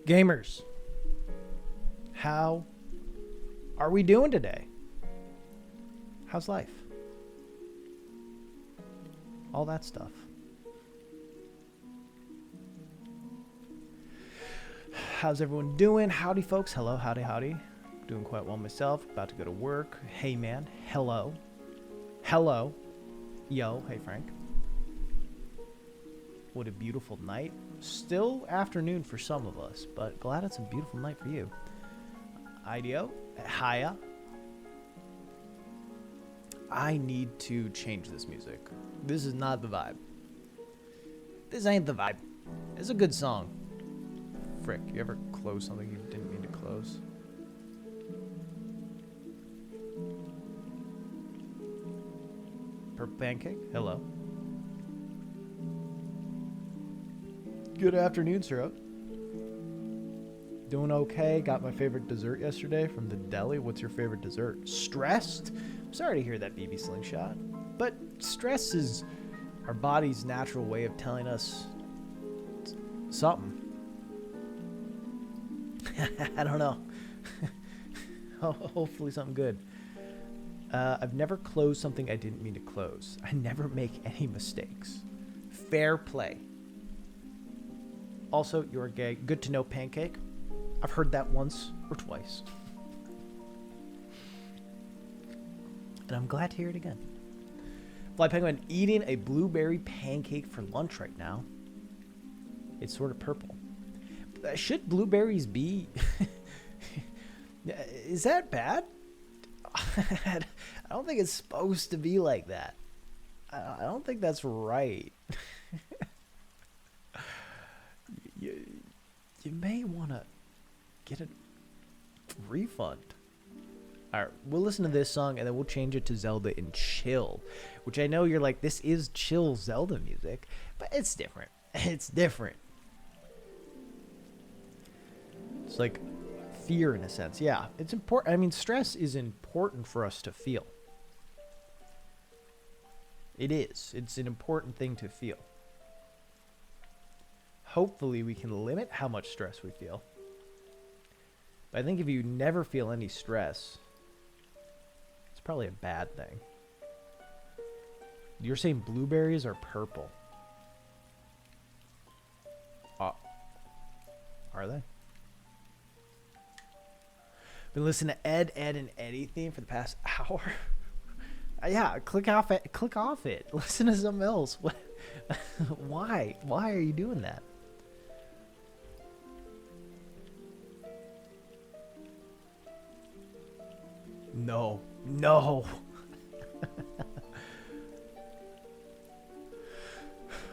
Gamers, how are we doing today? How's life? All that stuff. How's everyone doing? Howdy, folks. Hello, howdy, howdy. Doing quite well myself. About to go to work. Hey, man. Hello. Hello. Yo. Hey, Frank. What a beautiful night. Still afternoon for some of us, but glad it's a beautiful night for you. Ideo. Hiya. I need to change this music. This is not the vibe. This ain't the vibe. It's a good song. Frick, you ever close something you didn't mean to close? Purple Pancake, hello. Good afternoon, sir. Doing okay. Got my favorite dessert yesterday from the deli. What's your favorite dessert? Stressed? I'm sorry to hear that, BB Slingshot. But stress is our body's natural way of telling us something. I don't know. Hopefully something good. I've never closed something I didn't mean to close. I never make any mistakes. Fair play. Also, you're gay. Good to know, Pancake. I've heard that once or twice. And I'm glad to hear it again. Fly Penguin eating a blueberry pancake for lunch right now. It's sort of purple. Should blueberries be... Is that bad? I don't think it's supposed to be like that. I don't think that's right. You may want to get a refund. All right, we'll listen to this song and then we'll change it to Zelda in Chill, which I know you're like, this is chill Zelda music, but it's different. It's different. It's like fear in a sense. Yeah, it's important. I mean, stress is important for us to feel. It is. It's an important thing to feel. Hopefully we can limit how much stress we feel. But I think if you never feel any stress, it's probably a bad thing. You're saying blueberries are purple. Are they? Been listening to Ed, and Eddie theme for the past hour. Yeah, click off it. Click off it. Listen to something else. What? Why? Why are you doing that? No. No.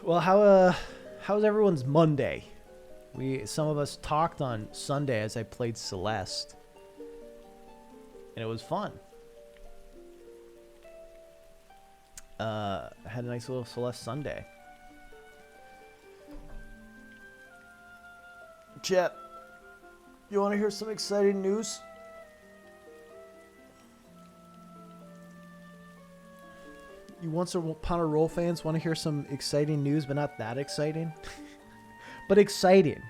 Well, how's everyone's Monday? Some of us talked on Sunday as I played Celeste, and it was fun. Had a nice little Celeste Sunday. Chat, you want to hear some exciting news? You Once Upon a Roll fans want to hear some exciting news, but not that exciting? But exciting.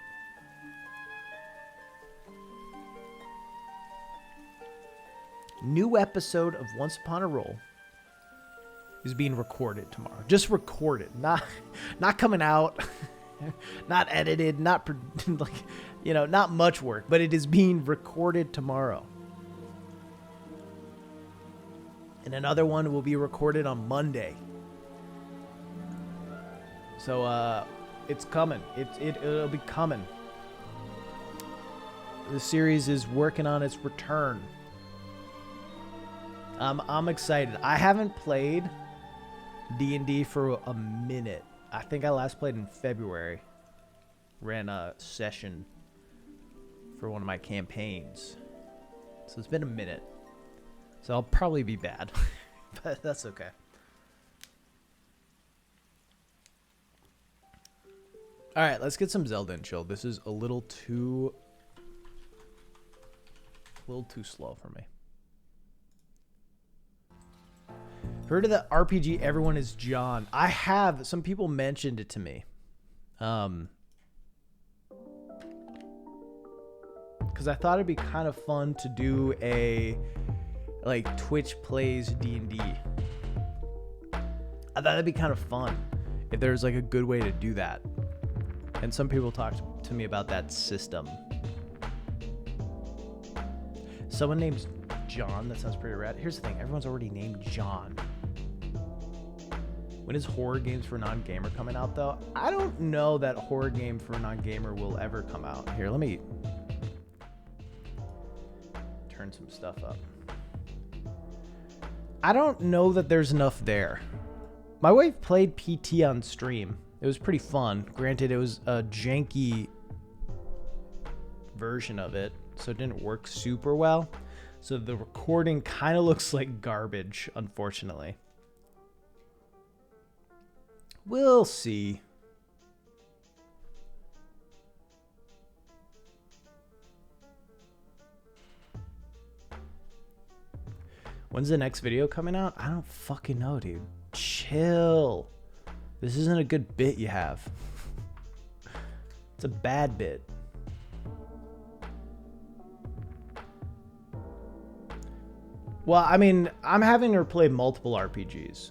New episode of Once Upon a Roll is being recorded tomorrow. Just recorded, not coming out, not edited, not not much work, but it is being recorded tomorrow. And another one will be recorded on Monday. So it's coming. It'll be coming. The series is working on its return. I'm excited. I haven't played D&D for a minute. I think I last played in February. Ran a session for one of my campaigns. So it's been a minute. So I'll probably be bad. But that's okay. Alright, let's get some Zelda and chill. This is a little too slow for me. Heard of the RPG Everyone is John? I have. Some people mentioned it to me. Because I thought it'd be kind of fun to do a Twitch plays D&D. I thought it'd be kind of fun if there's a good way to do that. And some people talked to me about that system. Someone named John. That sounds pretty rad. Here's the thing. Everyone's already named John. When is Horror Games for Non-Gamer coming out, though? I don't know that Horror Game for Non-Gamer will ever come out. Here, let me turn some stuff up. I don't know that there's enough there. My wife played PT on stream. It was pretty fun. Granted, it was a janky version of it, so it didn't work super well. So the recording kind of looks like garbage, unfortunately. We'll see. When's the next video coming out? I don't fucking know, dude. Chill. This isn't a good bit you have. It's a bad bit. Well, I mean, I'm having her play multiple RPGs.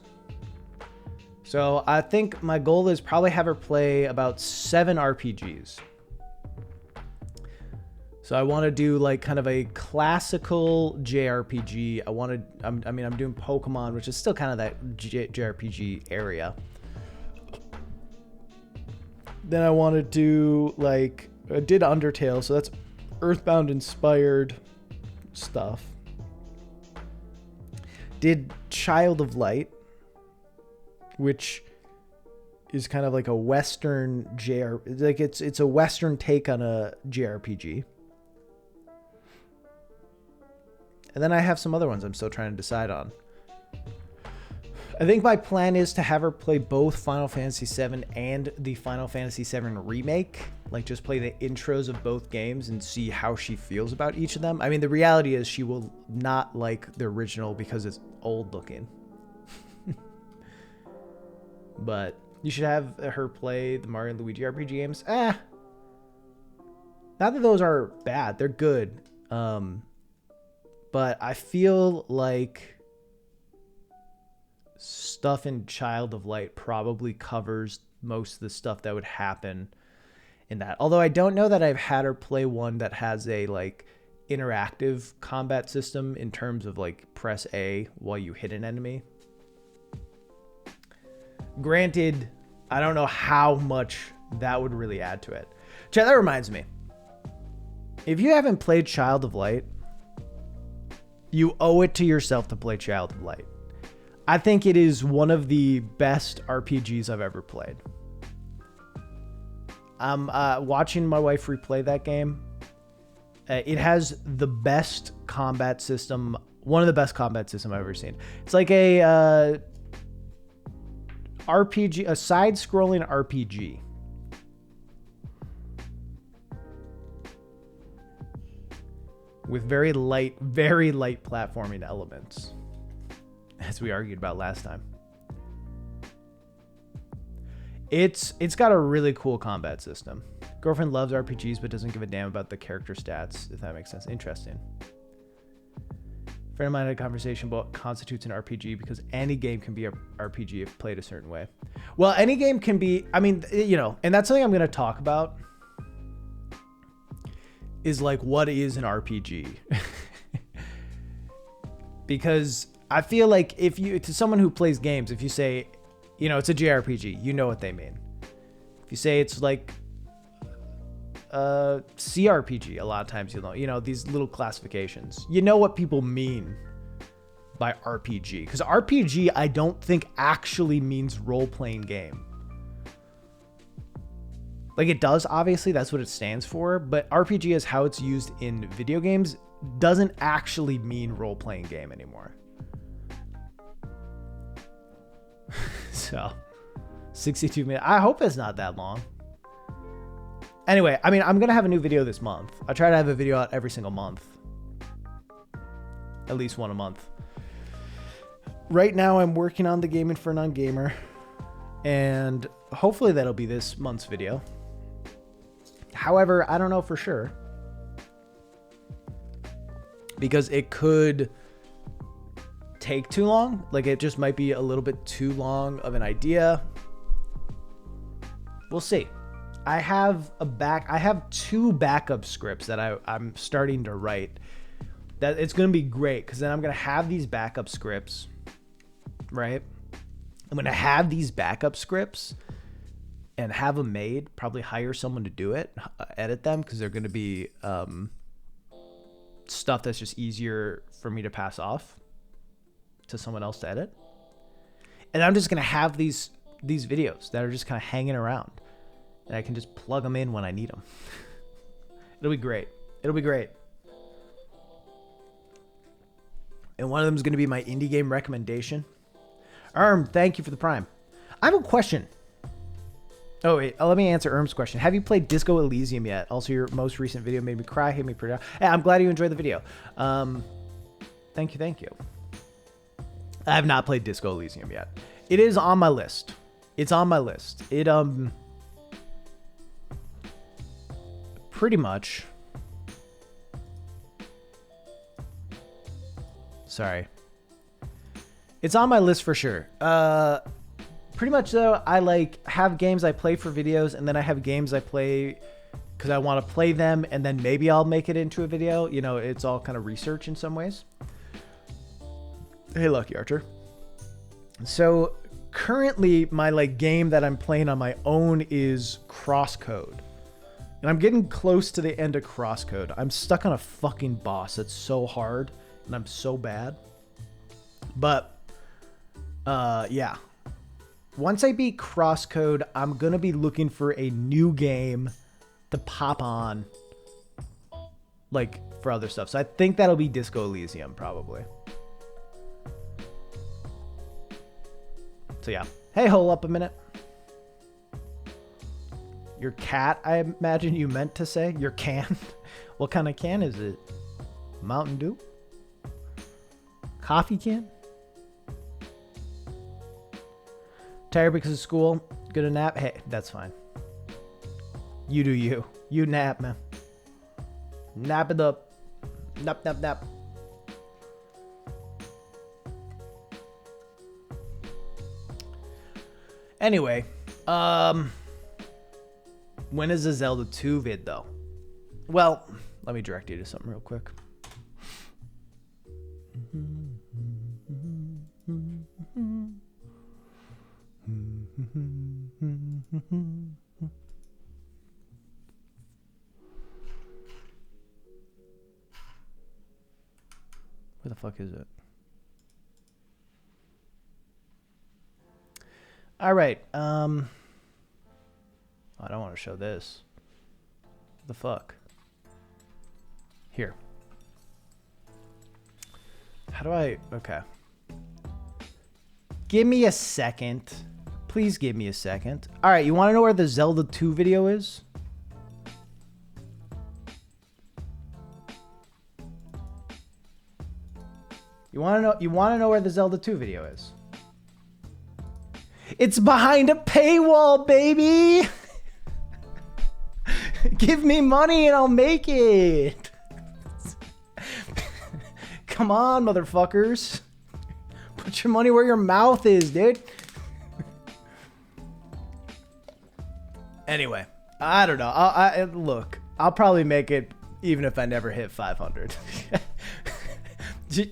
So I think my goal is probably have her play about 7 RPGs. So I want to do kind of a classical JRPG. I'm doing Pokemon, which is still kind of that JRPG area. Then I want to do I did Undertale, so that's Earthbound inspired stuff. Did Child of Light, which is kind of like a Western it's a Western take on a JRPG. And then I have some other ones I'm still trying to decide on. I think my plan is to have her play both Final Fantasy VII and the Final Fantasy VII Remake. Just play the intros of both games and see how she feels about each of them. I mean, the reality is she will not like the original because it's old looking. But you should have her play the Mario and Luigi RPG games. Not that those are bad. They're good. But I feel like stuff in Child of Light probably covers most of the stuff that would happen in that. Although I don't know that I've had her play one that has a like interactive combat system in terms of like press A while you hit an enemy. Granted, I don't know how much that would really add to it. Chat, that reminds me. If you haven't played Child of Light, you owe it to yourself to play Child of Light. I think it is one of the best RPGs I've ever played. I'm watching my wife replay that game. It has the best combat system, one of the best combat systems I've ever seen. It's like a RPG, a side-scrolling RPG. With very light platforming elements, as we argued about last time. It's got a really cool combat system. Girlfriend loves RPGs but doesn't give a damn about the character stats, if that makes sense. Interesting. Friend of mine had a conversation about what constitutes an RPG because any game can be a RPG if played a certain way. Well, any game can be, I mean, you know, and that's something I'm going to talk about is like, what is an RPG? Because I feel like if you, to someone who plays games, if you say, you know, it's a JRPG, you know what they mean. If you say it's like CRPG, a lot of times you know these little classifications. You know what people mean by RPG. Because RPG, I don't think actually means role-playing game. Like it does, obviously, that's what it stands for. But RPG is how it's used in video games, doesn't actually mean role-playing game anymore. So, 62 minutes. I hope it's not that long. Anyway, I mean, I'm going to have a new video this month. I try to have a video out every single month. At least one a month. Right now, I'm working on the Gaming for a Non-Gamer. And hopefully that'll be this month's video. However, I don't know for sure. Because it could take too long. Like, it just might be a little bit too long of an idea. We'll see. I have two backup scripts that I'm starting to write. That it's going to be great because then I'm going to have these backup scripts, right? I'm going to have these backup scripts and have them made, probably hire someone to do it, edit them because they're going to be stuff that's just easier for me to pass off to someone else to edit. And I'm just going to have these videos that are just kind of hanging around. And I can just plug them in when I need them. It'll be great. It'll be great. And one of them is going to be my indie game recommendation. Thank you for the Prime. I have a question. Oh, wait. Let me answer Erm's question. Have you played Disco Elysium yet? Also, your most recent video made me cry. Hit me pretty. Yeah, I'm glad you enjoyed the video. Thank you. I have not played Disco Elysium yet. It is on my list. It's on my list. It, pretty much. Sorry. It's on my list for sure. Pretty much though, I like have games I play for videos and then I have games I play because I want to play them and then maybe I'll make it into a video. You know, it's all kind of research in some ways. Hey, Lucky Archer. So currently my like game that I'm playing on my own is Crosscode. And I'm getting close to the end of Crosscode. I'm stuck on a fucking boss that's so hard and I'm so bad. But yeah. Once I beat Crosscode, I'm going to be looking for a new game to pop on like for other stuff. So I think that'll be Disco Elysium probably. So yeah. Hey, hold up a minute. Your cat, I imagine you meant to say. Your can. What kind of can is it? Mountain Dew? Coffee can? Tired because of school? Good a nap? Hey, that's fine. You do you. You nap, man. Nap it up. Nap, nap, nap. Anyway, when is the Zelda 2 vid though? Well, let me direct you to something real quick. Where the fuck is it? All right. I don't want to show this. What the fuck? Here. How do I... Okay. Give me a second. Please give me a second. All right, you want to know where the Zelda 2 video is? You want to know where the Zelda 2 video is? It's behind a paywall, baby. Give me money and I'll make it. Come on, motherfuckers. Put your money where your mouth is, dude. Anyway, I don't know. Look, I'll probably make it even if I never hit 500.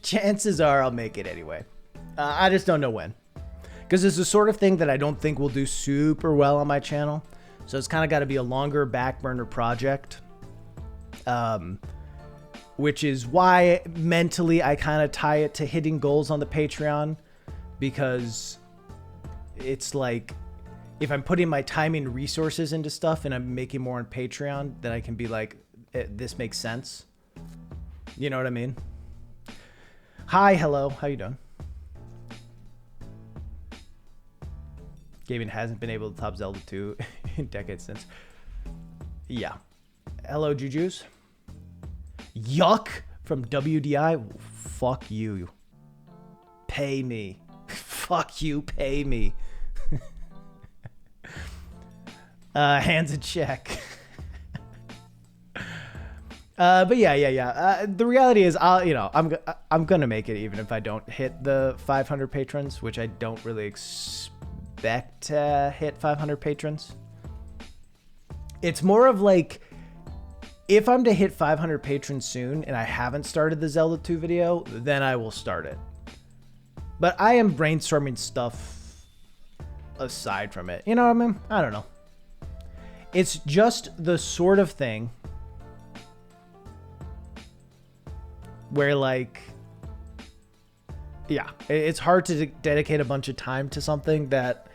Chances are I'll make it anyway. I just don't know when. Because it's the sort of thing that I don't think will do super well on my channel. So it's kind of got to be a longer back burner project. Which is why mentally I kind of tie it to hitting goals on the Patreon. Because it's like, if I'm putting my time and resources into stuff and I'm making more on Patreon, then I can be like, this makes sense. You know what I mean? Hi, hello, how you doing? Gaming hasn't been able to top Zelda 2 in decades since. Yeah. Hello, Jujus. Yuck from WDI. Fuck you. Pay me. Fuck you, pay me. Hands in check. But yeah. The reality is, I'm gonna make it even if I don't hit the 500 patrons, which I don't really expect to hit 500 patrons. It's more of like, if I'm to hit 500 patrons soon and I haven't started the Zelda 2 video, then I will start it. But I am brainstorming stuff aside from it. You know what I mean? I don't know. It's just the sort of thing where, like, yeah, it's hard to dedicate a bunch of time to something that,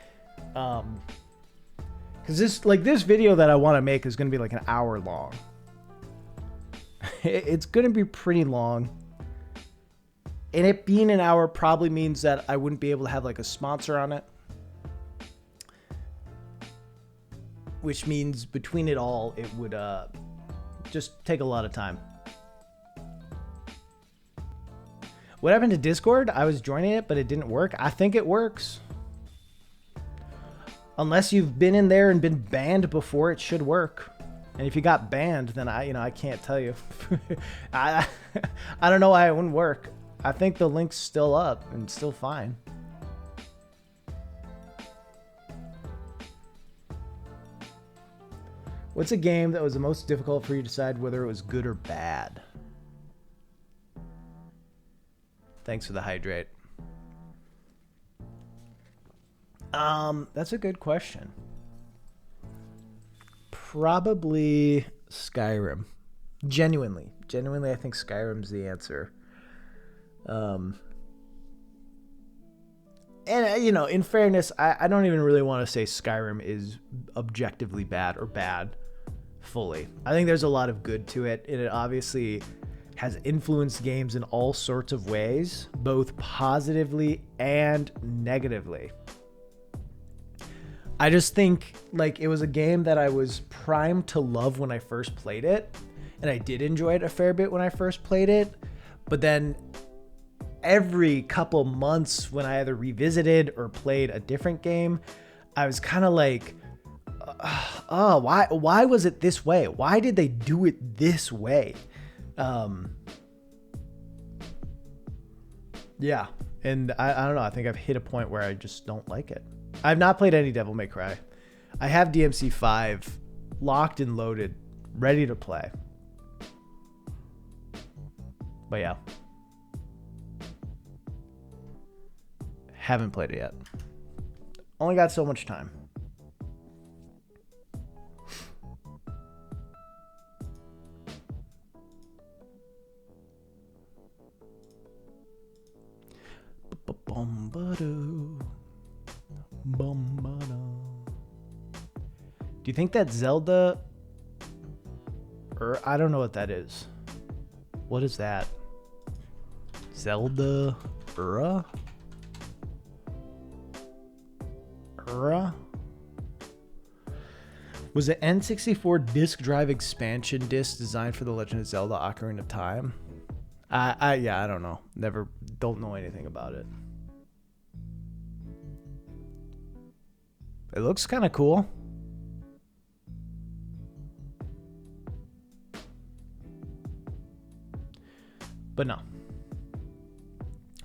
because this video that I want to make is going to be like an hour long. It's going to be pretty long. And it being an hour probably means that I wouldn't be able to have like a sponsor on it. Which means between it all, it would just take a lot of time. What happened to Discord? I was joining it, but it didn't work. I think it works. Unless you've been in there and been banned before, it should work. And if you got banned, then I can't tell you. I don't know why it wouldn't work. I think the link's still up and still fine. What's a game that was the most difficult for you to decide whether it was good or bad? Thanks for the hydrate. That's a good question. Probably Skyrim. Genuinely, I think Skyrim's the answer. And in fairness, I don't even really want to say Skyrim is objectively bad or bad fully. I think there's a lot of good to it, and it obviously has influenced games in all sorts of ways, both positively and negatively. I just think like it was a game that I was primed to love when I first played it, and I did enjoy it a fair bit when I first played it, but then every couple months when I either revisited or played a different game, I was kind of like, why was it this way? Why did they do it this way? Yeah. And I don't know. I think I've hit a point where I just don't like it. I've not played any Devil May Cry. I have DMC 5 locked and loaded, ready to play. But yeah. Haven't played it yet. Only got so much time. Do you think that Zelda, or I don't know what that is. What is that? Zelda Ura? Was the N64 disc drive expansion disc designed for The Legend of Zelda Ocarina of Time? I don't know. Don't know anything about it. It looks kind of cool. But no.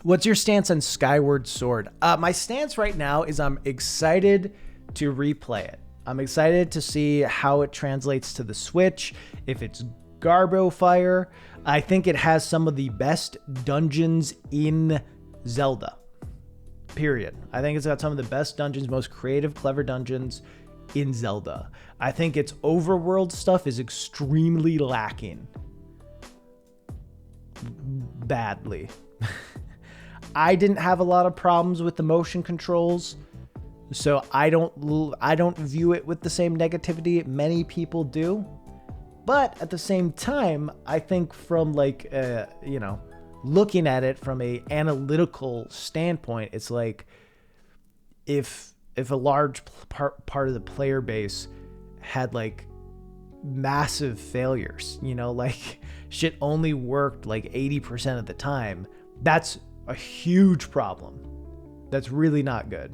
What's your stance on Skyward Sword? My stance right now is I'm excited to replay it. I'm excited to see how it translates to the Switch. If it's Garbo Fire, I think it has some of the best dungeons in Zelda. Period. I think it's got some of the best dungeons, most creative, clever dungeons in Zelda. I think its overworld stuff is extremely lacking. Badly. I didn't have a lot of problems with the motion controls, so I don't view it with the same negativity many people do. But at the same time, I think from looking at it from a analytical standpoint, it's like if a large part of the player base had like massive failures, like shit only worked like 80% of the time, that's a huge problem. That's really not good.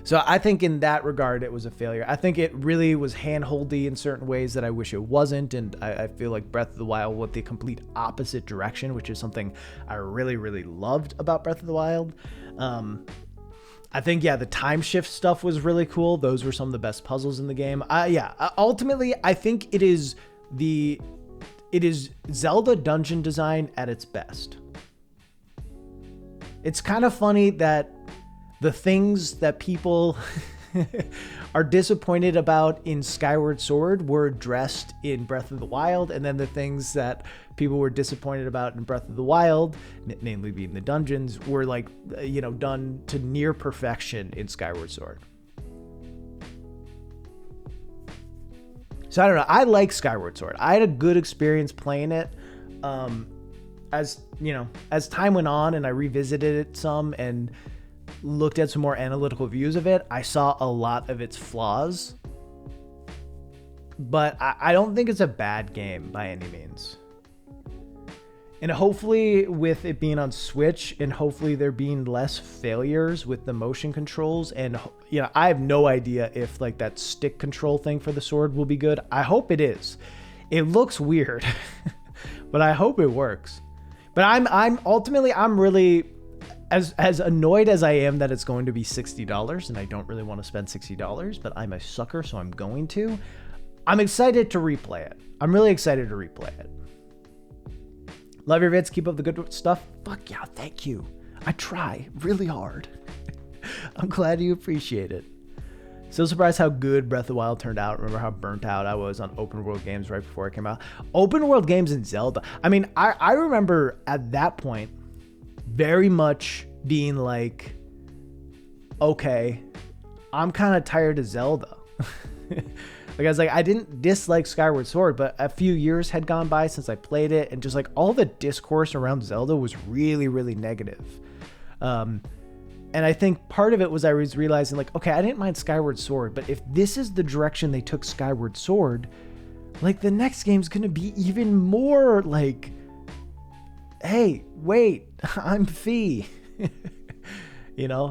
So I think in that regard, it was a failure. I think it really was handholdy in certain ways that I wish it wasn't. And I feel like Breath of the Wild went the complete opposite direction, which is something I really, really loved about Breath of the Wild. I think, the time shift stuff was really cool. Those were some of the best puzzles in the game. Ultimately, I think it is Zelda dungeon design at its best. It's kind of funny that the things that people are disappointed about in Skyward Sword were addressed in Breath of the Wild, and then the things that people were disappointed about in Breath of the Wild, namely being the dungeons, were done to near perfection in Skyward Sword. So I don't know. I like Skyward Sword. I had a good experience playing it. As time went on and I revisited it some and looked at some more analytical views of it, I saw a lot of its flaws. But I don't think it's a bad game by any means. And hopefully with it being on Switch and hopefully there being less failures with the motion controls, and I have no idea if like that stick control thing for the sword will be good. I hope it is. It looks weird, but I hope it works. But I'm really as annoyed as I am that it's going to be $60, and I don't really want to spend $60, but I'm a sucker, so I'm going to. I'm excited to replay it. I'm really excited to replay it. Love your vids. Keep up the good stuff. Fuck yeah, thank you. I try really hard. I'm glad you appreciate it. So surprised how good Breath of the Wild turned out. Remember how burnt out I was on open world games right before it came out. Open world games in Zelda. I mean, I remember at that point very much being like, okay, I'm kind of tired of Zelda. Like I was like, I didn't dislike Skyward Sword, but a few years had gone by since I played it, and just like all the discourse around Zelda was really, really negative. And I think part of it was I was realizing like, okay, I didn't mind Skyward Sword, but if this is the direction they took Skyward Sword, like the next game's going to be even more like, hey, wait, I'm Fi.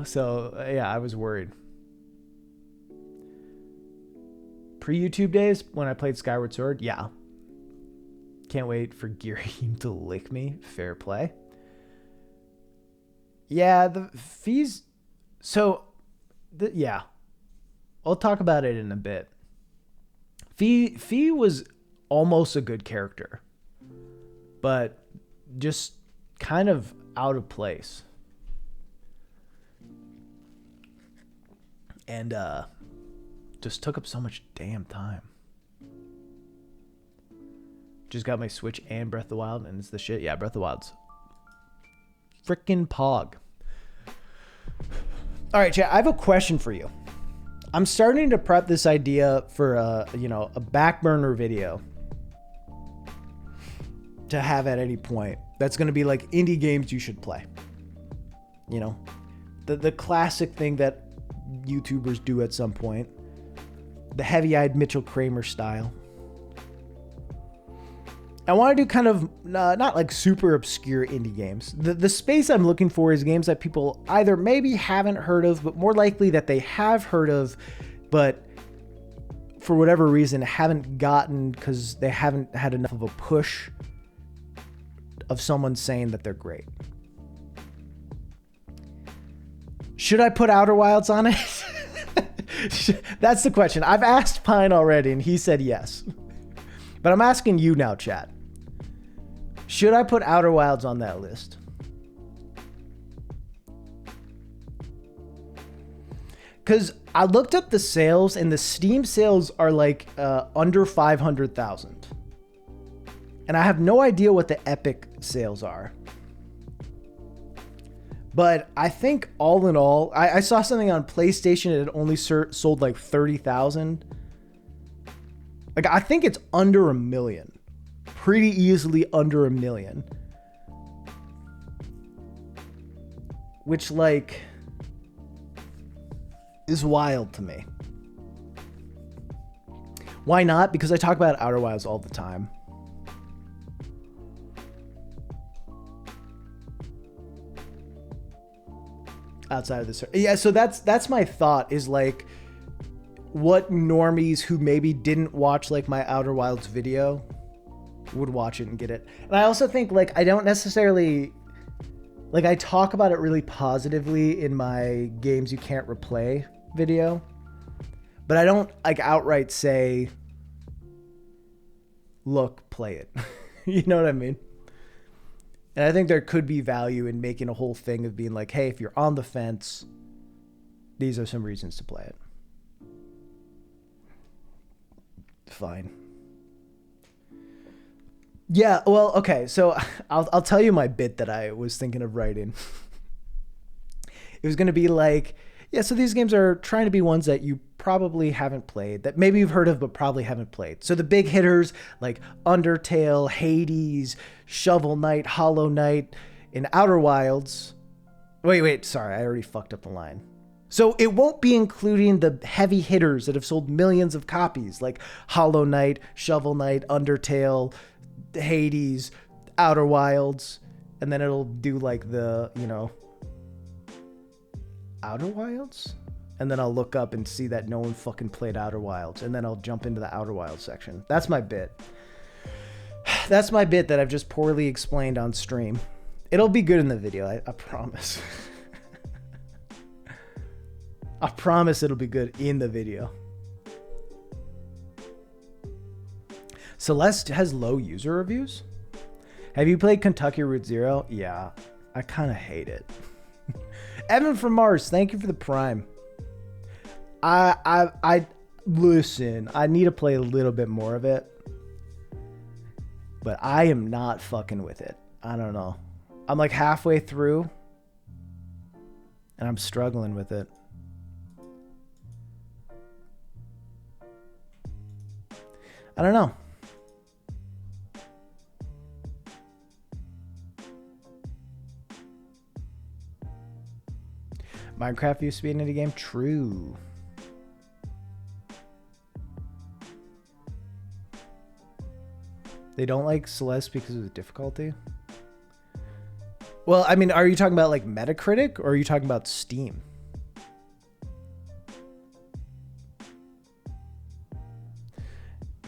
So yeah, I was worried. Pre-YouTube days when I played Skyward Sword, yeah. Can't wait for Ghirahim to lick me. Fair play. Yeah, the fees. So Yeah, I'll talk about it in a bit. Fee was almost a good character, but just kind of out of place. And just took up so much damn time. Just got my Switch and Breath of the Wild, and it's the shit. Yeah, Breath of the Wild's frickin' pog. All right, chat, I have a question for you. I'm starting to prep this idea for a back burner video to have at any point. That's going to be like indie games you should play. You know, the classic thing that YouTubers do at some point. The heavy-eyed Mitchell Kramer style. I want to do kind of not like super obscure indie games. The space I'm looking for is games that people either maybe haven't heard of, but more likely that they have heard of, but for whatever reason haven't gotten because they haven't had enough of a push of someone saying that they're great. Should I put Outer Wilds on it? That's the question. I've asked Pine already, and he said yes. But I'm asking you now, chat. Should I put Outer Wilds on that list? Because I looked up the sales, and the Steam sales are like under 500,000. And I have no idea what the Epic sales are. But I think all in all, I saw something on PlayStation, it had only sold like 30,000. Like, I think it's under 1 million. Pretty easily under 1 million. Which, like, is wild to me. Why not? Because I talk about Outer Wilds all the time. Outside of this. Yeah, so that's my thought is like what normies who maybe didn't watch like my Outer Wilds video would watch it and get it. And I also think like I don't necessarily like I talk about it really positively in my games you can't replay video, but I don't like outright say, look, play it. You know what I mean? And I think there could be value in making a whole thing of being like, hey, if you're on the fence, these are some reasons to play it. Fine. Yeah, well, okay, so I'll tell you my bit that I was thinking of writing. It was going to be like, yeah, so these games are trying to be ones that you probably haven't played, that maybe you've heard of but probably haven't played. So the big hitters like Undertale, Hades, Shovel Knight, Hollow Knight, and Outer Wilds. Wait, sorry, I already fucked up the line. So it won't be including the heavy hitters that have sold millions of copies like Hollow Knight, Shovel Knight, Undertale, Hades, Outer Wilds, and then it'll do like the, you know, Outer Wilds? And then I'll look up and see that no one fucking played Outer Wilds, and then I'll jump into the Outer Wilds section. That's my bit. That's my bit that I've just poorly explained on stream. It'll be good in the video, I promise. I promise it'll be good in the video. Celeste has low user reviews. Have you played Kentucky Route Zero? Yeah, I kind of hate it. Evan from Mars, thank you for the Prime. I listen, I need to play a little bit more of it, but I am not fucking with it. I don't know. I'm like halfway through and I'm struggling with it. I don't know. Minecraft used to be an indie game? True. They don't like Celeste because of the difficulty? Well, I mean, are you talking about like Metacritic or are you talking about Steam?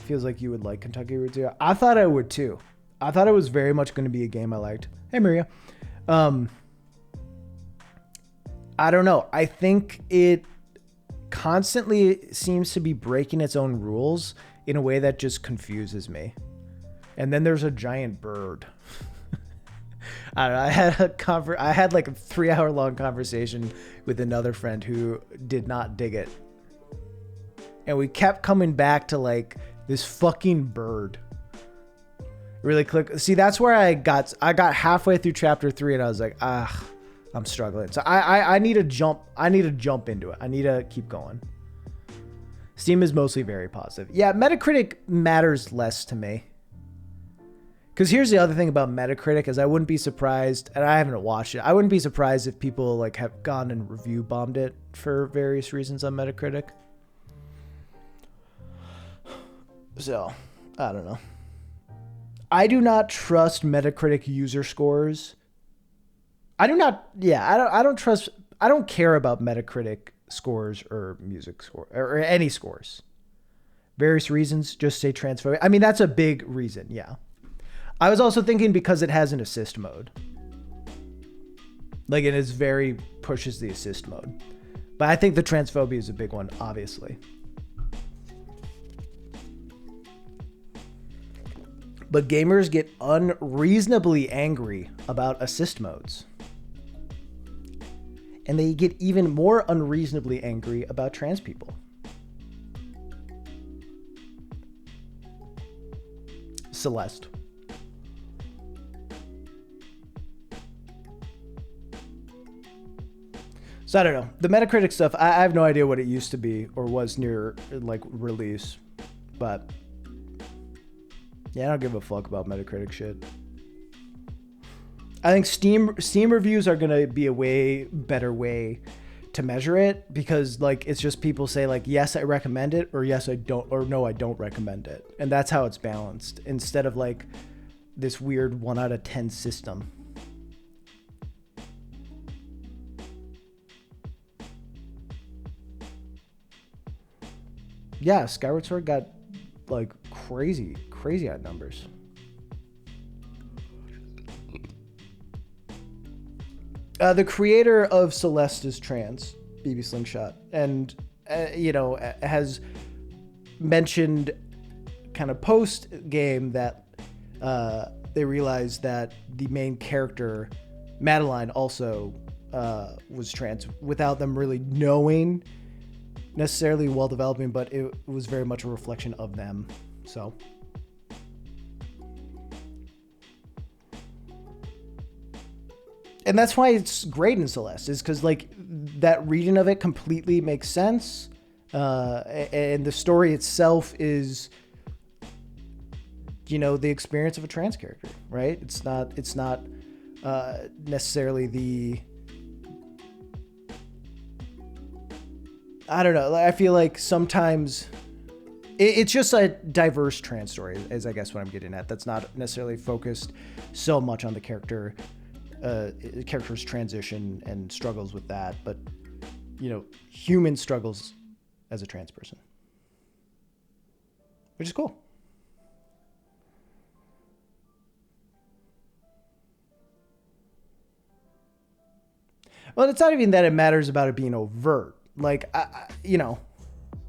Feels like you would like Kentucky Route Zero. I thought I would too. I thought it was very much going to be a game I liked. Hey, Maria. I don't know. I think it constantly seems to be breaking its own rules in a way that just confuses me. And then there's a giant bird. I don't know, I had like a 3-hour long conversation with another friend who did not dig it. And we kept coming back to like this fucking bird. Really click. See, that's where I got halfway through chapter 3 and I was like, I'm struggling. So I need to jump. I need to jump into it. I need to keep going. Steam is mostly very positive. Yeah, Metacritic matters less to me. Because here's the other thing about Metacritic is I wouldn't be surprised, and I haven't watched it, I wouldn't be surprised if people like have gone and review bombed it for various reasons on Metacritic. So, I don't know. I do not trust Metacritic user scores. I don't care about Metacritic scores or music score or any scores. Various reasons, just say transphobia. I mean, that's a big reason, yeah. I was also thinking because it has an assist mode. Like it is very pushes the assist mode. But I think the transphobia is a big one, obviously. But gamers get unreasonably angry about assist modes. And they get even more unreasonably angry about trans people. Celeste. So I don't know. The Metacritic stuff, I have no idea what it used to be or was near like release. But yeah, I don't give a fuck about Metacritic shit. I think Steam reviews are going to be a way better way to measure it because like it's just people say like, yes, I recommend it or yes, I don't, or no, I don't recommend it. And that's how it's balanced instead of like this weird 1 out of 10 system. Yeah, Skyward Sword got like crazy high numbers. The creator of Celeste is trans, BB Slingshot, and has mentioned kind of post game that they realized that the main character Madeline also was trans without them really knowing necessarily while developing, but it was very much a reflection of them. So and that's why it's great in Celeste is because like that reading of it completely makes sense, and the story itself is the experience of a trans character, right? It's not necessarily the I don't know. I feel like sometimes it's just a diverse trans story, is I guess what I'm getting at. That's not necessarily focused so much on the character's transition and struggles with that, but human struggles as a trans person, which is cool. Well, it's not even that it matters about it being overt. Like, I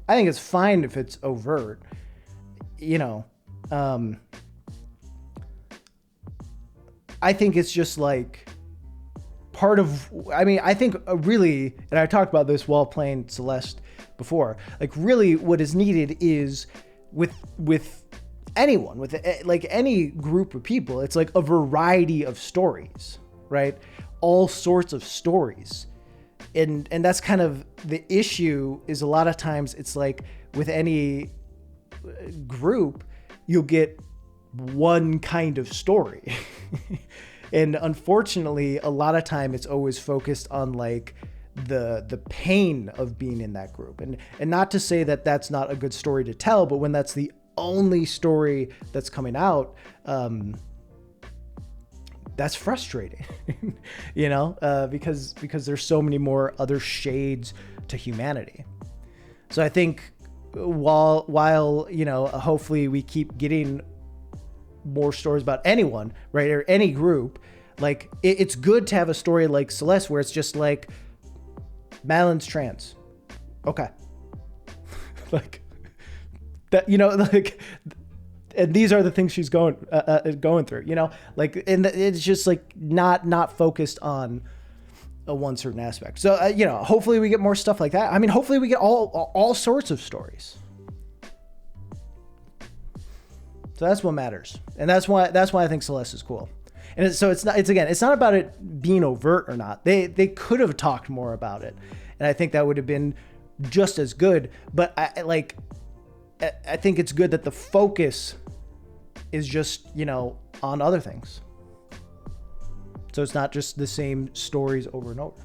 think it's fine if it's overt, I think it's just like part of, I think really, and I talked about this while playing Celeste before, like really what is needed is with anyone, with like any group of people, it's like a variety of stories, right? All sorts of stories. And that's kind of the issue is a lot of times it's like with any group, you'll get one kind of story. And unfortunately, a lot of time it's always focused on like the pain of being in that group. And not to say that that's not a good story to tell, but when that's the only story that's coming out, that's frustrating, because there's so many more other shades to humanity. So I think while hopefully we keep getting more stories about anyone, right, or any group, like it's good to have a story like Celeste where it's just like Madeline's trans. Okay, like that, you know, like, and these are the things she's going through, you know, like, and it's just like not focused on a one certain aspect. So, you know, hopefully we get more stuff like that. I mean, hopefully we get all sorts of stories. So that's what matters. And that's why I think Celeste is cool. And it's not about it being overt or not. They could have talked more about it. And I think that would have been just as good. But I think it's good that the focus is just, you know, on other things. So it's not just the same stories over and over.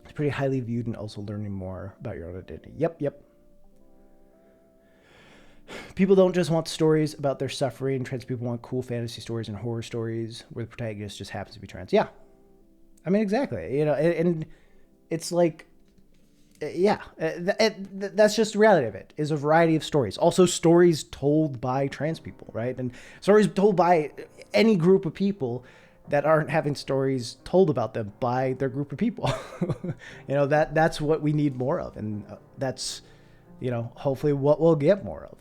It's pretty highly viewed and also learning more about your own identity. Yep. People don't just want stories about their suffering. Trans people want cool fantasy stories and horror stories where the protagonist just happens to be trans. Yeah. I mean, exactly. You know, and it's like, yeah, that's just the reality of it, is a variety of stories. Also stories told by trans people, right? And stories told by any group of people that aren't having stories told about them by their group of people. You know, that's what we need more of. And that's, you know, hopefully what we'll get more of.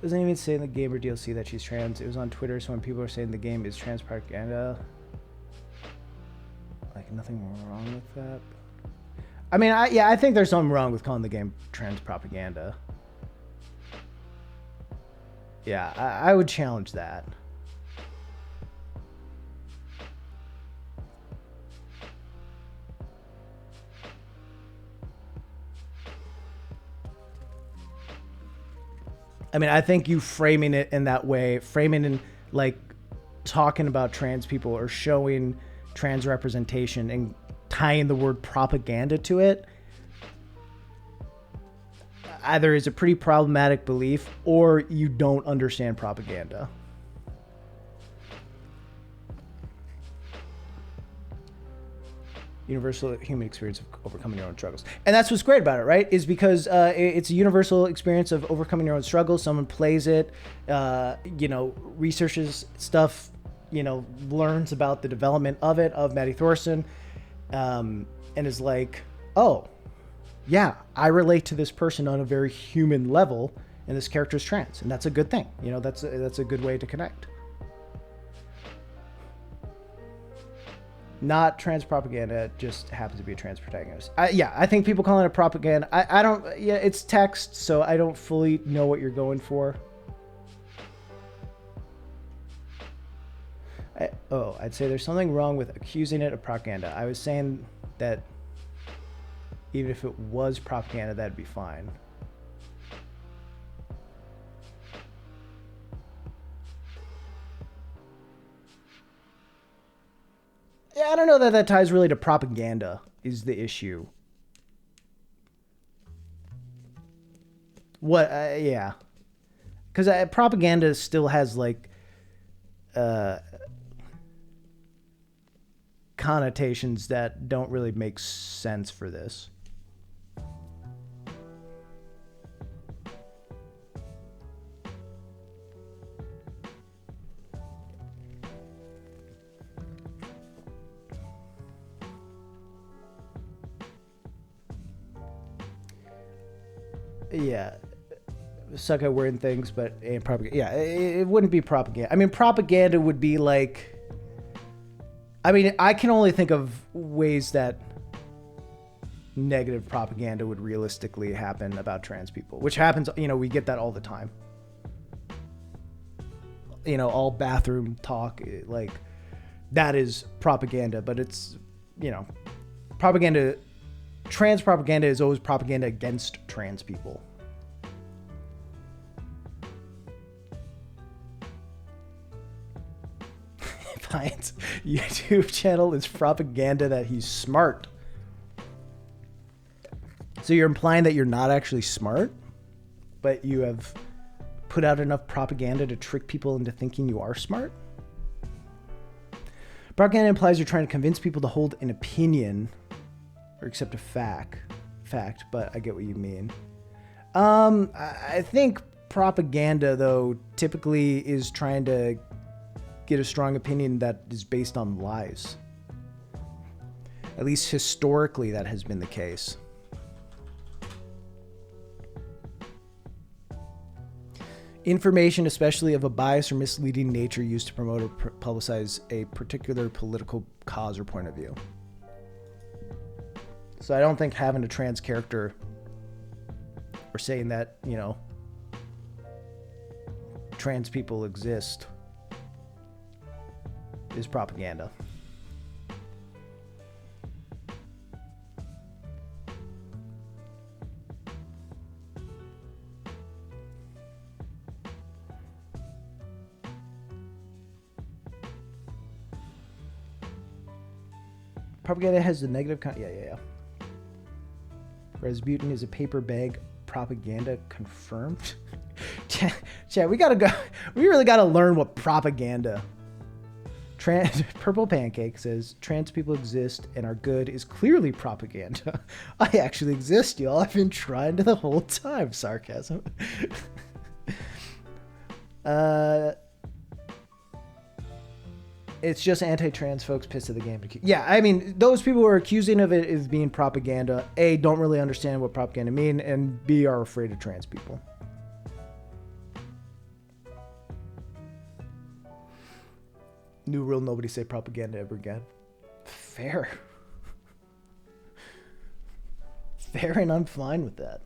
Doesn't even say in the game or DLC that she's trans. It was on Twitter, so when people are saying the game is trans propaganda, like, nothing wrong with that. I mean, I think there's something wrong with calling the game trans propaganda. Yeah, I would challenge that. I mean, I think you framing it in that way, framing in like talking about trans people or showing trans representation and tying the word propaganda to it, either is a pretty problematic belief or you don't understand propaganda. Universal human experience of overcoming your own struggles. And that's what's great about it, right? Is because it's a universal experience of overcoming your own struggles. Someone plays it, you know, researches stuff, you know, learns about the development of it, of Maddie Thorson, and is like, oh, yeah, I relate to this person on a very human level, and this character is trans. And that's a good thing. You know, that's a good way to connect. Not trans propaganda, just happens to be a trans protagonist. Yeah, I think people calling it propaganda. I don't, yeah, it's text, so I don't fully know what you're going for. I'd say there's something wrong with accusing it of propaganda. I was saying that even if it was propaganda, that'd be fine. Yeah, I don't know that ties really to propaganda is the issue. What? Yeah. Because propaganda still has like connotations that don't really make sense for this. Yeah, suck at weird things, but ain't propaganda. Yeah, it wouldn't be propaganda. I mean, propaganda would be like, I mean, I can only think of ways that negative propaganda would realistically happen about trans people, which happens, you know, we get that all the time. You know, all bathroom talk, like, that is propaganda, but it's, you know, propaganda. Trans propaganda is always propaganda against trans people. Pine's YouTube channel is propaganda that he's smart. So you're implying that you're not actually smart, but you have put out enough propaganda to trick people into thinking you are smart? Propaganda implies you're trying to convince people to hold an opinion or accept a fact. fact, but I get what you mean. I think propaganda, though, typically is trying to get a strong opinion that is based on lies. At least historically, that has been the case. Information, especially of a biased or misleading nature, used to promote or publicize a particular political cause or point of view. So I don't think having a trans character or saying that, you know, trans people exist is propaganda. Propaganda has the negative yeah. Rasputin is a paper bag. Propaganda confirmed. Chat, we gotta go. We really gotta learn what propaganda. Purple Pancake says trans people exist and are good is clearly propaganda. I actually exist, y'all. I've been trying to the whole time. Sarcasm. It's just anti-trans folks pissed at the game. Yeah, I mean, those people who are accusing of it as being propaganda, A, don't really understand what propaganda mean, and B, are afraid of trans people. New rule, nobody say propaganda ever again. Fair. Fair, and I'm fine with that.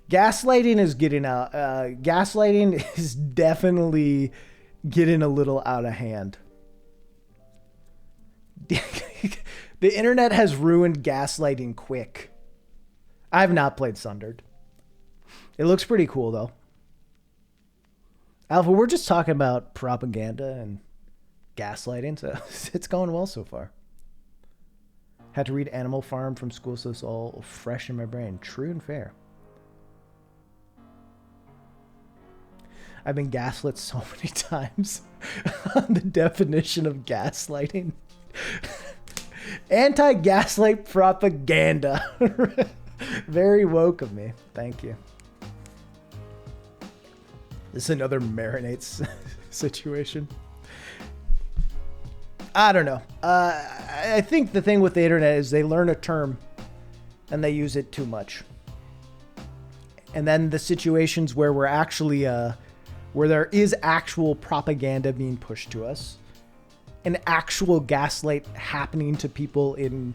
Gaslighting is getting out. Gaslighting is definitely getting a little out of hand. The internet has ruined gaslighting quick. I have not played Sundered. It looks pretty cool, though. Alpha, we're just talking about propaganda and gaslighting, so it's going well so far. Had to read Animal Farm from school, so it's all fresh in my brain. True and fair. I've been gaslit so many times on the definition of gaslighting. Anti-gaslight propaganda. Very woke of me. Thank you. This is another marinates situation. I don't know. I think the thing with the internet is they learn a term and they use it too much. And then the situations where we're actually... where there is actual propaganda being pushed to us, an actual gaslight happening to people in,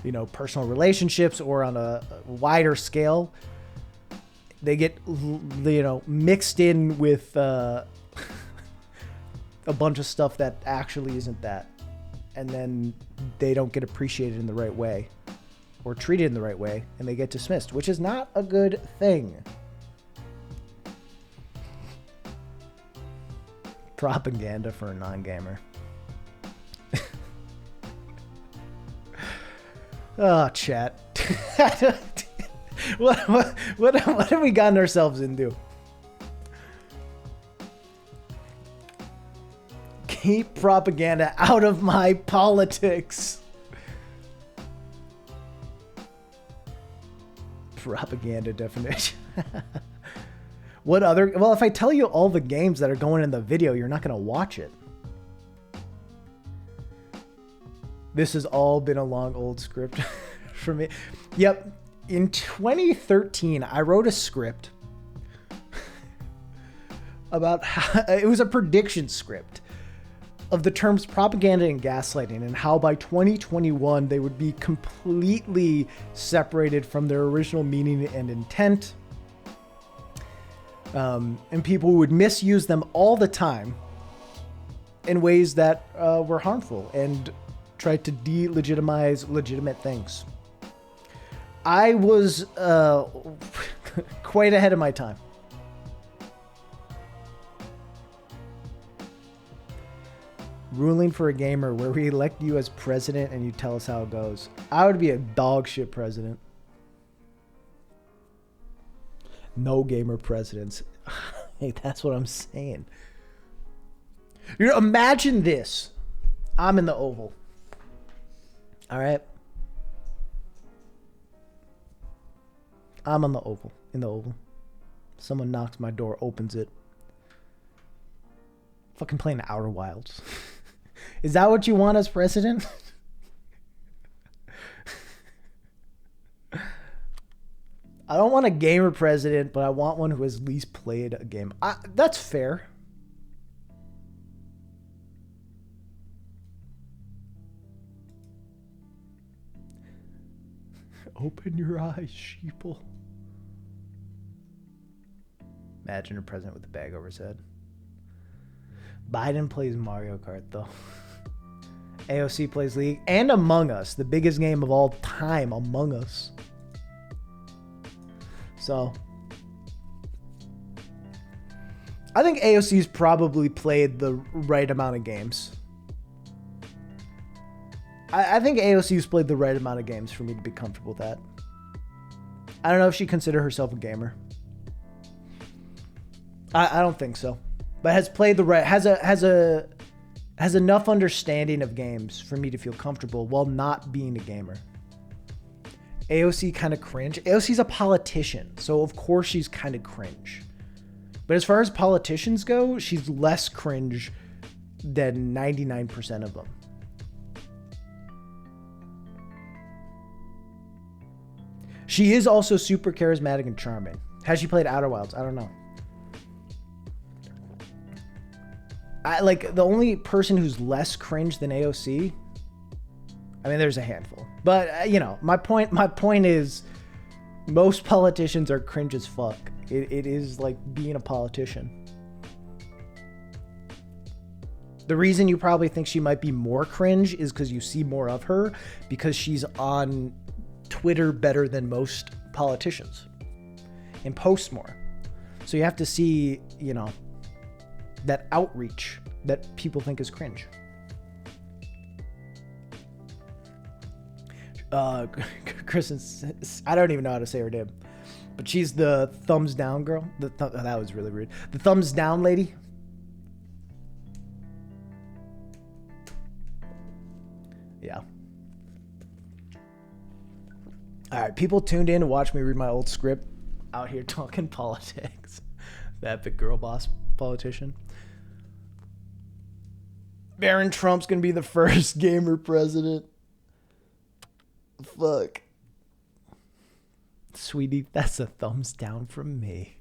you know, personal relationships or on a wider scale, they get, you know, mixed in with a bunch of stuff that actually isn't that. And then they don't get appreciated in the right way or treated in the right way, and they get dismissed, which is not a good thing. Propaganda for a non-gamer. Oh, chat. What have we gotten ourselves into? Keep propaganda out of my politics. Propaganda definition. What other... Well, if I tell you all the games that are going in the video, you're not going to watch it. This has all been a long old script for me. Yep. In 2013, I wrote a script about how... It was a prediction script of the terms propaganda and gaslighting and how by 2021 they would be completely separated from their original meaning and intent. And people would misuse them all the time in ways that were harmful and tried to delegitimize legitimate things. I was quite ahead of my time. Ruling for a gamer where we elect you as president and you tell us how it goes. I would be a dog shit president. No gamer presidents. Hey, that's what I'm saying. You know, imagine this. I'm in the Oval. All right. I'm on the Oval. In the Oval. Someone knocks my door, opens it. Fucking playing Outer Wilds. Is that what you want as president? I don't want a gamer president, but I want one who has at least played a game. That's fair. Open your eyes, sheeple. Imagine a president with a bag over his head. Biden plays Mario Kart, though. AOC plays League. And Among Us, the biggest game of all time, Among Us. So, I think AOC's probably played the right amount of games. I think AOC's played the right amount of games for me to be comfortable with that. I don't know if she considers herself a gamer. I don't think so, but has played the right, has enough understanding of games for me to feel comfortable while not being a gamer. AOC kind of cringe. AOC's a politician, so of course she's kind of cringe. But as far as politicians go, she's less cringe than 99% of them. She is also super charismatic and charming. Has she played Outer Wilds? I don't know. Like, the only person who's less cringe than AOC, I mean, there's a handful. But, you know, my point is most politicians are cringe as fuck. It is like being a politician. The reason you probably think she might be more cringe is because you see more of her, because she's on Twitter better than most politicians and posts more. So you have to see, you know, that outreach that people think is cringe. Kristen, I don't even know how to say her name, but she's the thumbs down girl. That was really rude. The thumbs down lady. Yeah. All right, people tuned in to watch me read my old script out here talking politics. The epic girl boss politician. Barron Trump's gonna be the first gamer president. Fuck. Sweetie, that's a thumbs down from me.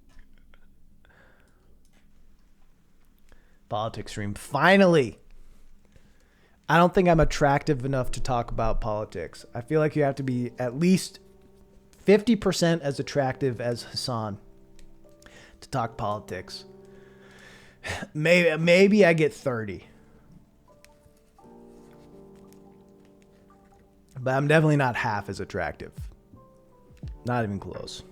Politics stream. Finally. I don't think I'm attractive enough to talk about politics. I feel like you have to be at least 50% as attractive as Hassan to talk politics. Maybe I get 30. But I'm definitely not half as attractive. Not even close.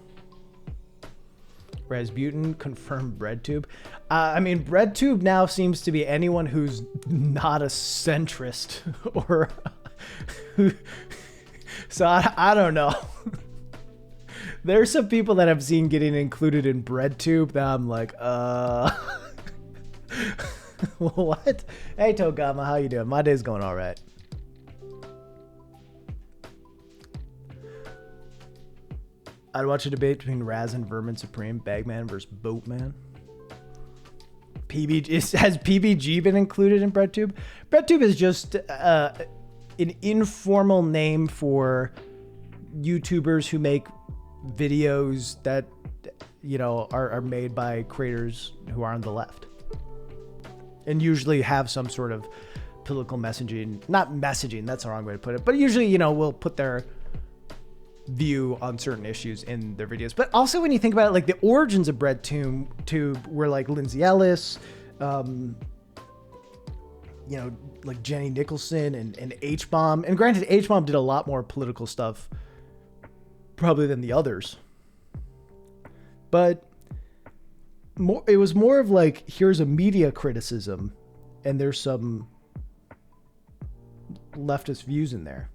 Rasputin confirmed BreadTube. I mean, BreadTube now seems to be anyone who's not a centrist or who. So I don't know. There's some people that I've seen getting included in BreadTube that I'm like, what? Hey, Togama, how you doing? My day's going all right. I'd watch a debate between Raz and Vermin Supreme, Bagman versus Boatman. Has PBG been included in BreadTube? BreadTube is just an informal name for YouTubers who make videos that, you know, are made by creators who are on the left. And usually have some sort of political messaging. Not messaging, that's the wrong way to put it. But usually, you know, will put their view on certain issues in their videos. But also when you think about it, like the origins of BreadTube were like Lindsay Ellis, you know, like Jenny Nicholson and H-Bomb. And granted, H-Bomb did a lot more political stuff probably than the others. But it was more of like, here's a media criticism and there's some leftist views in there.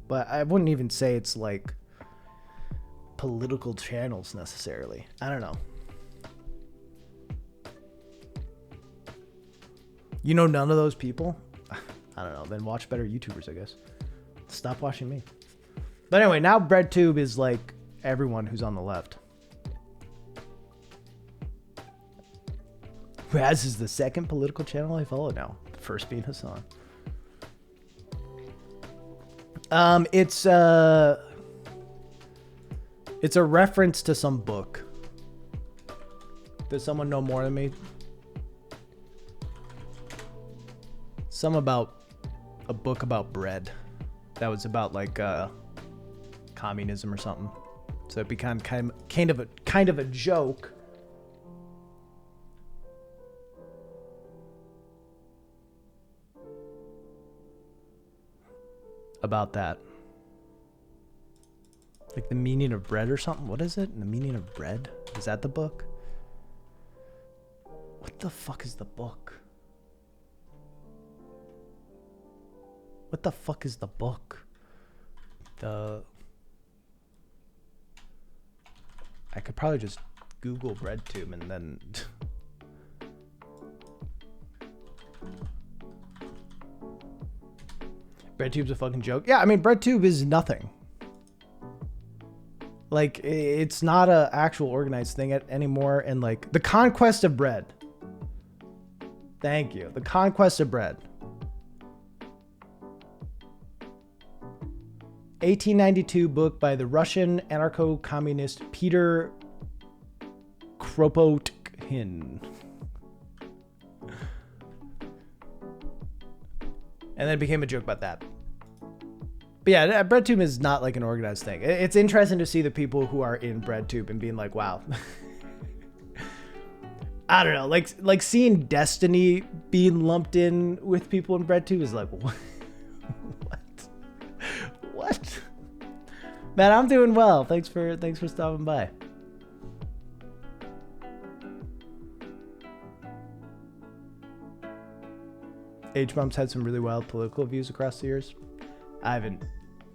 But I wouldn't even say it's like political channels necessarily. I don't know. You know none of those people? I don't know. Then watch better YouTubers, I guess. Stop watching me. But anyway, now BreadTube is like everyone who's on the left. Raz is the second political channel I follow now. The first being Hassan. It's a reference to some book. Does someone know more than me? Some about a book about bread that was about like communism or something. So it became kind of a joke. About that. Like the meaning of bread or something. What is it? The meaning of bread? Is that the book? What the fuck is the book? What the fuck is the book? I could probably just Google BreadTube and then BreadTube's a fucking joke. Yeah, I mean, BreadTube is nothing. Like, it's not a actual organized thing anymore. And like, the conquest of bread. Thank you. The conquest of bread. 1892 book by the Russian anarcho-communist Peter Kropotkin. And then it became a joke about that. But yeah, BreadTube is not like an organized thing. It's interesting to see the people who are in BreadTube and being like, wow. I don't know, like seeing Destiny being lumped in with people in BreadTube is like, what? What? Man, I'm doing well. Thanks for stopping by. H-Bomb's had some really wild political views across the years. I haven't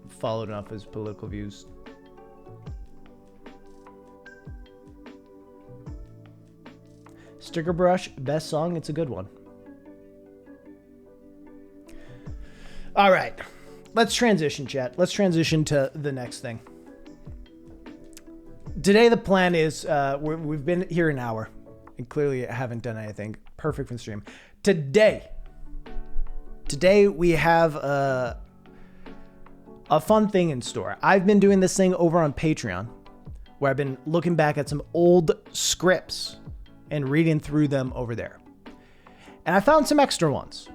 followed enough his political views. Sticker Brush, best song. It's a good one. All right. Let's transition, chat. Let's transition to the next thing. Today, the plan is we've been here an hour and clearly haven't done anything. Perfect for the stream. Today, we have a fun thing in store. I've been doing this thing over on Patreon where I've been looking back at some old scripts and reading through them over there. And I found some extra ones.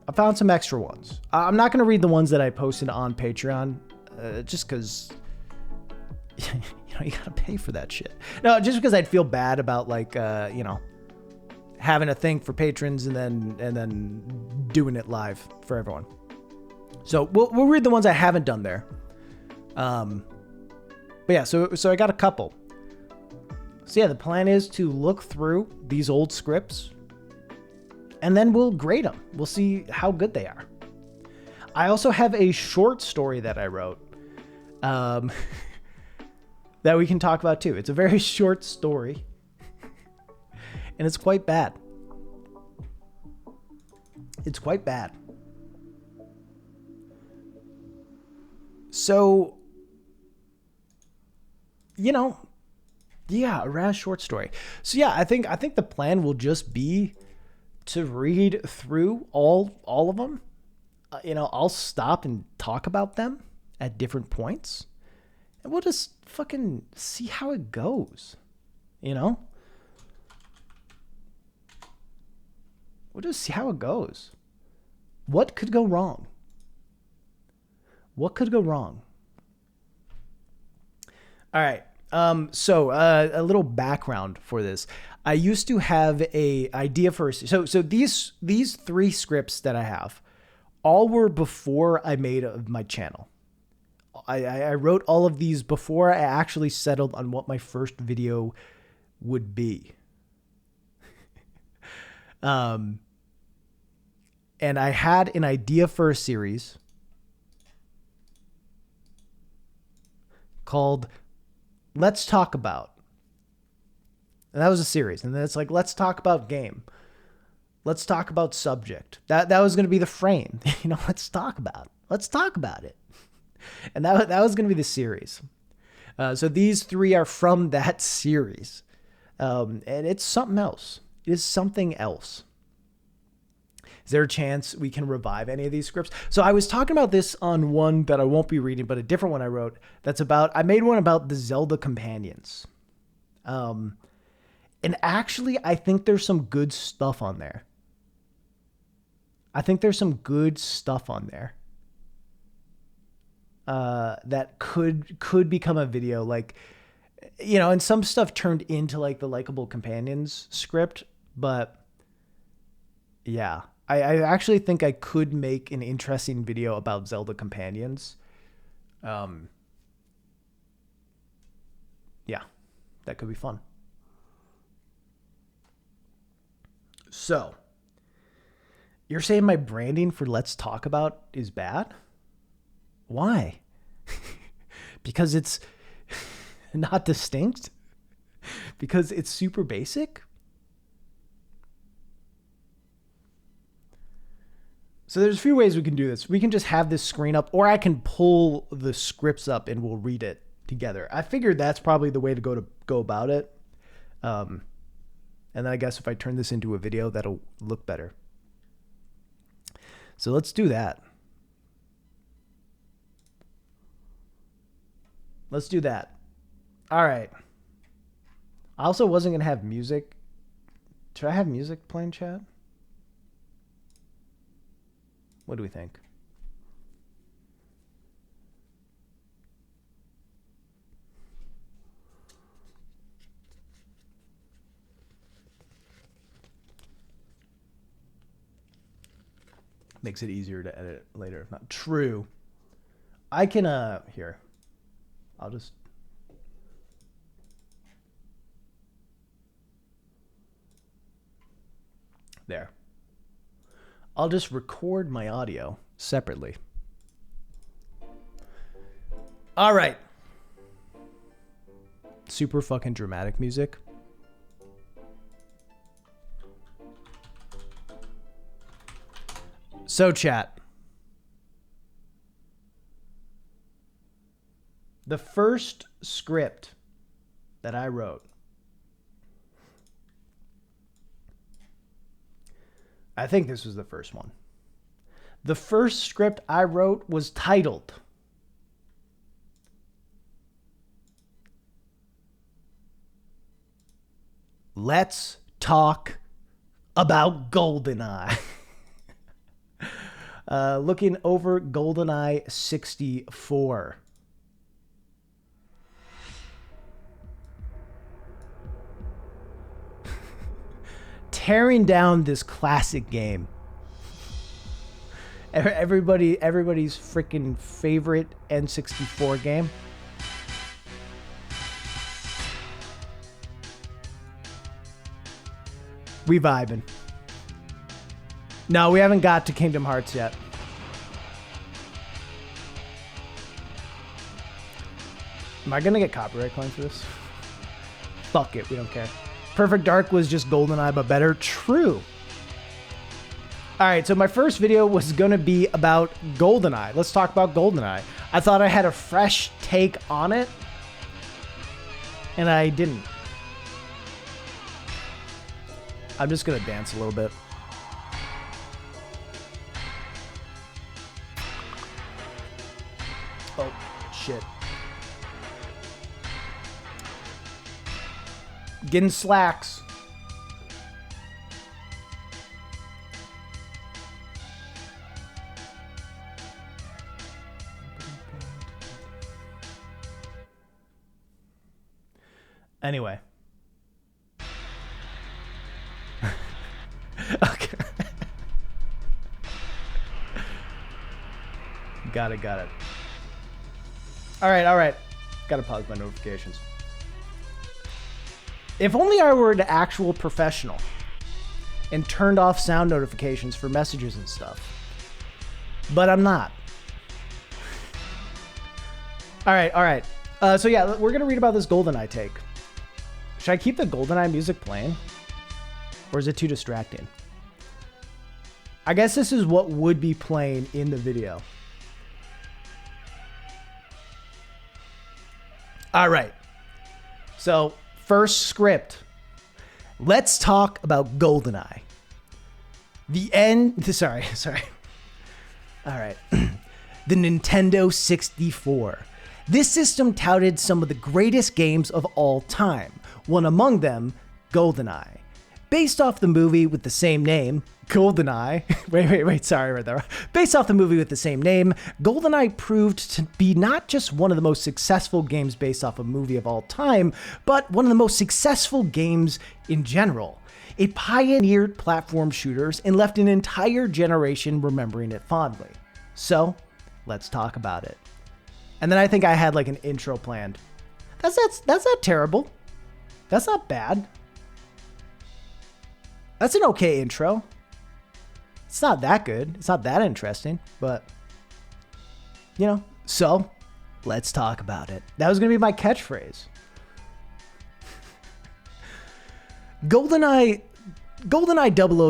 I'm not going to read the ones that I posted on Patreon just because, you got to pay for that shit. No, just because I'd feel bad about having a thing for patrons and then doing it live for everyone. So we'll read the ones I haven't done there. But yeah, so I got a couple. So yeah, the plan is to look through these old scripts and then we'll grade them. We'll see how good they are. I also have a short story that I wrote that we can talk about too. It's a very short story and it's quite bad. So, yeah, a Raz short story. So yeah, I think the plan will just be to read through all of them. I'll stop and talk about them at different points, and we'll just fucking see how it goes. We'll just see how it goes. What could go wrong? All right. So a little background for this. I used to have a idea for so these three scripts that I have all were before I made my channel. I wrote all of these before I actually settled on what my first video would be. And I had an idea for a series called Let's Talk About. And that was a series. And then it's like, let's talk about game. Let's talk about subject. That was going to be the frame. Let's talk about it. And that was going to be the series. So these three are from that series. And it's something else. It is something else. Is there a chance we can revive any of these scripts? So I was talking about this on one that I won't be reading, but a different one I wrote I made one about the Zelda companions. And actually, I think there's some good stuff on there. That could become a video, like, you know, and some stuff turned into like the Likeable Companions script, but yeah, I actually think I could make an interesting video about Zelda companions. Yeah, that could be fun. So, you're saying my branding for Let's Talk About is bad? Why? Because it's not distinct? Because it's super basic? So there's a few ways we can do this. We can just have this screen up, or I can pull the scripts up and we'll read it together. I figured that's probably the way to go about it. And then I guess if I turn this into a video, that'll look better. So let's do that. Let's do that. All right. I also wasn't going to have music. Should I have music playing, chat? What do we think? Makes it easier to edit later, if not true. I can, here. I'll just... There. I'll just record my audio separately. All right. Super fucking dramatic music. So, chat. The first script that I wrote, I think this was the first one. The first script I wrote was titled Let's Talk About GoldenEye. Looking over GoldenEye 64. Tearing down this classic game. Everybody's freaking favorite N64 game. We vibing. No, we haven't got to Kingdom Hearts yet. Am I gonna get copyright claimed for this? Fuck it, we don't care. Perfect Dark was just GoldenEye, but better. True. All right, so my first video was gonna be about GoldenEye. Let's talk about GoldenEye. I thought I had a fresh take on it, and I didn't. I'm just gonna dance a little bit. Oh, shit. Getting slacks. Anyway. Okay. Got it. All right. Gotta pause my notifications. If only I were an actual professional and turned off sound notifications for messages and stuff. But I'm not. All right. So yeah, we're going to read about this GoldenEye take. Should I keep the GoldenEye music playing? Or is it too distracting? I guess this is what would be playing in the video. All right. So, first script. Let's talk about GoldenEye. Sorry. All right. The Nintendo 64. This system touted some of the greatest games of all time. One among them, GoldenEye. Based off the movie with the same name, GoldenEye. Wait, sorry, right there. Based off the movie with the same name, GoldenEye proved to be not just one of the most successful games based off a movie of all time, but one of the most successful games in general. It pioneered platform shooters and left an entire generation remembering it fondly. So, let's talk about it. And then I think I had like an intro planned. That's not terrible. That's not bad. That's an okay intro. It's not that good. It's not that interesting, but so let's talk about it. That was going to be my catchphrase. GoldenEye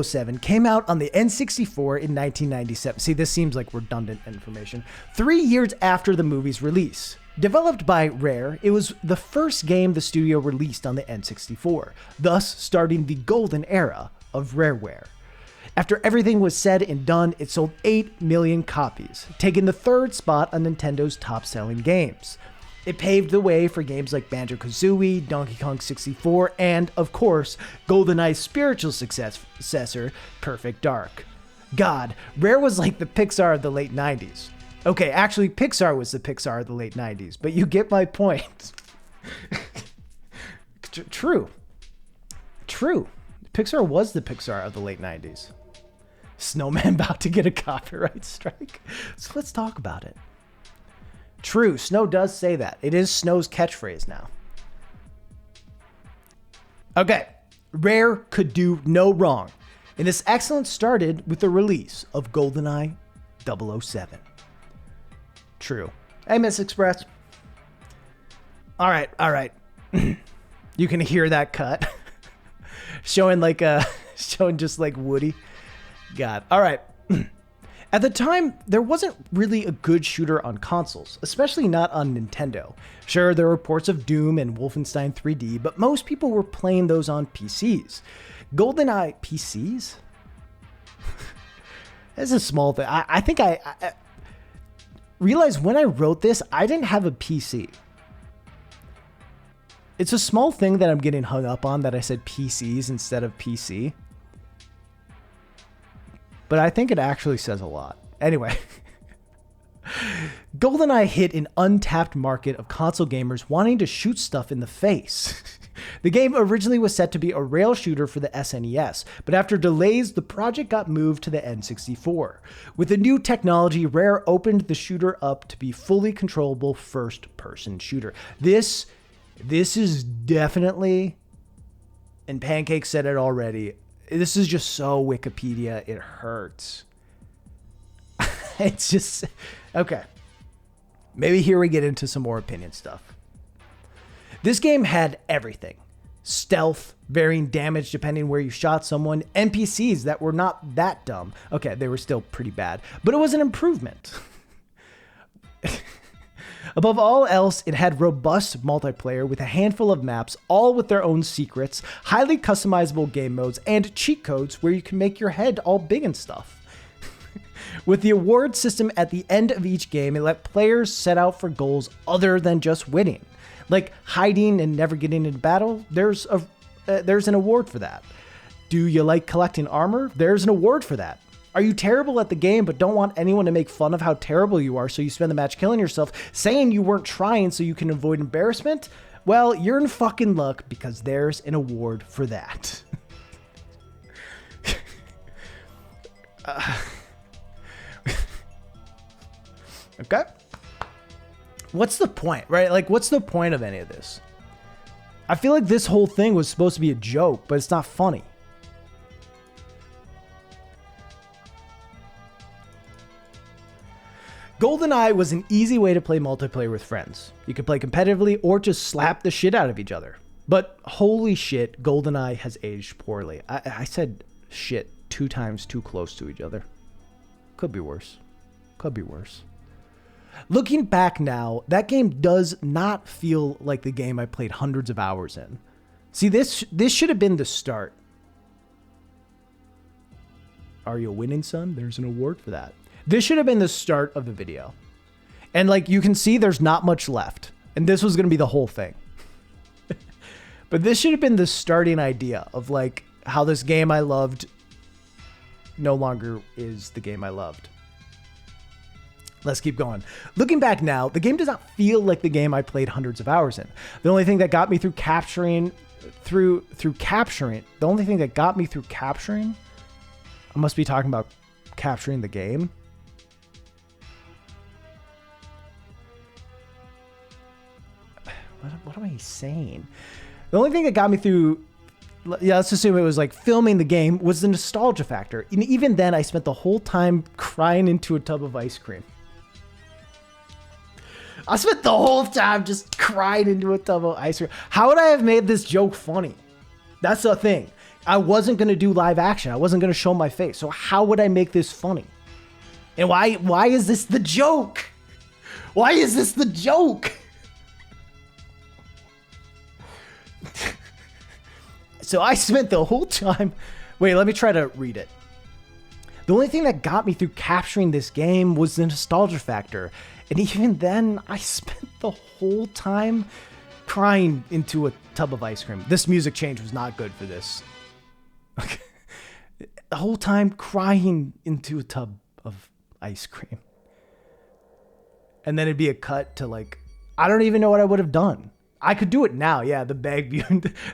007 came out on the N64 in 1997. See, this seems like redundant information. 3 years after the movie's release. Developed by Rare, it was the first game the studio released on the N64, thus starting the golden era of Rareware. After everything was said and done, it sold 8 million copies, taking the third spot on Nintendo's top-selling games. It paved the way for games like Banjo-Kazooie, Donkey Kong 64, and, of course, GoldenEye's spiritual successor, Perfect Dark. God, Rare was like the Pixar of the late 90s. Okay, actually, Pixar was the Pixar of the late 90s, but you get my point. True. Pixar was the Pixar of the late 90s. Snowman about to get a copyright strike. So let's talk about it. True, Snow does say that. It is Snow's catchphrase now. Okay, Rare could do no wrong. And this excellence started with the release of GoldenEye 007. True. Hey, Miss Express. All right. You can hear that cut. showing just like Woody. God. All right. At the time, there wasn't really a good shooter on consoles, especially not on Nintendo. Sure, there were ports of Doom and Wolfenstein 3D, but most people were playing those on PCs. GoldenEye PCs? That's a small thing. I think I realized when I wrote this, I didn't have a PC. It's a small thing that I'm getting hung up on that I said PCs instead of PC. But I think it actually says a lot. Anyway, GoldenEye hit an untapped market of console gamers wanting to shoot stuff in the face. The game originally was set to be a rail shooter for the SNES, but after delays, the project got moved to the N64. With the new technology, Rare opened the shooter up to be fully controllable first-person shooter. This is definitely, and Pancake said it already, this is just so Wikipedia, it hurts. It's just, okay. Maybe here we get into some more opinion stuff. This game had everything. Stealth, varying damage depending where you shot someone, NPCs that were not that dumb. Okay, they were still pretty bad, but it was an improvement. Above all else, it had robust multiplayer with a handful of maps, all with their own secrets, highly customizable game modes, and cheat codes where you can make your head all big and stuff. With the award system at the end of each game, it let players set out for goals other than just winning. Like hiding and never getting into battle, there's an award for that. Do you like collecting armor? There's an award for that. Are you terrible at the game but don't want anyone to make fun of how terrible you are, so you spend the match killing yourself, saying you weren't trying so you can avoid embarrassment? Well, you're in fucking luck because there's an award for that. Okay? What's the point, right? Like, what's the point of any of this? I feel like this whole thing was supposed to be a joke, but it's not funny. GoldenEye was an easy way to play multiplayer with friends. You could play competitively or just slap the shit out of each other. But holy shit, GoldenEye has aged poorly. I said shit 2 times too close to each other. Could be worse. Could be worse. Looking back now, that game does not feel like the game I played hundreds of hours in. See, this should have been the start. Are you winning, son? There's an award for that. This should have been the start of the video. And like you can see, there's not much left. And this was going to be the whole thing. But this should have been the starting idea of like how this game I loved no longer is the game I loved. Let's keep going. Looking back now, the game does not feel like the game I played hundreds of hours in. The only thing that got me through capturing, I must be talking about capturing the game. What am I saying? The only thing that got me through, yeah, let's assume it was like filming the game, was the nostalgia factor. And even then, I spent the whole time crying into a tub of ice cream. I spent the whole time just crying into a tub of ice cream. How would I have made this joke funny? That's the thing. I wasn't going to do live action. I wasn't going to show my face. So how would I make this funny? And why is this the joke? Why is this the joke? So I spent the whole time... Wait, let me try to read it. The only thing that got me through capturing this game was the nostalgia factor. And even then, I spent the whole time crying into a tub of ice cream. This music change was not good for this. Okay. The whole time crying into a tub of ice cream. And then it'd be a cut to like... I don't even know what I would have done. I could do it now, yeah, the bag view.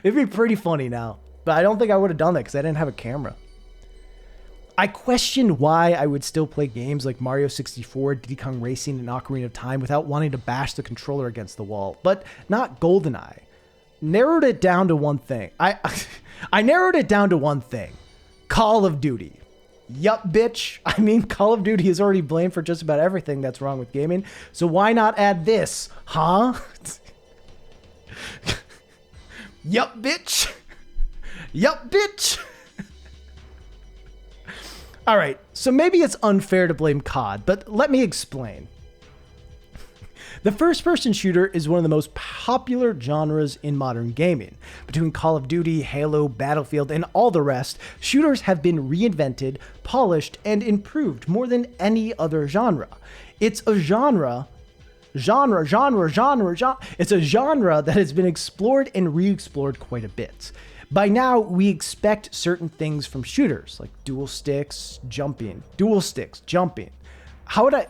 It'd be pretty funny now. But I don't think I would have done that because I didn't have a camera. I questioned why I would still play games like Mario 64, Diddy Kong Racing, and Ocarina of Time without wanting to bash the controller against the wall, but not GoldenEye. Narrowed it down to one thing. I narrowed it down to one thing. Call of Duty. Yup, bitch. I mean, Call of Duty is already blamed for just about everything that's wrong with gaming, so why not add this, huh? Yup, bitch. Yup, bitch. All right, so maybe it's unfair to blame COD, but let me explain. The first-person shooter is one of the most popular genres in modern gaming. Between Call of Duty, Halo, Battlefield, and all the rest, shooters have been reinvented, polished, and improved more than any other genre. It's a genre. It's a genre that has been explored and re-explored quite a bit. By now, we expect certain things from shooters, like dual sticks, jumping. How would I...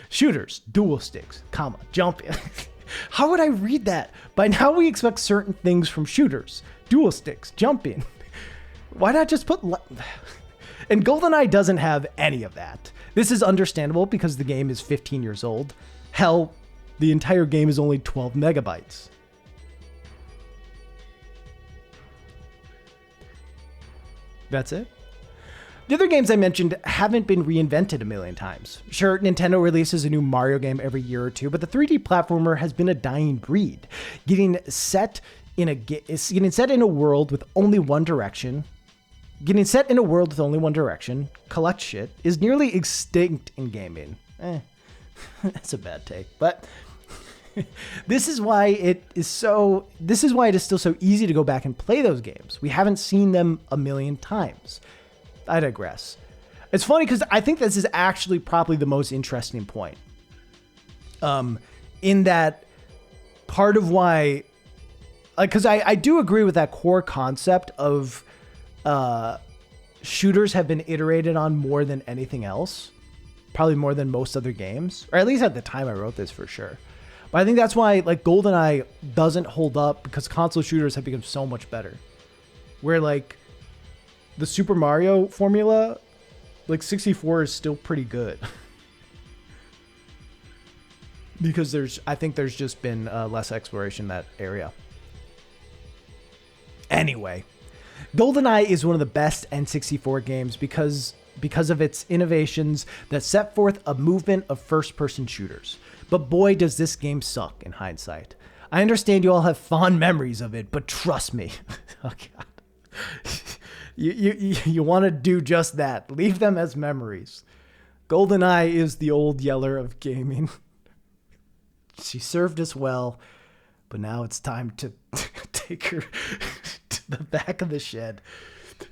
Shooters, dual sticks, comma, jumping. How would I read that? By now, we expect certain things from shooters, dual sticks, jumping. Why not just put... And GoldenEye doesn't have any of that. This is understandable because the game is 15 years old. Hell, the entire game is only 12 megabytes. That's it. The other games I mentioned haven't been reinvented a million times. Sure, Nintendo releases a new Mario game every year or two, but the 3D platformer has been a dying breed. Getting set in a world with only one direction, collect shit, is nearly extinct in gaming. That's a bad take, but this is why it is still so easy to go back and play those games. We haven't seen them a million times. I digress. It's funny because I think this is actually probably the most interesting point. In that part of why, because I do agree with that core concept of shooters have been iterated on more than anything else, probably more than most other games, or at least at the time I wrote this for sure. But I think that's why like GoldenEye doesn't hold up because console shooters have become so much better. Where like the Super Mario formula, like 64 is still pretty good. Because I think there's just been less exploration in that area. Anyway, GoldenEye is one of the best N64 games because of its innovations that set forth a movement of first-person shooters. But boy, does this game suck in hindsight. I understand you all have fond memories of it, but trust me. Oh, God. You want to do just that. Leave them as memories. GoldenEye is the old Yeller of gaming. She served us well, but now it's time to take her to the back of the shed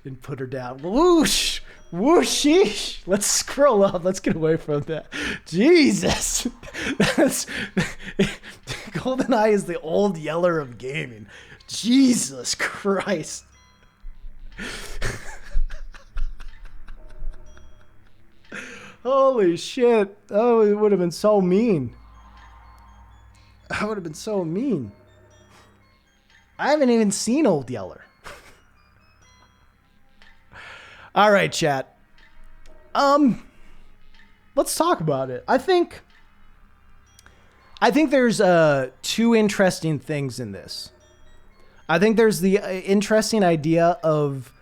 and put her down. Whoosh! Whooshish! Let's scroll up. Let's get away from that. Jesus! GoldenEye is the old Yeller of gaming. Jesus Christ. Holy shit. Oh, it would have been so mean. I would have been so mean. I haven't even seen Old Yeller. All right, chat. Let's talk about it. I think there's two interesting things in this. I think there's the interesting idea of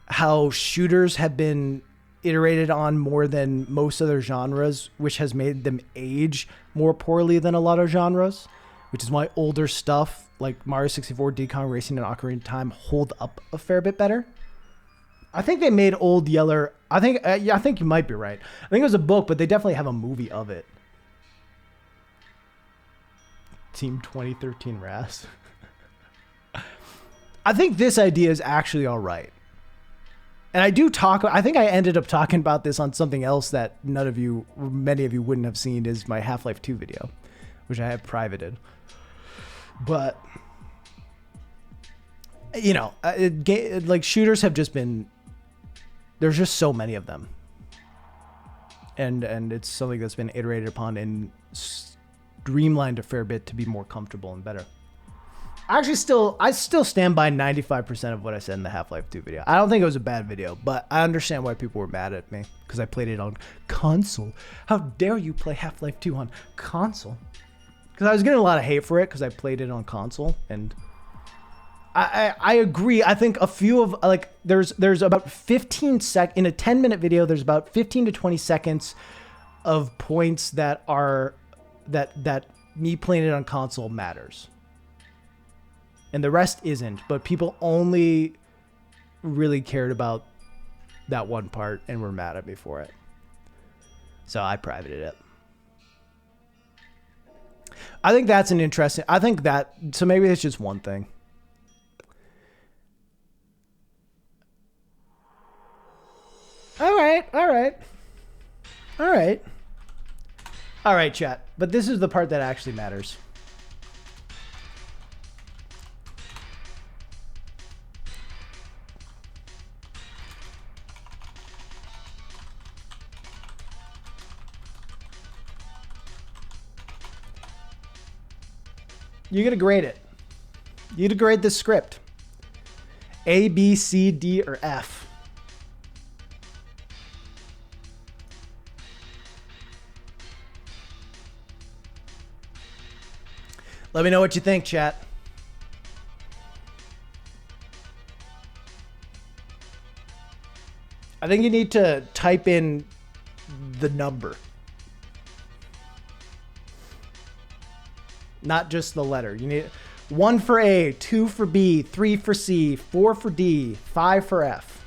how shooters have been iterated on more than most other genres, which has made them age more poorly than a lot of genres, which is why older stuff like Mario 64, Diddy Kong Racing, and Ocarina of Time hold up a fair bit better. I think they made Old Yeller. I think you might be right. I think it was a book, but they definitely have a movie of it. Team 2013 Raz. I think this idea is actually all right. And I think I ended up talking about this on something else that many of you wouldn't have seen, is my Half-Life 2 video, which I have privated. But, you know, like shooters have just been, there's just so many of them. And it's something that's been iterated upon and streamlined a fair bit to be more comfortable and better. I still stand by 95% of what I said in the Half-Life 2 video. I don't think it was a bad video, but I understand why people were mad at me because I played it on console. How dare you play Half-Life 2 on console? Because I was getting a lot of hate for it because I played it on console, and I agree. I think a few of, like, there's about 15 in a 10-minute video, there's about 15 to 20 seconds of points that are that me playing it on console matters. And the rest isn't, but people only really cared about that one part and were mad at me for it. So I privated it. I think that's so maybe it's just one thing. All right, chat. But this is the part that actually matters. You're going to grade it. You to grade this script. A, B, C, D, or F. Let me know what you think, chat. I think you need to type in the number. Not just the letter. You need 1 for A, 2 for B, 3 for C, 4 for D, 5 for F.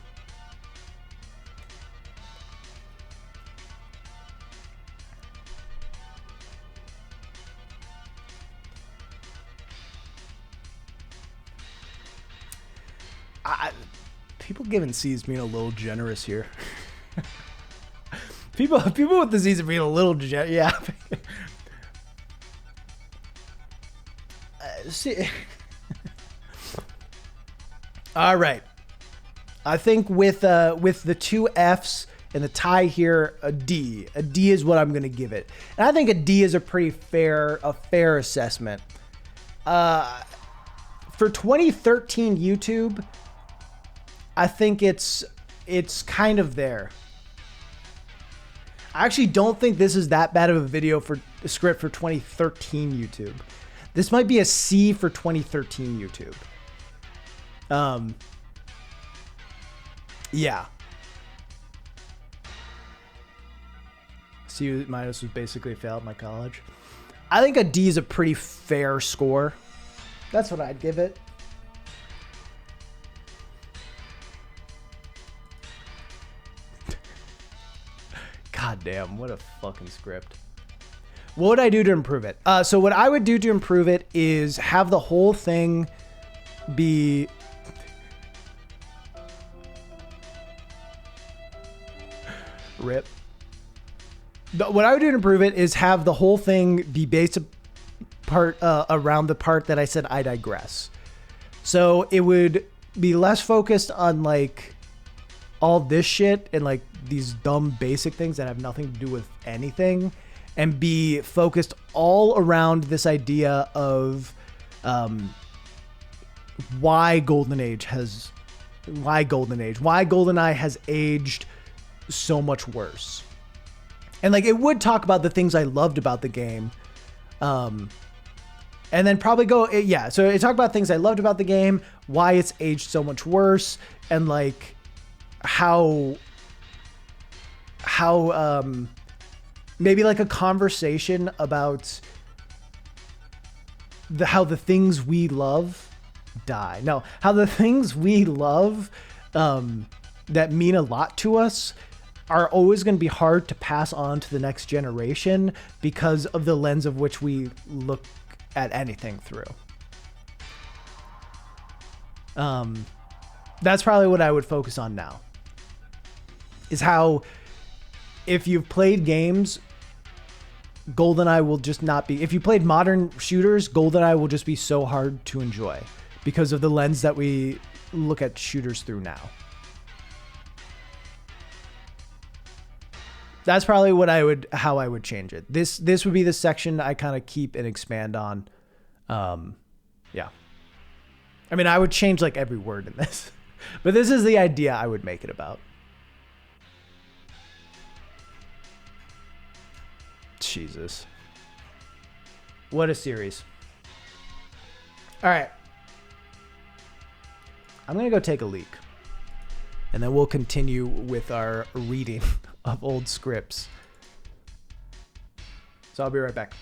People giving C's being a little generous here. people with the C's are being a little yeah. See. All right. I think with the 2 F's and the tie here, a D. A D is what I'm going to give it. And I think a D is a pretty fair assessment. For 2013 YouTube, I think it's kind of there. I actually don't think this is that bad of a video for a script for 2013 YouTube. This might be a C for 2013 YouTube. Yeah. C minus was basically failed my college. I think a D is a pretty fair score. That's what I'd give it. God damn, what a fucking script. What would I do to improve it? So what I would do to improve it is have the whole thing be... Rip. What I would do to improve it is have the whole thing be based around the part that I said I digress. So it would be less focused on like all this shit and like these dumb basic things that have nothing to do with anything, and be focused all around this idea of why GoldenEye has aged so much worse. And like it would talk about the things I loved about the game. And then probably go, yeah. So it talked about things I loved about the game, why it's aged so much worse, and like how maybe like a conversation about how the things we love die. No, how the things we love that mean a lot to us are always going to be hard to pass on to the next generation because of the lens of which we look at anything through. That's probably what I would focus on now, is how if you've played games, GoldenEye will just not be... If you played modern shooters, GoldenEye will just be so hard to enjoy because of the lens that we look at shooters through now. That's probably how I would change it. This would be the section I kind of keep and expand on. Yeah. I mean, I would change like every word in this, but this is the idea I would make it about. Jesus. What a series. All right. I'm going to go take a leak, and then we'll continue with our reading of old scripts. So I'll be right back.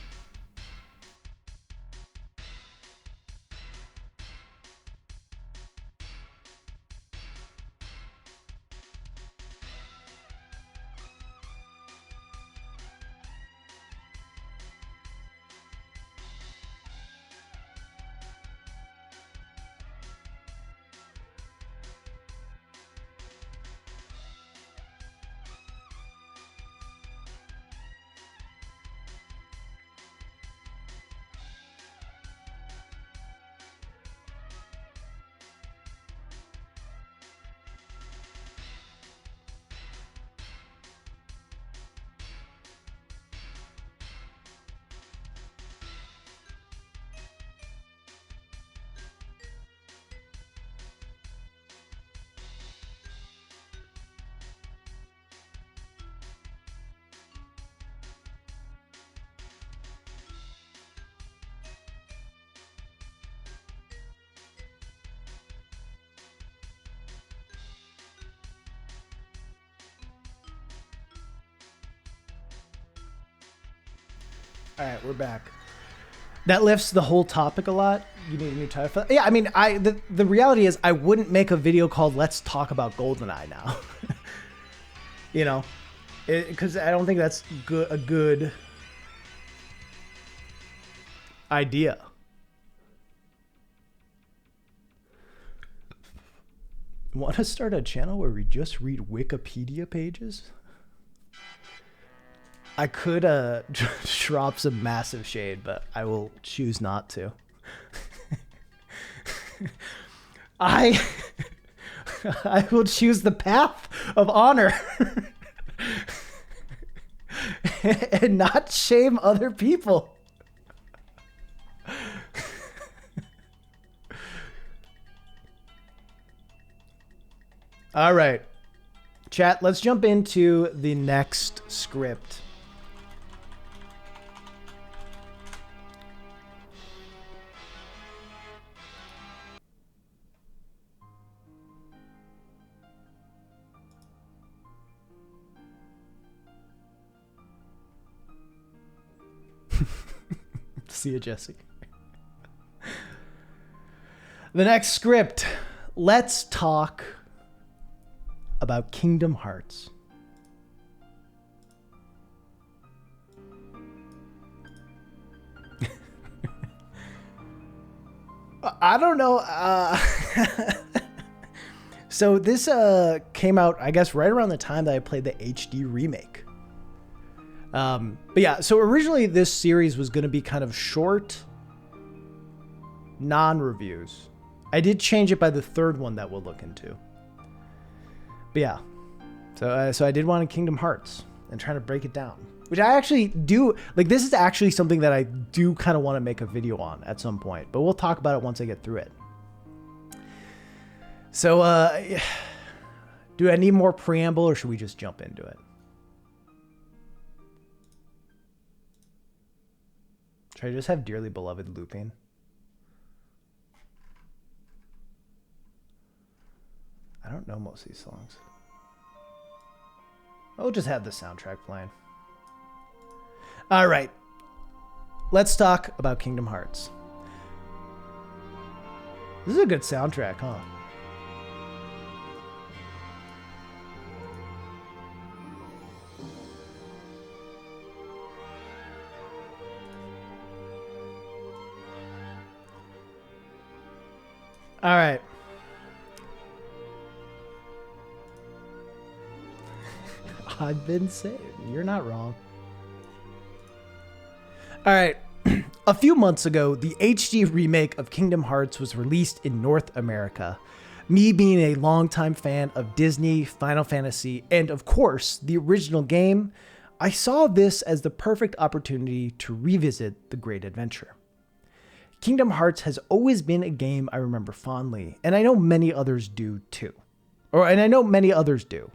All right, we're back. That lifts the whole topic a lot. You need a new title for that? Yeah, I mean, the reality is I wouldn't make a video called Let's Talk About GoldenEye now. You know, because I don't think that's a good idea. Want to start a channel where we just read Wikipedia pages? I could drop some massive shade, but I will choose not to. I will choose the path of honor and not shame other people. All right, chat, let's jump into the next script. See you, Jesse. The next script. Let's talk about Kingdom Hearts. I don't know. So this came out, I guess, right around the time that I played the HD remake. But yeah, so originally this series was going to be kind of short, non-reviews. I did change it by the third one that we'll look into. But yeah, so I did one in Kingdom Hearts and trying to break it down, which I actually do. Like, this is actually something that I do kind of want to make a video on at some point, but we'll talk about it once I get through it. So, do I need more preamble or should we just jump into it? Should I just have Dearly Beloved looping? I don't know most of these songs. I'll just have the soundtrack playing. All right. Let's talk about Kingdom Hearts. This is a good soundtrack, huh? All right. I've been saying, you're not wrong. All right. A few months ago, the HD remake of Kingdom Hearts was released in North America. Me being a longtime fan of Disney, Final Fantasy, and of course, the original game, I saw this as the perfect opportunity to revisit the great adventure. Kingdom Hearts has always been a game I remember fondly, and I know many others do too. And I know many others do.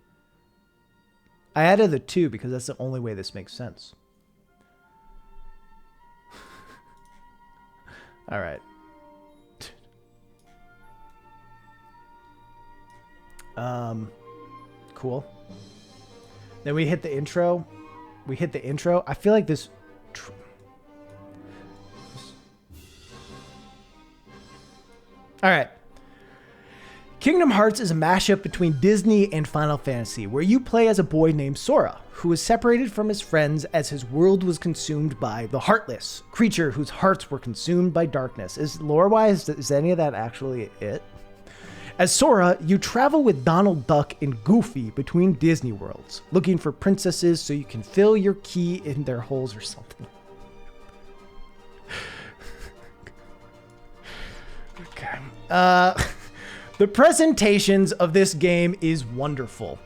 I added the 2 because that's the only way this makes sense. All right. Cool. Then we hit the intro. I feel like this... All right. Kingdom Hearts is a mashup between Disney and Final Fantasy, where you play as a boy named Sora, who was separated from his friends as his world was consumed by the Heartless, creature whose hearts were consumed by darkness. Is lore-wise, is any of that actually it? As Sora, you travel with Donald Duck and Goofy between Disney worlds, looking for princesses so you can fill your key in their holes or something. Okay. The presentations of this game is wonderful.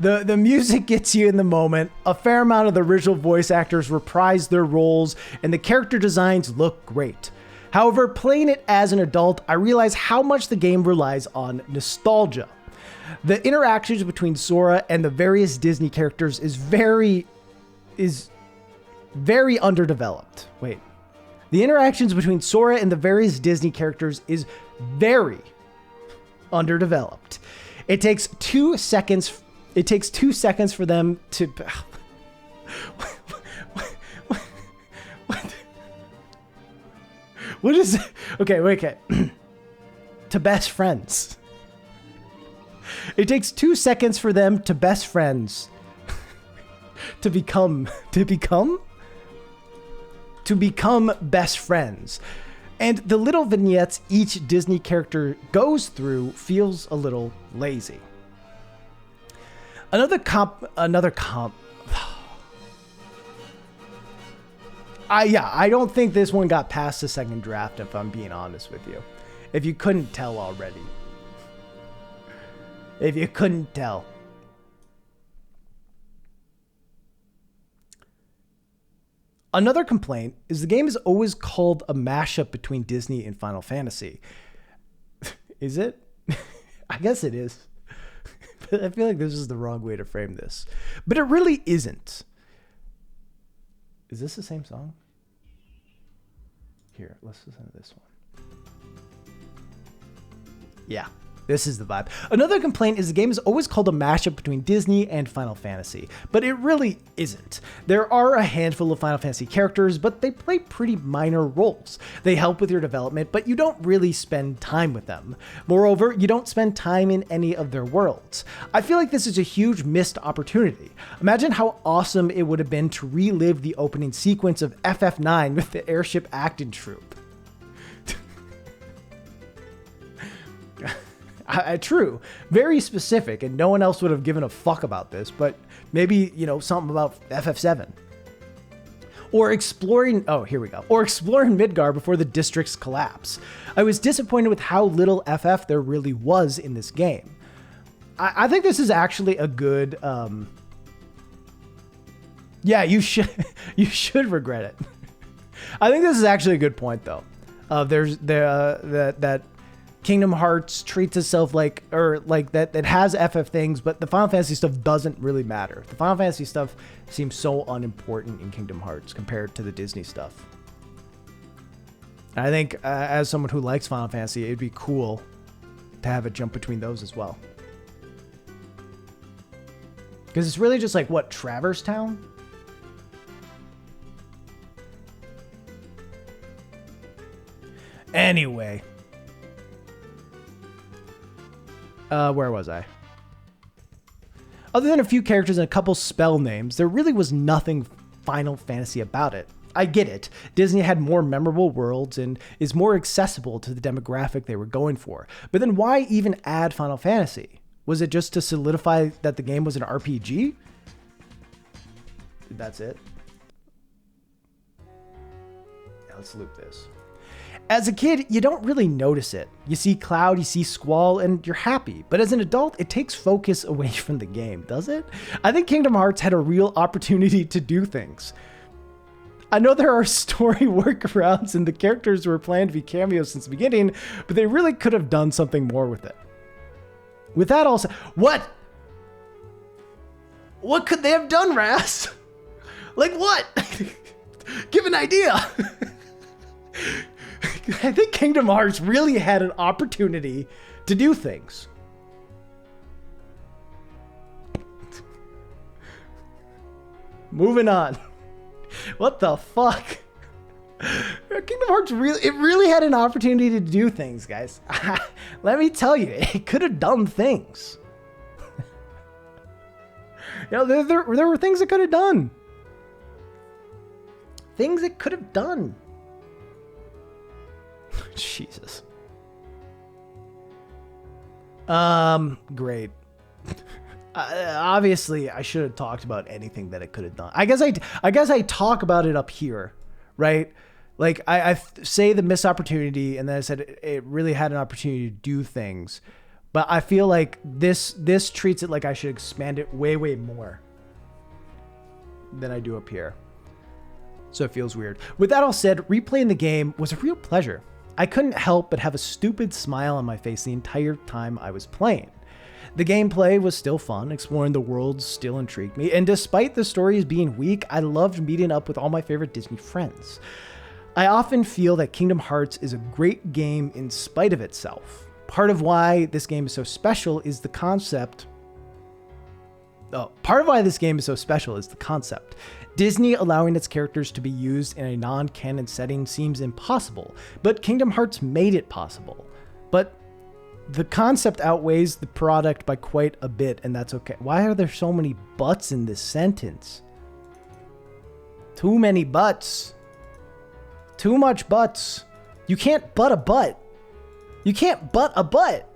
The music gets you in the moment. A fair amount of the original voice actors reprise their roles, and the character designs look great. However, playing it as an adult, I realize how much the game relies on nostalgia. The interactions between Sora and the various Disney characters is very underdeveloped. Wait. The interactions between Sora and the various Disney characters is very underdeveloped. It takes 2 seconds for them to... What is it? Okay. To best friends. It takes 2 seconds for them to best friends. To become best friends. And the little vignettes each Disney character goes through feels a little lazy. Another comp. I don't think this one got past the second draft, if I'm being honest with you. If you couldn't tell already. If you couldn't tell. Another complaint is the game is always called a mashup between Disney and Final Fantasy. Is it? I guess it is. But I feel like this is the wrong way to frame this. But it really isn't. Is this the same song? Here, let's listen to this one. Yeah. This is the vibe. Another complaint is the game is always called a mashup between Disney and Final Fantasy, but it really isn't. There are a handful of Final Fantasy characters, but they play pretty minor roles. They help with your development, but you don't really spend time with them. Moreover, you don't spend time in any of their worlds. I feel like this is a huge missed opportunity. Imagine how awesome it would have been to relive the opening sequence of FF9 with the Airship Acton Troupe. True, very specific, and no one else would have given a fuck about this, but maybe, something about FF7. Or exploring Midgar before the districts collapse. I was disappointed with how little FF there really was in this game. I think this is actually a good, yeah, you should regret it. I think this is actually a good point, though. That Kingdom Hearts treats itself like that it has FF things, but the Final Fantasy stuff doesn't really matter. The Final Fantasy stuff seems so unimportant in Kingdom Hearts compared to the Disney stuff. And I think as someone who likes Final Fantasy, it'd be cool to have it jump between those as well. Because it's really just like, what, Traverse Town? Anyway. Where was I? Other than a few characters and a couple spell names, there really was nothing Final Fantasy about it. I get it. Disney had more memorable worlds and is more accessible to the demographic they were going for. But then why even add Final Fantasy? Was it just to solidify that the game was an RPG? That's it. Yeah, let's loop this. As a kid, you don't really notice it. You see Cloud, you see Squall, and you're happy. But as an adult, it takes focus away from the game, does it? I think Kingdom Hearts had a real opportunity to do things. I know there are story workarounds and the characters were planned to be cameos since the beginning, but they really could have done something more with it. With that all said, what? What could they have done, Raz? Like what? Give an idea. I think Kingdom Hearts really had an opportunity to do things. Moving on. What the fuck? Kingdom Hearts really had an opportunity to do things, guys. Let me tell you, it could have done things. There were things it could have done. Things it could have done. Jesus. Great. Obviously, I should have talked about anything that it could have done. I guess I talk about it up here, right? Like I say the missed opportunity, and then I said it really had an opportunity to do things, but I feel like this treats it like I should expand it way more than I do up here. So it feels weird. With that all said, replaying the game was a real pleasure. I couldn't help but have a stupid smile on my face the entire time I was playing. The gameplay was still fun, exploring the worlds still intrigued me, and despite the stories being weak, I loved meeting up with all my favorite Disney friends. I often feel that Kingdom Hearts is a great game in spite of itself. Part of why this game is so special is the concept. Disney allowing its characters to be used in a non-canon setting seems impossible, but Kingdom Hearts made it possible. But the concept outweighs the product by quite a bit, and that's okay. Why are there so many buts in this sentence? Too many buts. Too much butts. You can't butt a butt. You can't butt a butt.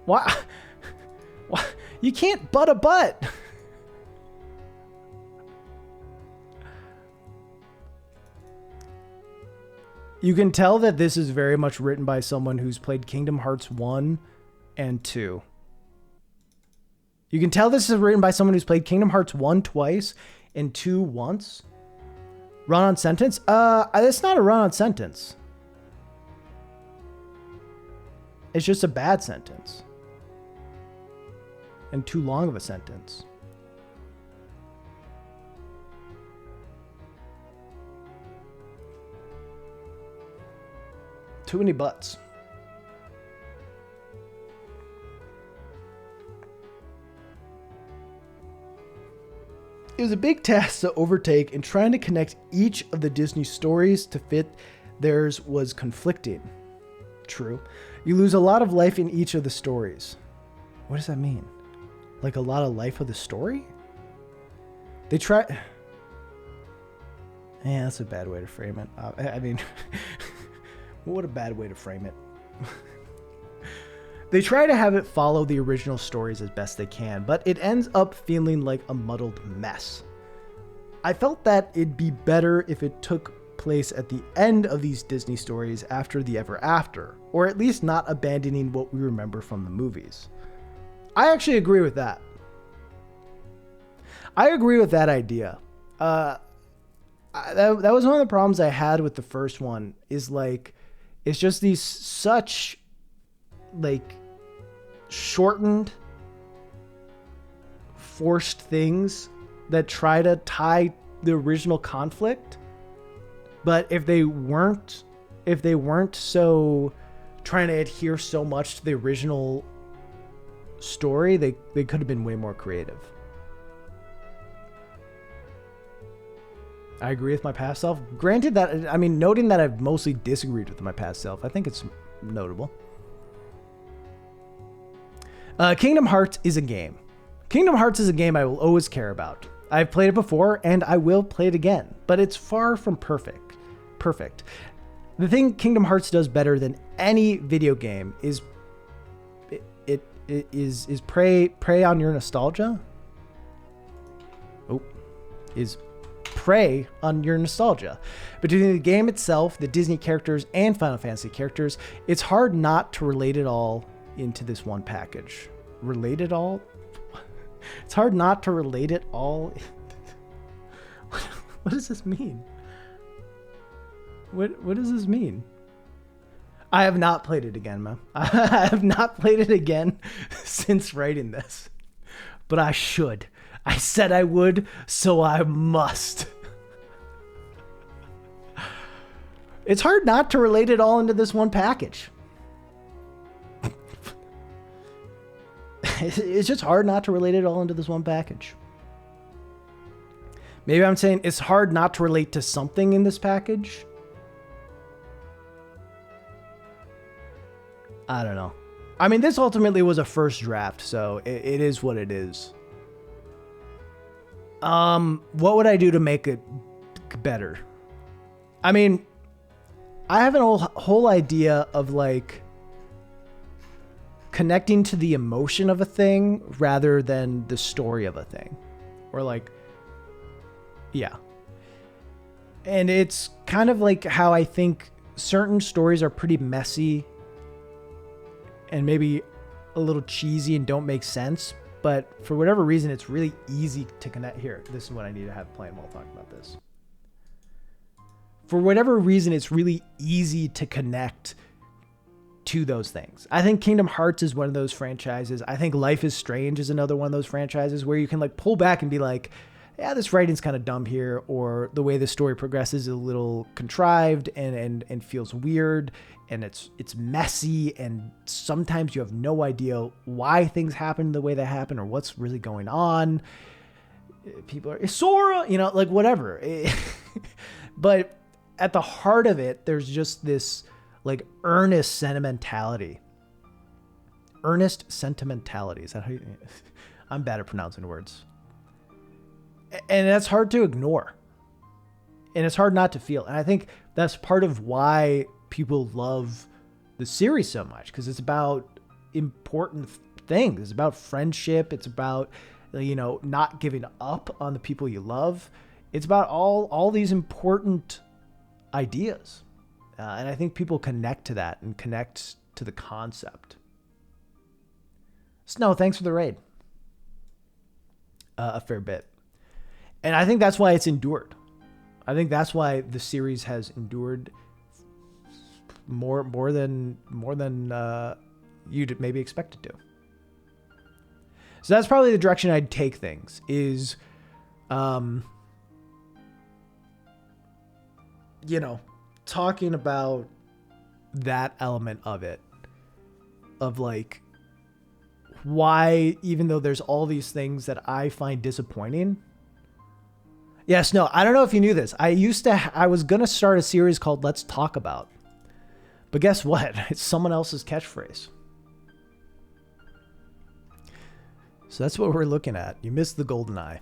Why? Why? You can't butt a butt. You can tell that this is very much written by someone who's played Kingdom Hearts 1 and 2. You can tell this is written by someone who's played Kingdom Hearts 1 twice and 2 once. Run-on sentence? It's not a run-on sentence. It's just a bad sentence. And too long of a sentence. Too many butts. It was a big task to overtake, and trying to connect each of the Disney stories to fit theirs was conflicting. True. You lose a lot of life in each of the stories. What does that mean? Like a lot of life of the story? They try... Yeah, that's a bad way to frame it. I mean, what a bad way to frame it. They try to have it follow the original stories as best they can, but it ends up feeling like a muddled mess. I felt that it'd be better if it took place at the end of these Disney stories after the Ever After, or at least not abandoning what we remember from the movies. I actually agree with that. I agree with that idea. That was one of the problems I had with the first one, is like, it's just these such like shortened, forced things that try to tie the original conflict. But if they weren't so trying to adhere so much to the original story, they could have been way more creative. I agree with my past self. Granted that, I mean, noting that I've mostly disagreed with my past self, I think it's notable. Kingdom Hearts is a game. Kingdom Hearts is a game I will always care about. I've played it before, and I will play it again, but it's far from perfect. The thing Kingdom Hearts does better than any video game is prey on your nostalgia. Prey on your nostalgia. Between the game itself, the Disney characters, and Final Fantasy characters, it's hard not to relate it all into this one package. Relate it all? It's hard not to relate it all. What does this mean? What does this mean? I have not played it again, man. I have not played it again since writing this. But I should. I said I would, so I must. It's hard not to relate it all into this one package. It's just hard not to relate it all into this one package. Maybe I'm saying it's hard not to relate to something in this package. I don't know. I mean, this ultimately was a first draft, so it is what it is. What would I do to make it better? I mean, I have a whole idea of like connecting to the emotion of a thing rather than the story of a thing. Or like, yeah. And it's kind of like how I think certain stories are pretty messy and maybe a little cheesy and don't make sense. But for whatever reason, it's really easy to connect. Here, this is what I need to have playing while talking about this. For whatever reason, it's really easy to connect to those things. I think Kingdom Hearts is one of those franchises. I think Life is Strange is another one of those franchises where you can like pull back and be like, yeah, this writing's kind of dumb here, or the way the story progresses is a little contrived and feels weird, and it's messy, and sometimes you have no idea why things happen the way they happen or what's really going on. People are Sora, like whatever. But at the heart of it, there's just this like earnest sentimentality. Earnest sentimentality. Is that how you... I'm bad at pronouncing words. And that's hard to ignore. And it's hard not to feel. And I think that's part of why people love the series so much, because it's about important things. It's about friendship. It's about, not giving up on the people you love. It's about all these important ideas. And I think people connect to that and connect to the concept. Snow, thanks for the raid. A fair bit. And I think that's why it's endured. I think that's why the series has endured more than you'd maybe expect it to. So that's probably the direction I'd take things, is, talking about that element of it, of like, why, even though there's all these things that I find disappointing, Yes, no, I don't know if you knew this. I was going to start a series called Let's Talk About. But guess what? It's someone else's catchphrase. So that's what we're looking at. You missed the golden eye.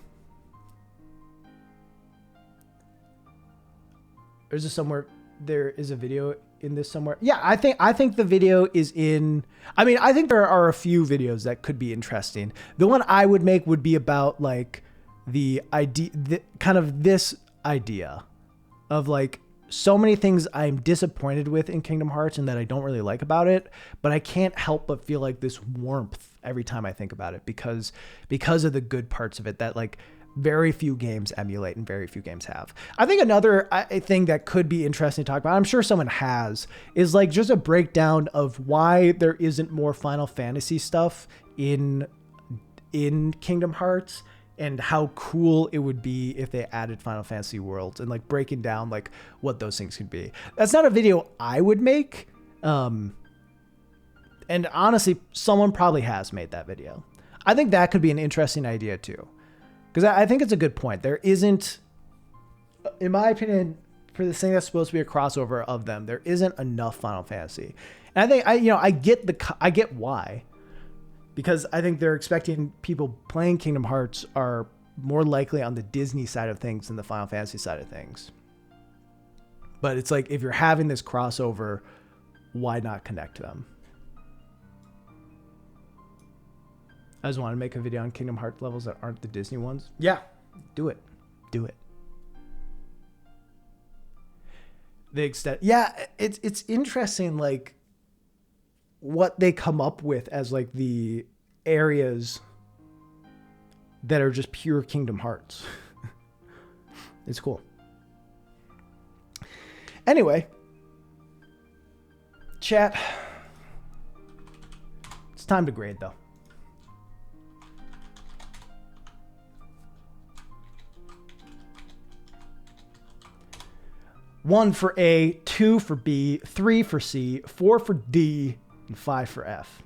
Is there somewhere? There is a video in this somewhere. Yeah, I think the video is in. I mean, I think there are a few videos that could be interesting. The one I would make would be about like the idea, kind of this idea of like so many things I'm disappointed with in Kingdom Hearts and that I don't really like about it, but I can't help but feel like this warmth every time I think about it because of the good parts of it that like very few games emulate and very few games have. I think another thing that could be interesting to talk about, I'm sure someone has, is like just a breakdown of why there isn't more Final Fantasy stuff in Kingdom Hearts and how cool it would be if they added Final Fantasy Worlds and like breaking down like what those things could be. That's not a video I would make. And honestly, someone probably has made that video. I think that could be an interesting idea too. Because I think it's a good point. There isn't, in my opinion, for this thing that's supposed to be a crossover of them, there isn't enough Final Fantasy. And I think I get why. Because I think they're expecting people playing Kingdom Hearts are more likely on the Disney side of things than the Final Fantasy side of things. But it's like, if you're having this crossover, why not connect them? I just want to make a video on Kingdom Hearts levels that aren't the Disney ones. Yeah, do it. Do it. The extent. Yeah, it's interesting, like, what they come up with as like the areas that are just pure Kingdom Hearts. It's cool. Anyway, chat. It's time to grade though. One for A, 2 for B, 3 for C, 4 for D, and 5 for F.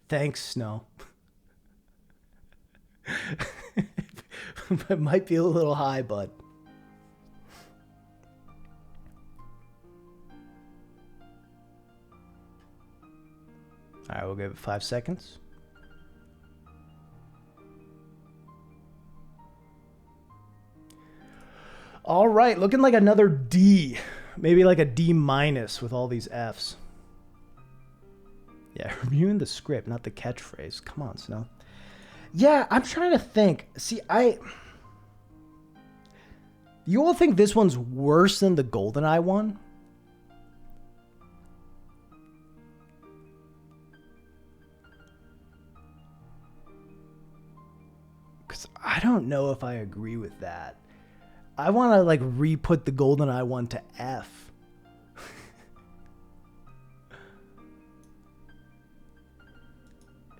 Thanks, Snow. It might be a little high, bud. All right, we'll give it 5 seconds. All right, looking like another D. Maybe like a D- with all these Fs. Yeah, reviewing the script, not the catchphrase. Come on, Snow. Yeah, I'm trying to think. See, you all think this one's worse than the GoldenEye one? Because I don't know if I agree with that. I want to like re-put the GoldenEye one to F.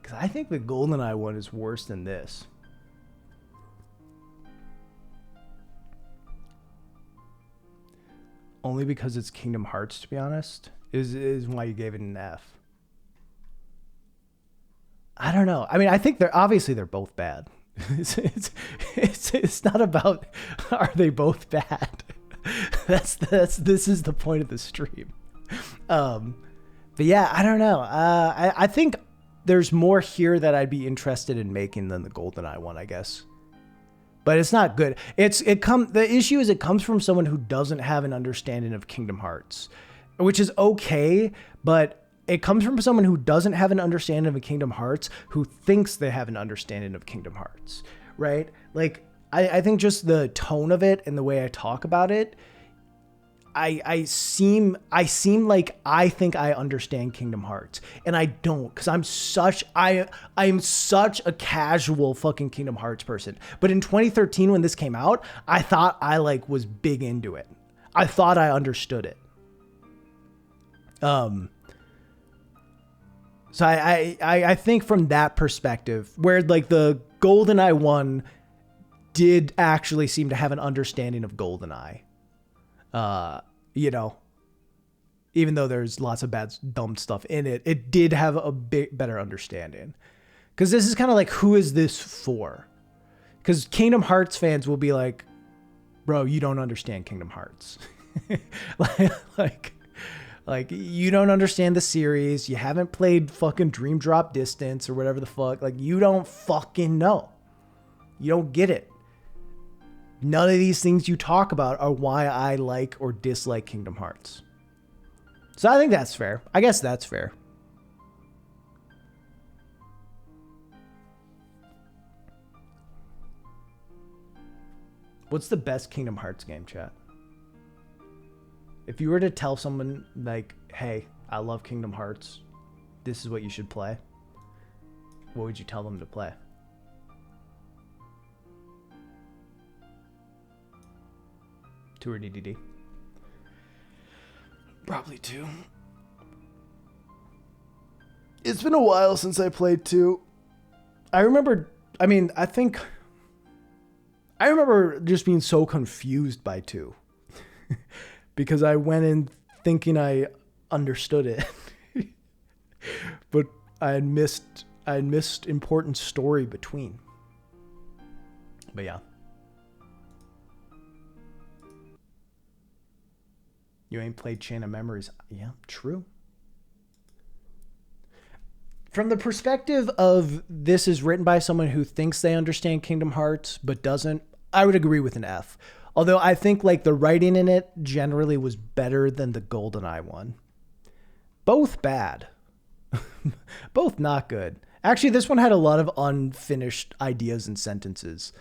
Because I think the GoldenEye one is worse than this. Only because it's Kingdom Hearts, to be honest, is why you gave it an F. I don't know. I mean, I think they're both bad. It's not about are they both bad. This is the point of the stream. But yeah, I don't know. I think there's more here that I'd be interested in making than the GoldenEye one, I guess. But it's not good. The issue is it comes from someone who doesn't have an understanding of Kingdom Hearts, which is okay, but it comes from someone who doesn't have an understanding of Kingdom Hearts, who thinks they have an understanding of Kingdom Hearts, right? Like, I think just the tone of it and the way I talk about it, I seem like I think I understand Kingdom Hearts, and I don't, because I'm such a casual fucking Kingdom Hearts person. But in 2013 when this came out, I thought I like was big into it. I thought I understood it. So I think from that perspective, where like the GoldenEye one did actually seem to have an understanding of GoldenEye. You know, even though there's lots of bad, dumb stuff in it, it did have a bit better understanding. Because this is kind of like, who is this for? Because Kingdom Hearts fans will be like, bro, you don't understand Kingdom Hearts. like you don't understand the series. You haven't played fucking Dream Drop Distance or whatever the fuck. Like, you don't fucking know. You don't get it. None of these things you talk about are why I like or dislike Kingdom Hearts. So I think that's fair. I guess that's fair. What's the best Kingdom Hearts game, chat? If you were to tell someone like, hey, I love Kingdom Hearts, this is what you should play, what would you tell them to play? Two or DDD? Probably 2. It's been a while since I played 2. I remember just being so confused by 2 because I went in thinking I understood it, but I had missed important story between. But yeah. You ain't played Chain of Memories. Yeah, true. From the perspective of this is written by someone who thinks they understand Kingdom Hearts but doesn't, I would agree with an F. Although I think like the writing in it generally was better than the GoldenEye one. Both bad. Both not good. Actually, this one had a lot of unfinished ideas and sentences.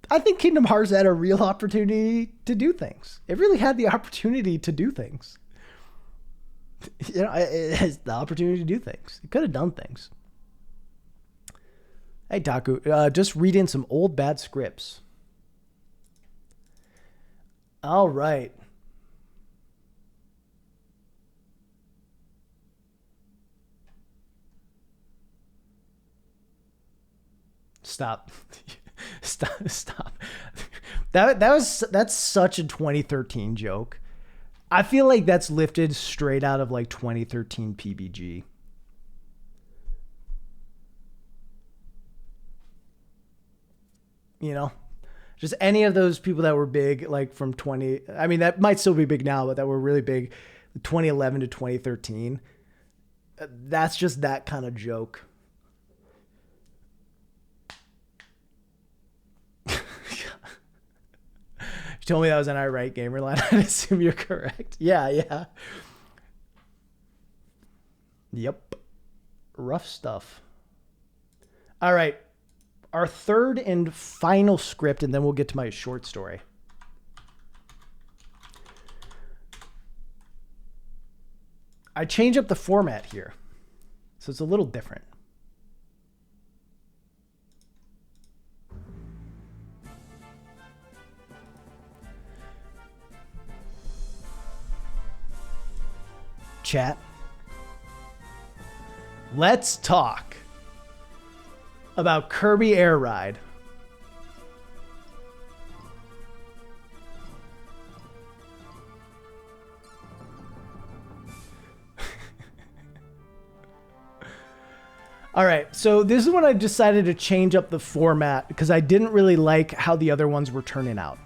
I think Kingdom Hearts had a real opportunity to do things. It really had the opportunity to do things. You know, it has the opportunity to do things. It could have done things. Hey, Taku, just read in some old bad scripts. All right. Stop. Stop. That's such a 2013 joke. I feel like that's lifted straight out of like 2013 PBG. You know, just any of those people that were big, like from 20, I mean, that might still be big now, but that were really big 2011 to 2013. That's just that kind of joke. You told me that was an irate gamer line. I assume you're correct. Yeah. Yep. Rough stuff. All right. Our third and final script, and then we'll get to my short story. I change up the format here, so it's a little different. Chat. Let's talk about Kirby Air Ride. All right, so this is when I decided to change up the format because I didn't really like how the other ones were turning out.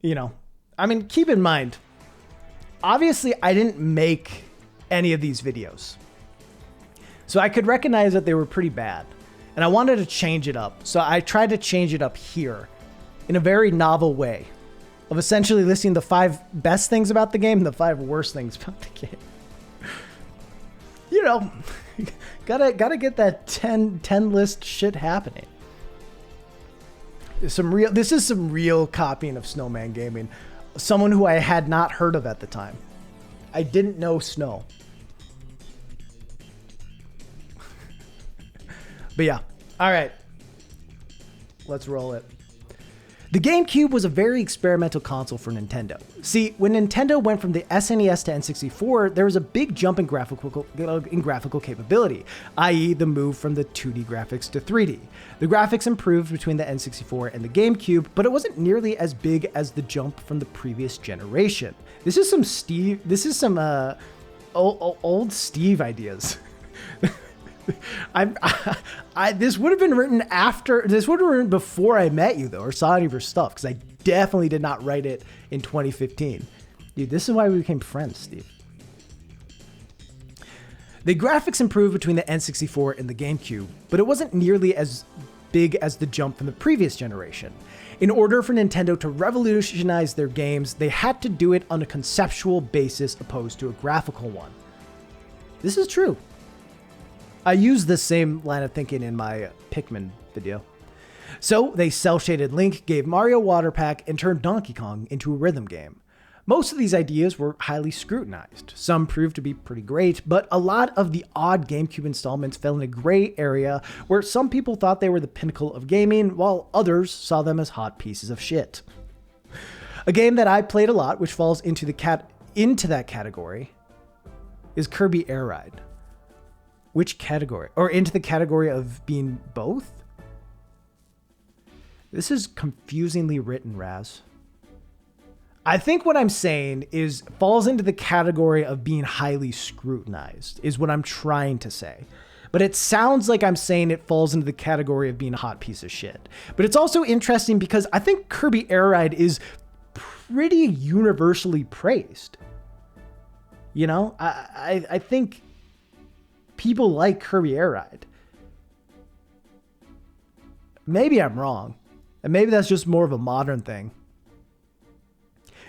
You know, I mean, keep in mind, obviously I didn't make any of these videos. So I could recognize that they were pretty bad. And I wanted to change it up. So I tried to change it up here in a very novel way of essentially listing the 5 best things about the game and the 5 worst things about the game. You know, gotta get that 10 list shit happening. This is some real copying of Snowman Gaming. Someone who I had not heard of at the time. I didn't know Snow. But yeah. All right. Let's roll it. The GameCube was a very experimental console for Nintendo. See, when Nintendo went from the SNES to N64, there was a big jump in graphical capability, i.e. the move from the 2D graphics to 3D. The graphics improved between the N64 and the GameCube, but it wasn't nearly as big as the jump from the previous generation. This is some old Steve ideas. This would have been written after. This would have been written before I met you, though, or saw any of your stuff, because I definitely did not write it in 2015. Dude, this is why we became friends, Steve. The graphics improved between the N64 and the GameCube, but it wasn't nearly as big as the jump from the previous generation. In order for Nintendo to revolutionize their games, they had to do it on a conceptual basis opposed to a graphical one. This is true. I use the same line of thinking in my Pikmin video. So they cel-shaded Link, gave Mario Water Pack, and turned Donkey Kong into a rhythm game. Most of these ideas were highly scrutinized. Some proved to be pretty great, but a lot of the odd GameCube installments fell in a gray area where some people thought they were the pinnacle of gaming, while others saw them as hot pieces of shit. A game that I played a lot, which falls into that category, is Kirby Air Ride. Which category? Or into the category of being both? This is confusingly written, Raz. I think what I'm saying is falls into the category of being highly scrutinized, is what I'm trying to say. But it sounds like I'm saying it falls into the category of being a hot piece of shit. But it's also interesting because I think Kirby Air Ride is pretty universally praised. You know, I think people like Kirby Air Ride. Maybe I'm wrong. And maybe that's just more of a modern thing.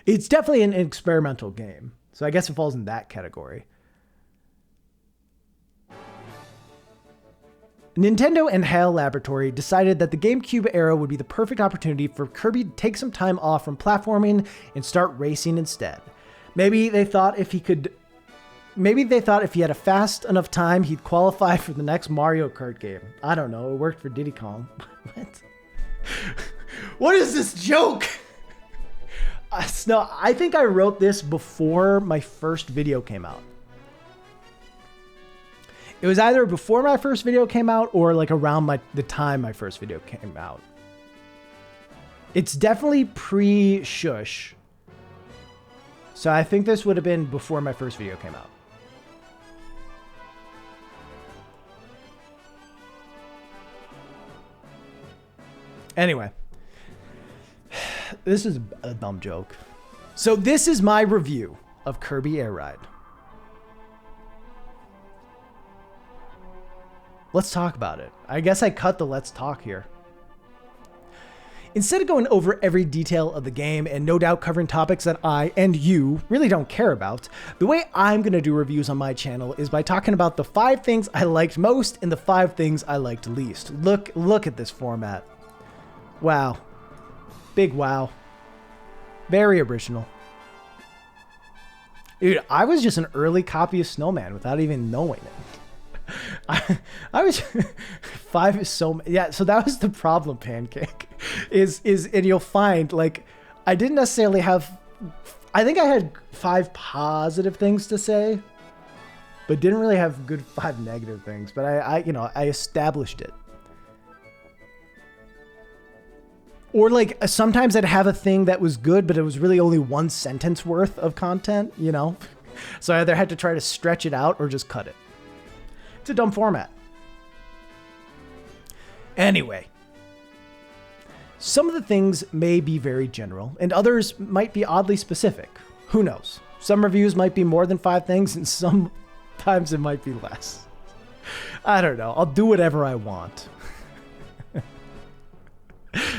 It's definitely an experimental game. So I guess it falls in that category. Nintendo and HAL Laboratory decided that the GameCube era would be the perfect opportunity for Kirby to take some time off from platforming and start racing instead. Maybe they thought if he had a fast enough time, he'd qualify for the next Mario Kart game. I don't know. It worked for Diddy Kong. What? What is this joke? No, I think I wrote this before my first video came out. It was either before my first video came out or like around the time my first video came out. It's definitely pre-Shush. So I think this would have been before my first video came out. Anyway, this is a dumb joke. So this is my review of Kirby Air Ride. Let's talk about it. I guess I cut the let's talk here. Instead of going over every detail of the game and no doubt covering topics that I and you really don't care about, the way I'm going to do reviews on my channel is by talking about the 5 things I liked most and the 5 things I liked least. Look at this format. Wow. Big wow. Very original. Dude, I was just an early copy of Snowman without even knowing it. I was 5 is so, yeah, so that was the problem, Pancake, is and you'll find, like, I didn't necessarily have, I think I had 5 positive things to say, but didn't really have good 5 negative things, but I established it. Or like sometimes I'd have a thing that was good, but it was really only 1 sentence worth of content, you know? So I either had to try to stretch it out or just cut it. It's a dumb format. Anyway, some of the things may be very general and others might be oddly specific. Who knows? Some reviews might be more than 5 things and sometimes it might be less. I don't know. I'll do whatever I want.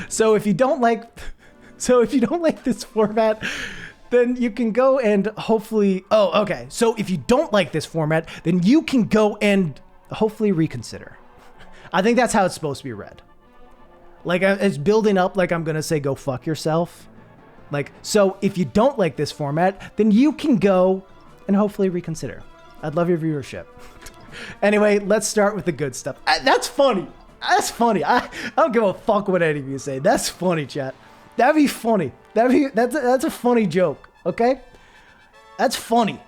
So if you don't like this format, then you can go and hopefully, so if you don't like this format, then you can go and hopefully reconsider. I think that's how it's supposed to be read. Like it's building up like I'm going to say go fuck yourself. Like, so if you don't like this format, then you can go and hopefully reconsider. I'd love your viewership. Anyway, let's start with the good stuff. That's funny. That's funny. I don't give a fuck what any of you say. That's funny, chat. That'd be funny. That's a funny joke. Okay, that's funny.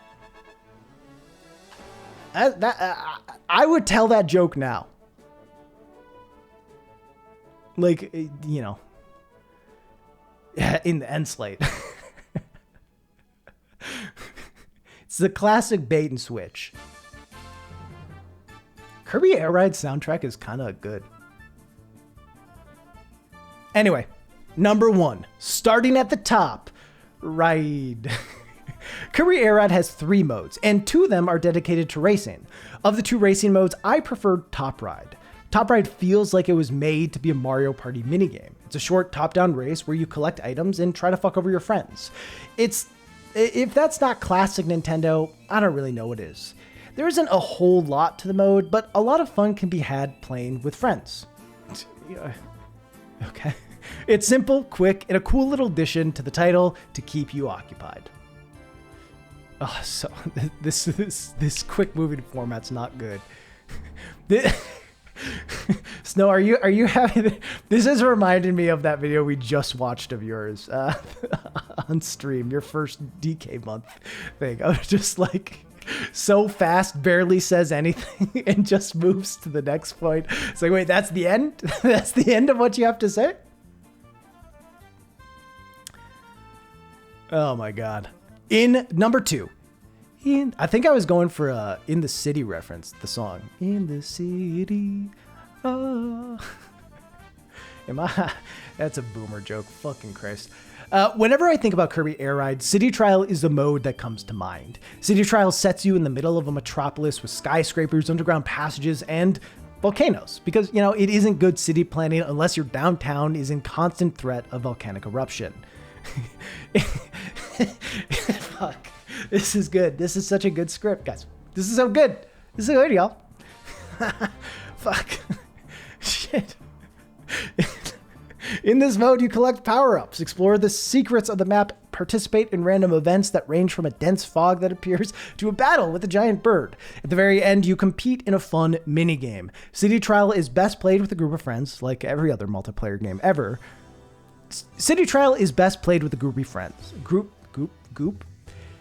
I would tell that joke now. Like, you know, in the end slate. It's the classic bait and switch. Kirby Air Ride soundtrack is kind of good. Anyway, number 1, starting at the top, Ride. Kirby Air Ride has 3 modes, and 2 of them are dedicated to racing. Of the 2 racing modes, I prefer Top Ride. Top Ride feels like it was made to be a Mario Party minigame. It's a short top-down race where you collect items and try to fuck over your friends. If that's not classic Nintendo, I don't really know what is. There isn't a whole lot to the mode, but a lot of fun can be had playing with friends. Okay. It's simple, quick, and a cool little addition to the title to keep you occupied. Oh, so this quick moving format's not good. Snow, are you having this? Is reminding me of that video we just watched of yours on stream, your first DK month thing. I was just like so fast, barely says anything, and just moves to the next point. It's like, wait, that's the end? That's the end of what you have to say? Oh my god. In number 2. I think I was going for a In the City reference, the song. In the city. Oh. That's a boomer joke. Fucking Christ. Whenever I think about Kirby Air Ride, City Trial is the mode that comes to mind. City Trial sets you in the middle of a metropolis with skyscrapers, underground passages, and volcanoes. Because, you know, it isn't good city planning unless your downtown is in constant threat of volcanic eruption. Fuck. This is good. This is such a good script, guys. This is so good. This is good, y'all. Fuck. Shit. In this mode, you collect power-ups, explore the secrets of the map, participate in random events that range from a dense fog that appears to a battle with a giant bird. At the very end, you compete in a fun minigame. City Trial is best played with a group of friends, like every other multiplayer game ever. City Trial is best played with a group of friends.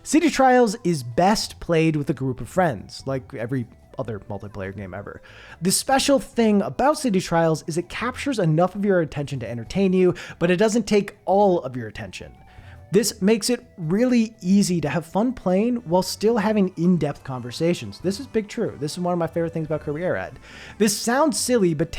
City Trials is best played with a group of friends, like every other multiplayer game ever. The special thing about City Trials is it captures enough of your attention to entertain you, but it doesn't take all of your attention. This makes it really easy to have fun playing while still having in-depth conversations. This is big true. This is one of my favorite things about Kirby Air Ride. This sounds silly, but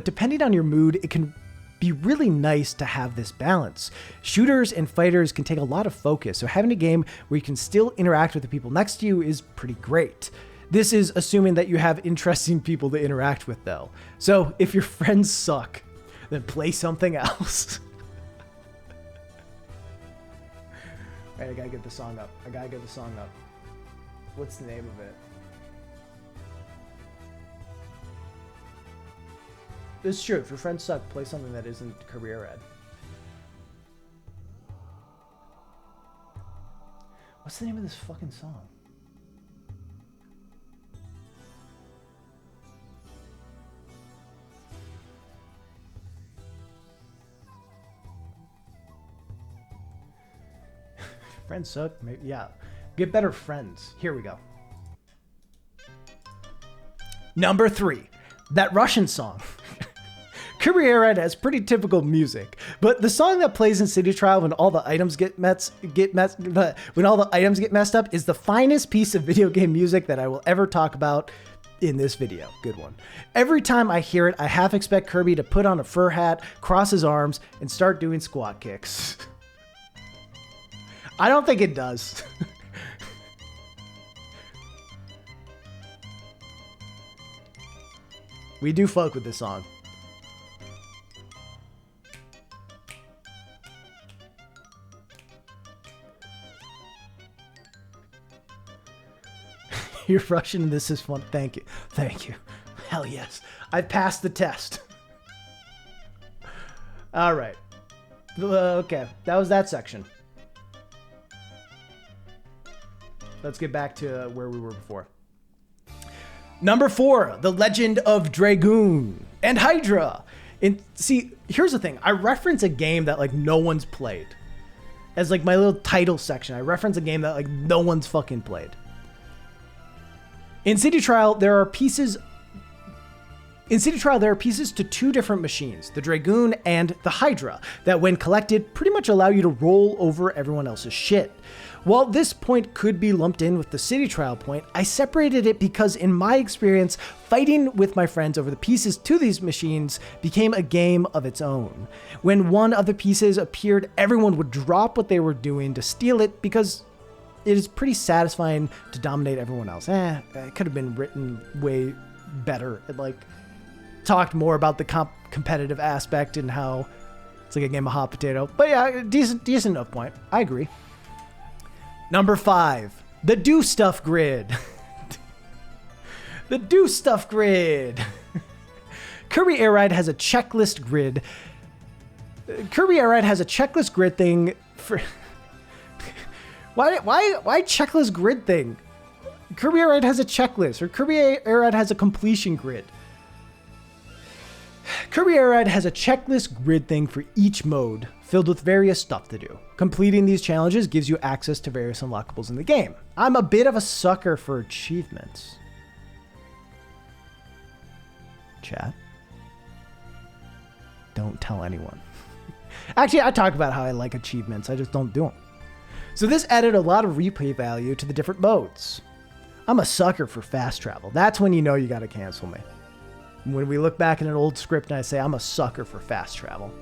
depending on your mood, it can be really nice to have this balance. Shooters and fighters can take a lot of focus, so having a game where you can still interact with the people next to you is pretty great. This is assuming that you have interesting people to interact with, though. So if your friends suck, then play something else. Alright, I gotta get the song up. What's the name of it? It's true. If your friends suck, play something that isn't Kirby Air Ride. What's the name of this fucking song? Friends suck? Maybe, yeah. Get better friends. Here we go. Number 3. That Russian song. Kirby Air Ride has pretty typical music, but the song that plays in City Trial when all the items get messed up is the finest piece of video game music that I will ever talk about in this video. Good one. Every time I hear it, I half expect Kirby to put on a fur hat, cross his arms, and start doing squat kicks. I don't think it does. We do fuck with this song. You're Russian and this is fun. Thank you. Thank you. Hell yes. I passed the test. All right. Okay. That was that section. Let's get back to where we were before. Number 4, The Legend of Dragoon and Hydra. And see, here's the thing. I reference a game that like no one's played. As like my little title section, I reference a game that like no one's fucking played. In City Trial, there are pieces to 2 different machines, the Dragoon and the Hydra, that when collected pretty much allow you to roll over everyone else's shit. While this point could be lumped in with the City Trial point, I separated it because in my experience, fighting with my friends over the pieces to these machines became a game of its own. When one of the pieces appeared, everyone would drop what they were doing to steal it because it is pretty satisfying to dominate everyone else. It could have been written way better. It like talked more about the competitive aspect and how it's like a game of hot potato. But yeah, decent enough point. I agree. Number 5, the Do Stuff Grid. The Do Stuff Grid. Kirby Air Ride has a checklist grid. Kirby Air Ride has a checklist grid thing for... Why checklist grid thing? Kirby Air Ride has a checklist, or Kirby Air Ride has a completion grid. Kirby Air Ride has a checklist grid thing for each mode, filled with various stuff to do. Completing these challenges gives you access to various unlockables in the game. I'm a bit of a sucker for achievements. Chat. Don't tell anyone. Actually, I talk about how I like achievements, I just don't do them. So this added a lot of replay value to the different modes. I'm a sucker for fast travel. That's when you know you gotta cancel me. When we look back at an old script and I say I'm a sucker for fast travel.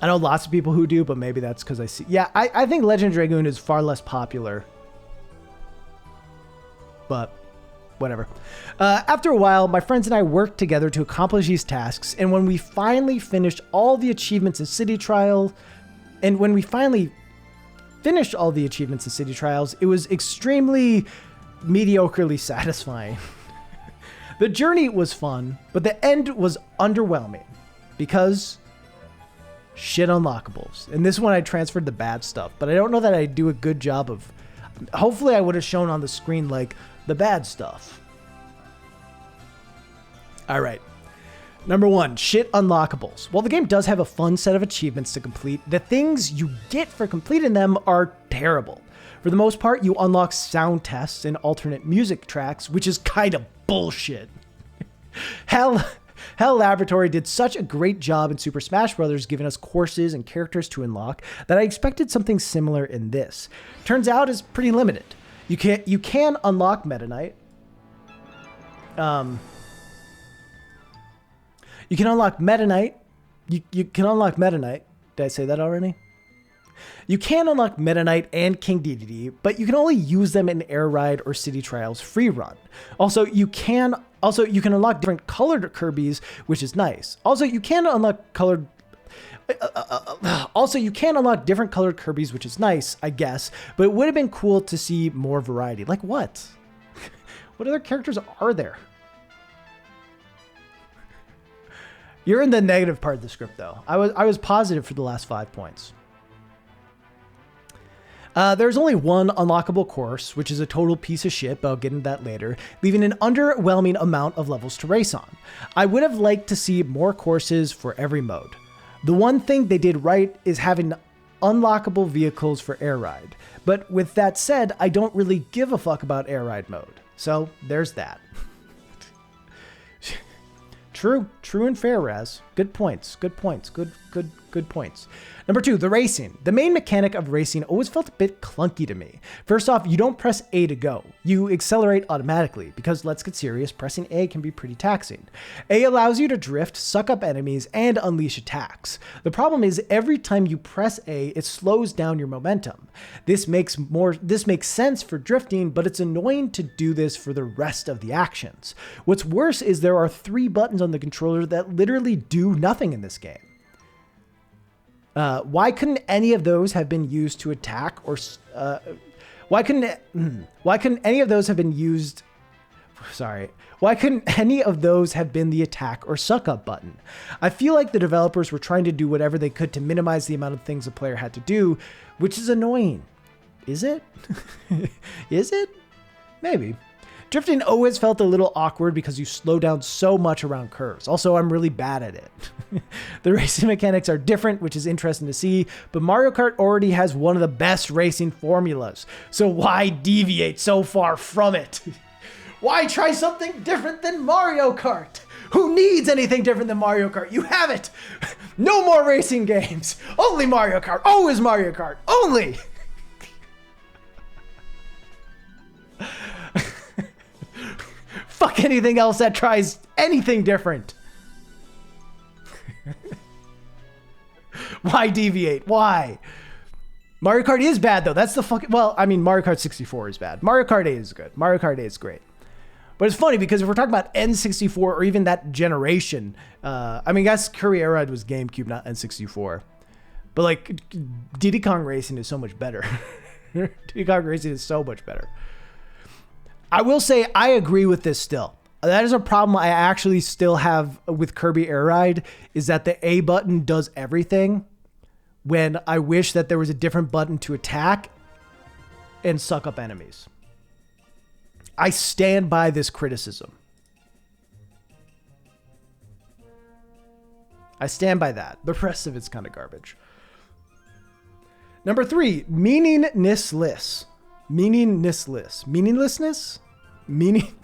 I know lots of people who do, but maybe that's because I see... Yeah, I think Legend of Dragoon is far less popular. But whatever. After a while, my friends and I worked together to accomplish these tasks, and when we finally finished all the achievements in City Trial, it was extremely mediocrely satisfying. The journey was fun, but the end was underwhelming because shit unlockables. And this one I transferred the bad stuff, but I don't know that I do a good job of... Hopefully I would have shown on the screen like the bad stuff. All right. Number 1, shit unlockables. While the game does have a fun set of achievements to complete, the things you get for completing them are terrible. For the most part, you unlock sound tests and alternate music tracks, which is kind of bullshit. Hell Laboratory did such a great job in Super Smash Bros. Giving us courses and characters to unlock that I expected something similar in this. Turns out it's pretty limited. You can unlock Meta Knight. You can unlock Meta Knight. You can unlock Meta Knight. Did I say that already? You can unlock Meta Knight and King Dedede, but you can only use them in Air Ride or City Trials free run. Also, you can unlock different colored Kirbys, which is nice. Also, you can unlock different colored Kirbys, which is nice, I guess, but it would have been cool to see more variety. Like what? What other characters are there? You're in the negative part of the script, though. I was positive for the last 5 points. There's only one unlockable course, which is a total piece of shit, but I'll get into that later, leaving an underwhelming amount of levels to race on. I would have liked to see more courses for every mode. The one thing they did right is having unlockable vehicles for Air Ride. But with that said, I don't really give a fuck about Air Ride mode. So there's that. True and fair, Raz. Good points. Good points. Good points. Number 2, the racing. The main mechanic of racing always felt a bit clunky to me. First off, you don't press A to go. You accelerate automatically, because let's get serious, pressing A can be pretty taxing. A allows you to drift, suck up enemies, and unleash attacks. The problem is every time you press A, it slows down your momentum. This makes sense for drifting, but it's annoying to do this for the rest of the actions. What's worse is there are 3 buttons on the controller that literally do nothing in this game. Why couldn't any of those have been used to attack or why couldn't any of those have been used? Sorry. Why couldn't any of those have been the attack or suck up button? I feel like the developers were trying to do whatever they could to minimize the amount of things a player had to do, which is annoying. Is it? Is it? Maybe. Drifting always felt a little awkward because you slow down so much around curves. Also, I'm really bad at it. The racing mechanics are different, which is interesting to see, but Mario Kart already has one of the best racing formulas. So why deviate so far from it? Why try something different than Mario Kart? Who needs anything different than Mario Kart? You have it. No more racing games. Only Mario Kart. Always Mario Kart. Only. Fuck anything else that tries anything different. Why deviate? Why? Mario Kart is bad though. That's the fucking... Well, I mean, Mario Kart 64 is bad. Mario Kart 8 is good. Mario Kart 8 is great. But it's funny because if we're talking about N64 or even that generation, I mean, I guess Kirby Air Ride was GameCube, not N64. But like, Diddy Kong Racing is so much better. Diddy Kong Racing is so much better. I will say I agree with this still. That is a problem I actually still have with Kirby Air Ride, is that the A button does everything when I wish that there was a different button to attack and suck up enemies. I stand by this criticism. I stand by that. The rest of it's kind of garbage. Number 3, meaningless. Meaninglessness. Meaninglessness? Meaning...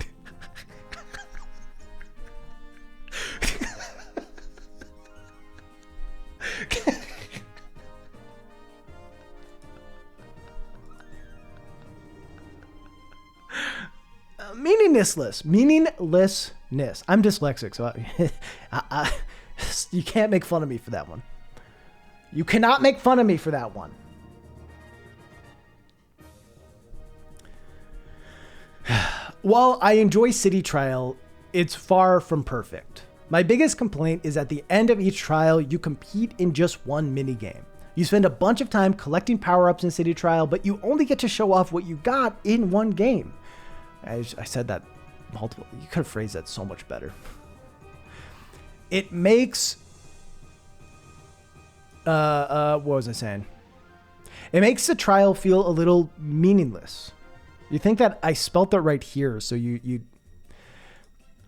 Meaninglessness. I'm dyslexic, so you can't make fun of me for that one. You cannot make fun of me for that one. While I enjoy City Trial, it's far from perfect. My biggest complaint is at the end of each trial, you compete in just one minigame. You spend a bunch of time collecting power-ups in City Trial, but you only get to show off what you got in one game. I said that multiple. You could have phrased that so much better. It makes... what was I saying? It makes the trial feel a little meaningless. You think that I spelt that right here, so you...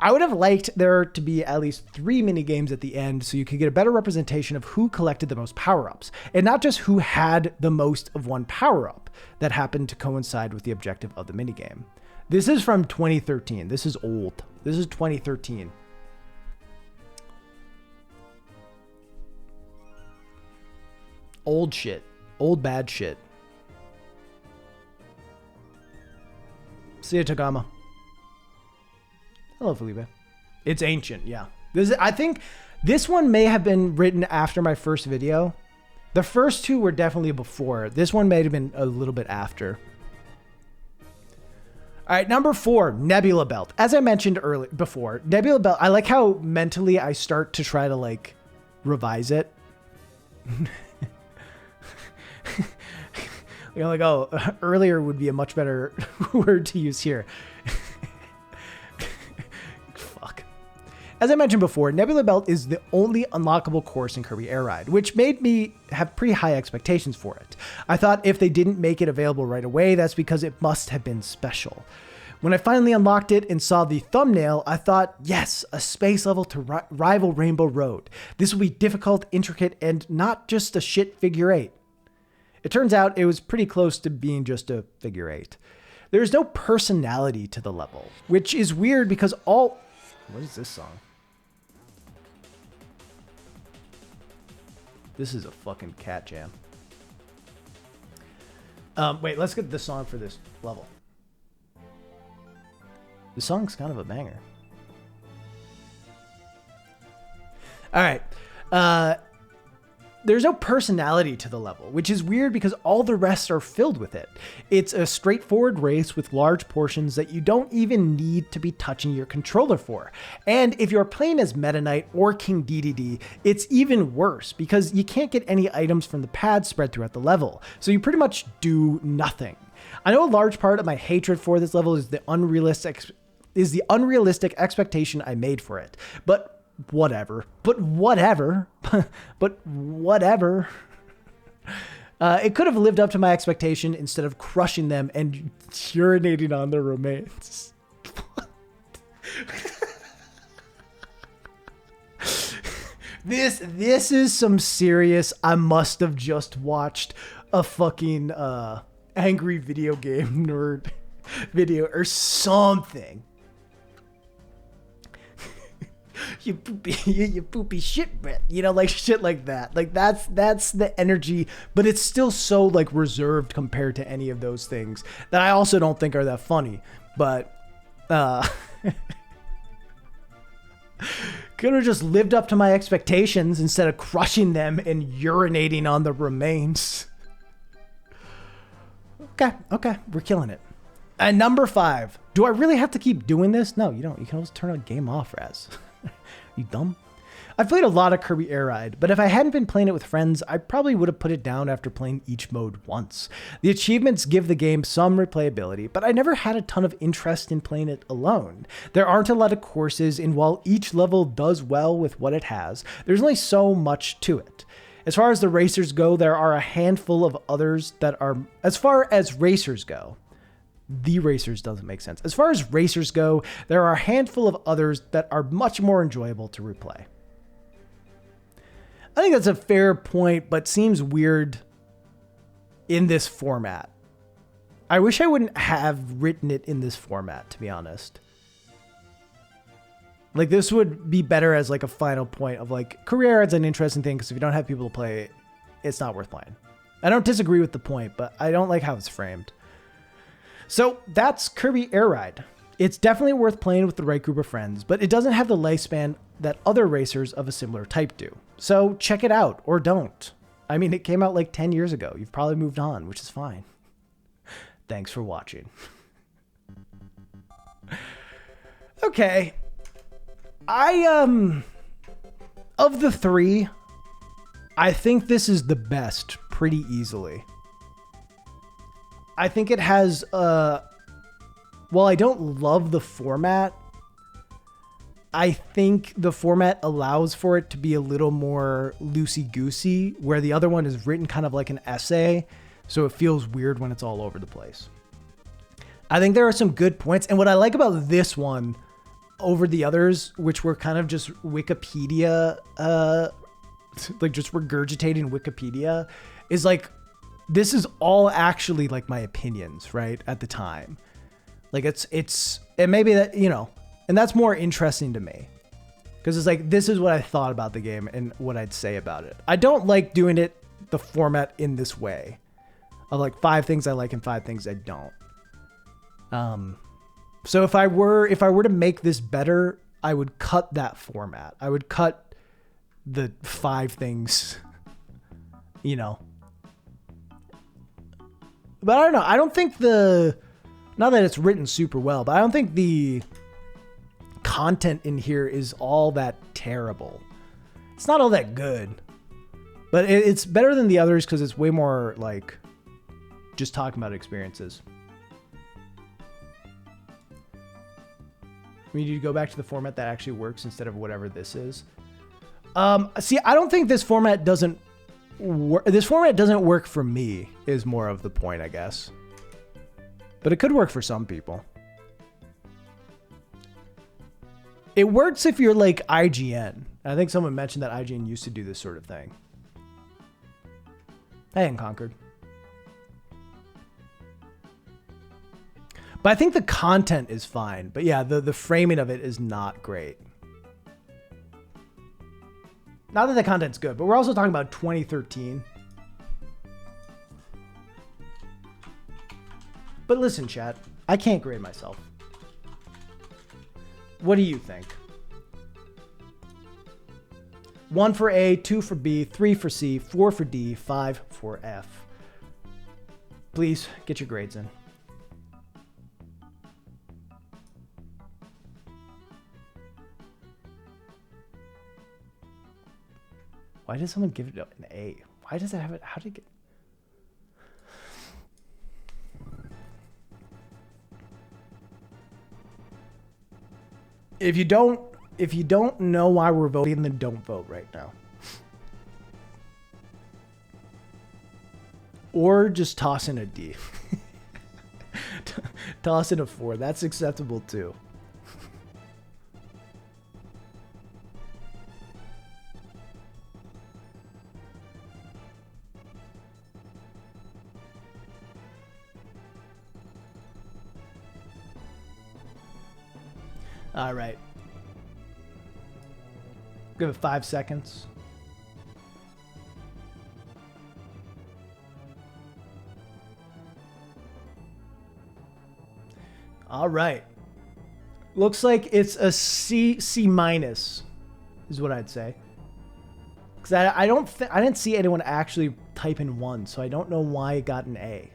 I would have liked there to be at least 3 mini games at the end so you could get a better representation of who collected the most power-ups, and not just who had the most of one power-up that happened to coincide with the objective of the minigame. This is from 2013. This is old. This is 2013. Old shit. Old bad shit. See ya, Tagama. Hello, Felipe. It's ancient, yeah. I think this one may have been written after my first video. The first 2 were definitely before. This one may have been a little bit after. All right, number 4, Nebula Belt. As I mentioned before, Nebula Belt, I like how mentally I start to try to like revise it. You know, like, oh, earlier would be a much better word to use here. Fuck. As I mentioned before, Nebula Belt is the only unlockable course in Kirby Air Ride, which made me have pretty high expectations for it. I thought if they didn't make it available right away, that's because it must have been special. When I finally unlocked it and saw the thumbnail, I thought, yes, a space level to rival Rainbow Road. This will be difficult, intricate, and not just a shit figure 8. It turns out it was pretty close to being just a figure 8. There's no personality to the level, which is weird because all... What is this song? This is a fucking cat jam. Wait, let's get the song for this level. The song's kind of a banger. All right. There's no personality to the level, which is weird because all the rest are filled with it. It's a straightforward race with large portions that you don't even need to be touching your controller for. And if you're playing as Meta Knight or King Dedede, it's even worse because you can't get any items from the pads spread throughout the level. So you pretty much do nothing. I know a large part of my hatred for this level is the unrealistic is the unrealistic expectation I made for it. But whatever. But whatever. But whatever. It could have lived up to my expectation instead of crushing them and urinating on their remains. This is some serious, I must have just watched a fucking angry video game nerd video or something. you poopy shit breath, you know, like shit like that. Like that's the energy, but it's still so like reserved compared to any of those things that I also don't think are that funny. But could have just lived up to my expectations instead of crushing them and urinating on the remains. Okay, we're killing it. And number 5. Do I really have to keep doing this? No, you don't. You can always turn a game off, Raz. You dumb? I've played a lot of Kirby Air Ride, but if I hadn't been playing it with friends, I probably would have put it down after playing each mode once. The achievements give the game some replayability, but I never had a ton of interest in playing it alone. There aren't a lot of courses, and while each level does well with what it has, there's only so much to it. As far as the racers go, there are a handful of others that are... As far as racers go... The racers doesn't make sense. As far as racers go, there are a handful of others that are much more enjoyable to replay. I think that's a fair point, but seems weird in this format. I wish I wouldn't have written it in this format, to be honest. Like, this would be better as like a final point of like, career is an interesting thing because if you don't have people to play, it's not worth playing. I don't disagree with the point, but I don't like how it's framed. So that's Kirby Air Ride. It's definitely worth playing with the right group of friends, but it doesn't have the lifespan that other racers of a similar type do. So check it out, or don't. I mean, it came out like 10 years ago. You've probably moved on, which is fine. Thanks for watching. Okay. Of the 3, I think this is the best pretty easily. I think it has, while I don't love the format, I think the format allows for it to be a little more loosey-goosey, where the other one is written kind of like an essay, so it feels weird when it's all over the place. I think there are some good points, and what I like about this one over the others, which were kind of just Wikipedia, like just regurgitating Wikipedia, is like, this is all actually like my opinions, right? At the time. Like and maybe that, you know, and that's more interesting to me because it's like, this is what I thought about the game and what I'd say about it. I don't like doing it, the format in this way of like 5 things I like and 5 things I don't. So if I were to make this better, I would cut that format. I would cut the 5 things, you know. But I don't know. I don't think not that it's written super well, but I don't think the content in here is all that terrible. It's not all that good, but it's better than the others because it's way more like just talking about experiences. We need to go back to the format that actually works instead of whatever this is. See, I don't think this format doesn't work for me is more of the point, I guess. But it could work for some people. It works if you're like IGN. I think someone mentioned that IGN used to do this sort of thing. Hey, Unconquered. But I think the content is fine. But yeah, the framing of it is not great. Not that the content's good, but we're also talking about 2013. But listen, chat, I can't grade myself. What do you think? 1 for A, 2 for B, 3 for C, 4 for D, 5 for F. Please get your grades in. Why did someone give it an A? Why does it have it? How did it get... If you don't know why we're voting, then don't vote right now. Or just toss in a D. Toss in a 4. That's acceptable too. All right. Give it 5 seconds. All right. Looks like it's a C minus, is what I'd say. Because I didn't see anyone actually type in 1, so I don't know why it got an A.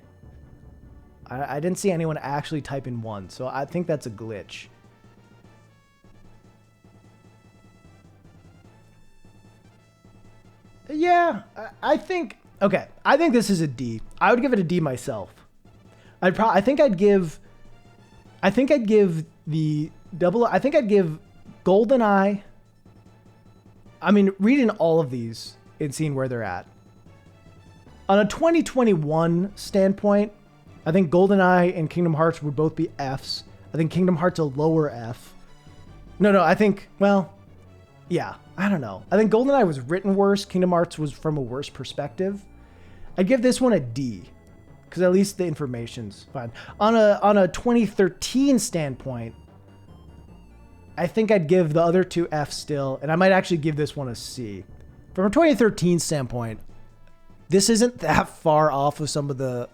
I didn't see anyone actually type in 1, so I think that's a glitch. Yeah, I think, okay, I think this is a D. I would give it a D myself. I think I'd give GoldenEye. I mean, reading all of these and seeing where they're at. On a 2021 standpoint, I think GoldenEye and Kingdom Hearts would both be Fs. I think Kingdom Hearts a lower F. No, I think, well, yeah, I don't know. I think GoldenEye was written worse. Kingdom Hearts was from a worse perspective. I'd give this one a D, because at least the information's fine. On a 2013 standpoint, I think I'd give the other two Fs still, and I might actually give this one a C. From a 2013 standpoint, this isn't that far off of some of the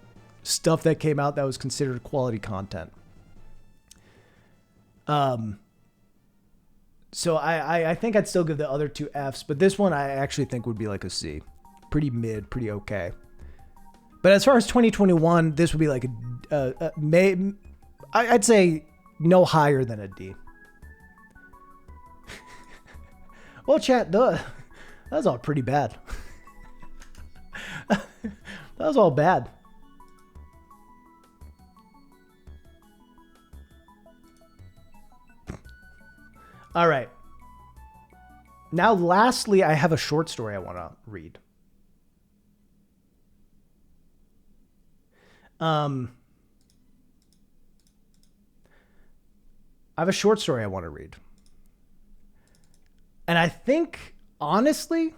stuff that came out that was considered quality content. So I think I'd still give the other two Fs, but this one I actually think would be like a C. Pretty mid, pretty okay. But as far as 2021, this would be like I'd say no higher than a D. Well, chat, that was all pretty bad. That was all bad. All right. Now, lastly, I have a short story I want to read. I have a short story I want to read. And I think, honestly,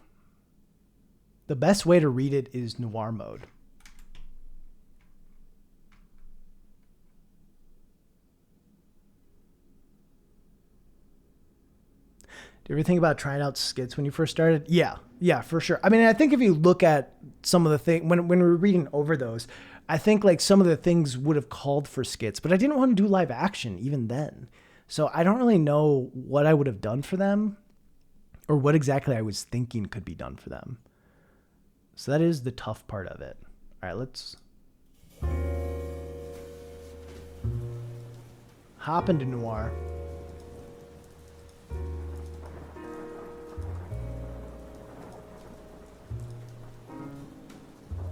the best way to read it is noir mode. Do you ever think about trying out skits when you first started? Yeah, for sure. I mean, I think if you look at some of the things, when we were reading over those, I think like some of the things would have called for skits, but I didn't want to do live action even then. So I don't really know what I would have done for them or what exactly I was thinking could be done for them. So that is the tough part of it. All right, let's hop into noir.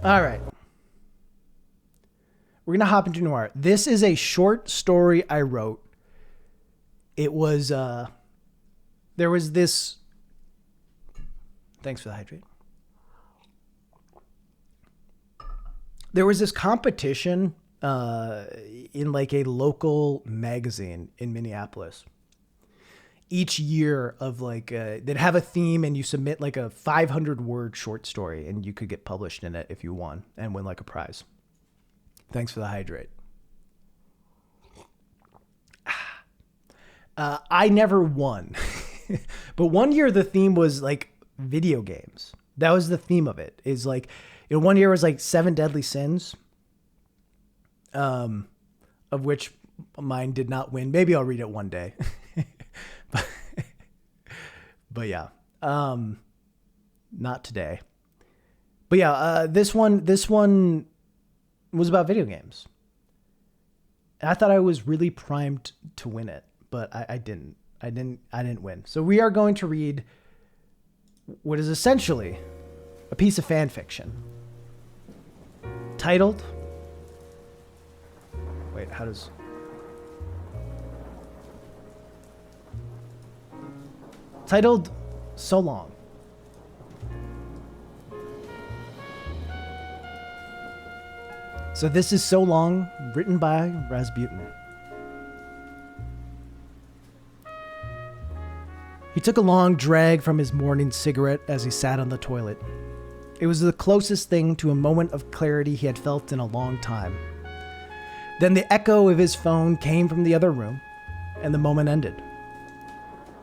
All right. We're going to hop into noir. This is a short story I wrote. It was, there was this, thanks for the hydrate. There was this competition in like a local magazine in Minneapolis. Each year of like, they'd have a theme and you submit like a 500-word short story and you could get published in it if you won and win like a prize. Thanks for the hydrate. I never won. But one year the theme was like video games. That was the theme of it. Is like, you know, one year was like 7 Deadly Sins. Of which mine did not win. Maybe I'll read it one day. But yeah. Not today. But yeah, this one was about video games. And I thought I was really primed to win it, but I didn't. I didn't win. So we are going to read what is essentially a piece of fan fiction titled, wait, how does, titled So Long. So this is So Long, written by Rasputin. He took a long drag from his morning cigarette as he sat on the toilet. It was the closest thing to a moment of clarity he had felt in a long time. Then the echo of his phone came from the other room, and the moment ended.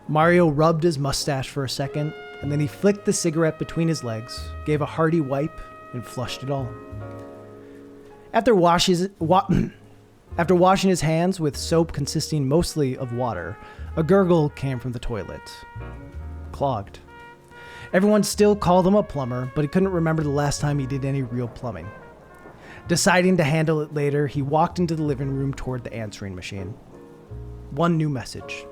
Mario rubbed his mustache for a second, and then he flicked the cigarette between his legs, gave a hearty wipe, and flushed it all. After washing his hands with soap consisting mostly of water, a gurgle came from the toilet. Clogged. Everyone still called him a plumber, but he couldn't remember the last time he did any real plumbing. Deciding to handle it later, he walked into the living room toward the answering machine. One new message.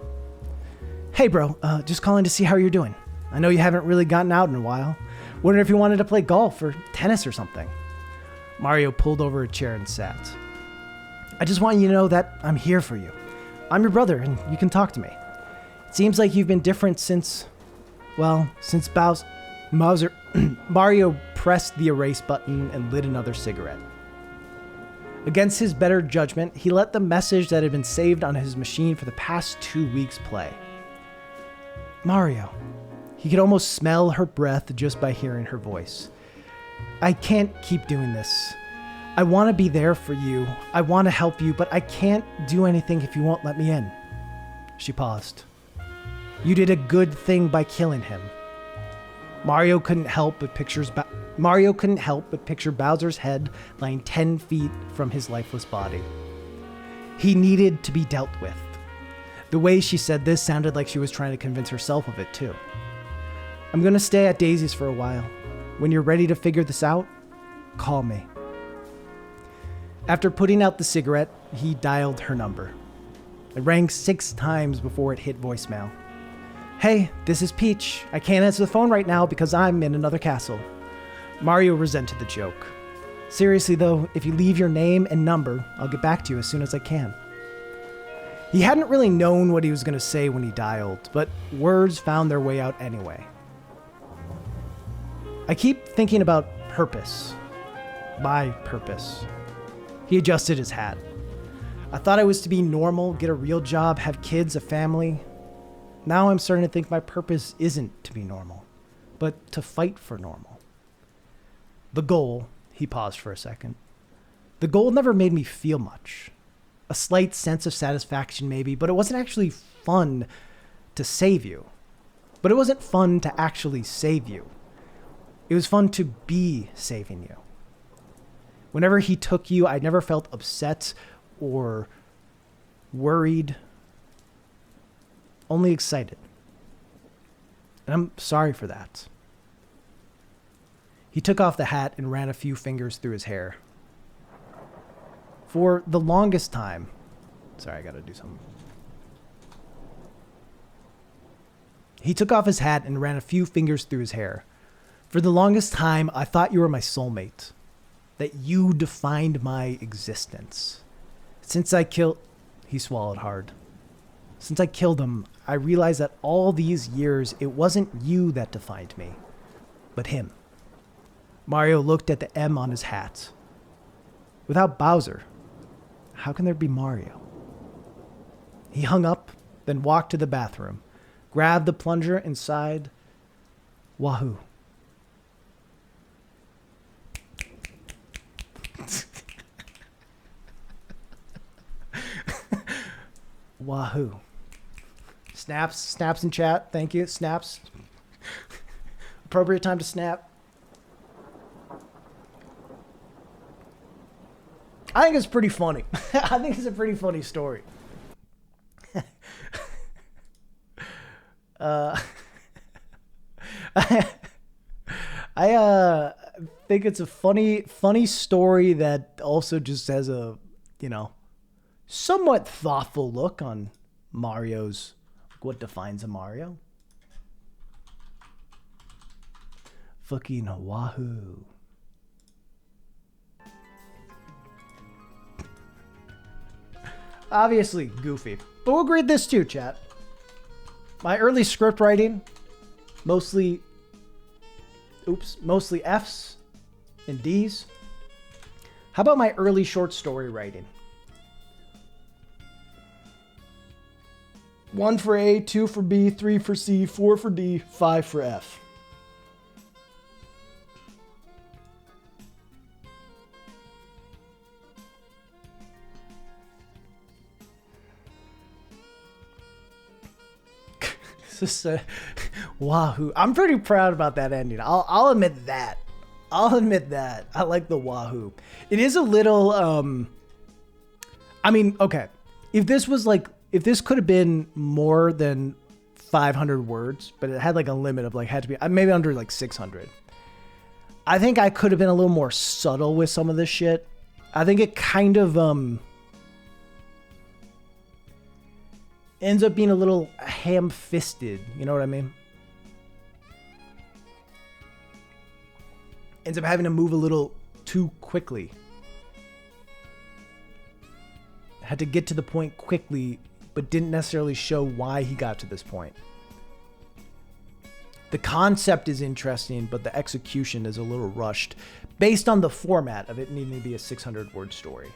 Hey bro, just calling to see how you're doing. I know you haven't really gotten out in a while. Wondering if you wanted to play golf or tennis or something. Mario pulled over a chair and sat. I just want you to know that I'm here for you. I'm your brother and you can talk to me. It seems like you've been different since Bowser... Mario pressed the erase button and lit another cigarette. Against his better judgment, he let the message that had been saved on his machine for the past 2 weeks play. Mario. He could almost smell her breath just by hearing her voice. I can't keep doing this. I want to be there for you. I want to help you, but I can't do anything if you won't let me in. She paused. You did a good thing by killing him. Mario couldn't help but picture Bowser's head lying 10 feet from his lifeless body. He needed to be dealt with. The way she said this sounded like she was trying to convince herself of it too. I'm going to stay at Daisy's for a while. When you're ready to figure this out, call me. After putting out the cigarette, he dialed her number. It rang 6 times before it hit voicemail. Hey, this is Peach. I can't answer the phone right now because I'm in another castle. Mario resented the joke. Seriously though, if you leave your name and number, I'll get back to you as soon as I can. He hadn't really known what he was going to say when he dialed, but words found their way out anyway. I keep thinking about purpose. My purpose. He adjusted his hat. I thought I was to be normal, get a real job, have kids, a family. Now I'm starting to think my purpose isn't to be normal, but to fight for normal. The goal, he paused for a second. The goal never made me feel much. A slight sense of satisfaction maybe, but it wasn't actually fun to save you. But it wasn't fun to actually save you. It was fun to be saving you. Whenever he took you, I never felt upset or worried, only excited. And I'm sorry for that. He took off the hat and ran a few fingers through his hair. For the longest time... Sorry, I gotta do something. He took off his hat and ran a few fingers through his hair. For the longest time, I thought you were my soulmate. That you defined my existence. Since I killed... He swallowed hard. Since I killed him, I realized that all these years, it wasn't you that defined me, but him. Mario looked at the M on his hat. Without Bowser, how can there be Mario? He hung up, then walked to the bathroom, grabbed the plunger and sighed, Wahoo. Wahoo. Snaps in chat. Thank you. Snaps. Appropriate time to snap. I think it's pretty funny. I think it's a pretty funny story. I think it's a funny story that also just has a, somewhat thoughtful look on Mario's, what defines a Mario. Fucking wahoo. Obviously goofy, but we'll grade this too, chat. My early script writing, mostly F's and D's. How about my early short story writing? 1 for A, 2 for B, 3 for C, 4 for D, 5 for F. Wahoo. I'm pretty proud about that ending. I'll admit that. I like the Wahoo. It is a little I mean, okay. If this could have been more than 500 words, but it had like a limit of like had to be maybe under like 600. I think I could have been a little more subtle with some of this shit. I think it kind of ends up being a little ham-fisted, you know what I mean? Ends up having to move a little too quickly. Had to get to the point quickly, but didn't necessarily show why he got to this point. The concept is interesting, but the execution is a little rushed based on the format of it needing to be a 600-word story.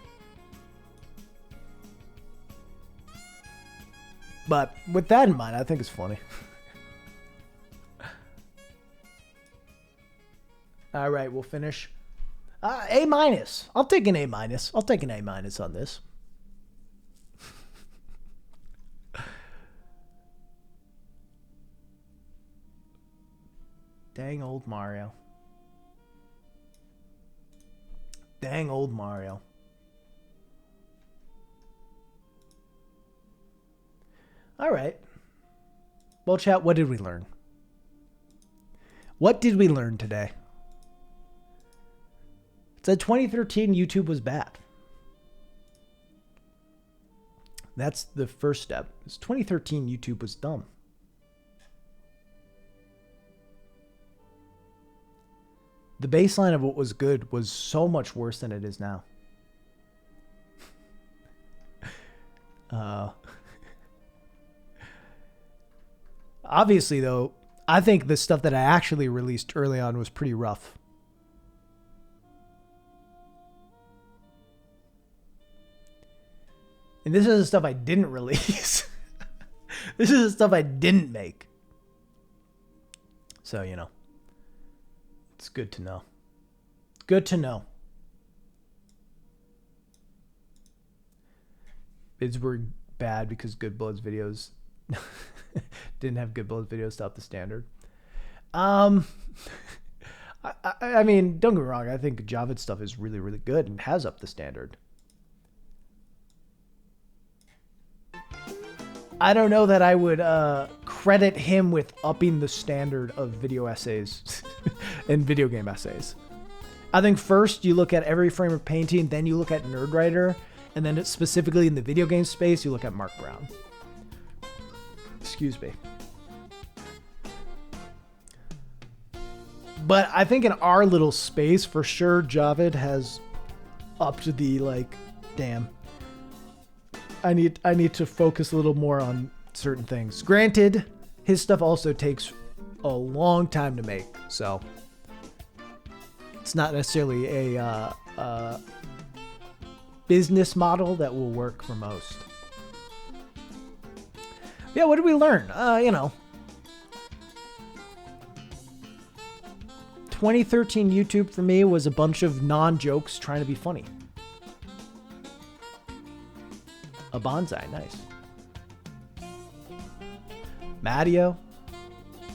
But with that in mind, I think it's funny. All right, we'll finish. A minus. I'll take an A minus. I'll take an A minus on this. Dang old Mario. Dang old Mario. All right. Well, chat, what did we learn? What did we learn today? It said 2013 YouTube was bad. That's the first step. It's 2013 YouTube was dumb. The baseline of what was good was so much worse than it is now. Obviously, though, I think the stuff that I actually released early on was pretty rough. And this is the stuff I didn't release. This is the stuff I didn't make. So, you know. It's good to know. Good to know. Bids were bad because Good Blood's videos didn't have Good Blood's videos to up the standard. I mean, don't get me wrong. I think Javid stuff is really, really good and has upped the standard. I don't know that I would credit him with upping the standard of video essays and video game essays. I think first you look at Every Frame of Painting, then you look at Nerdwriter, and then specifically in the video game space, you look at Mark Brown. Excuse me. But I think in our little space, for sure, Javid has upped the, like, damn. I need to focus a little more on certain things. Granted, his stuff also takes a long time to make, so it's not necessarily a business model that will work for most. Yeah, what did we learn? 2013 YouTube for me was a bunch of non-jokes trying to be funny. A bonsai, nice. Matteo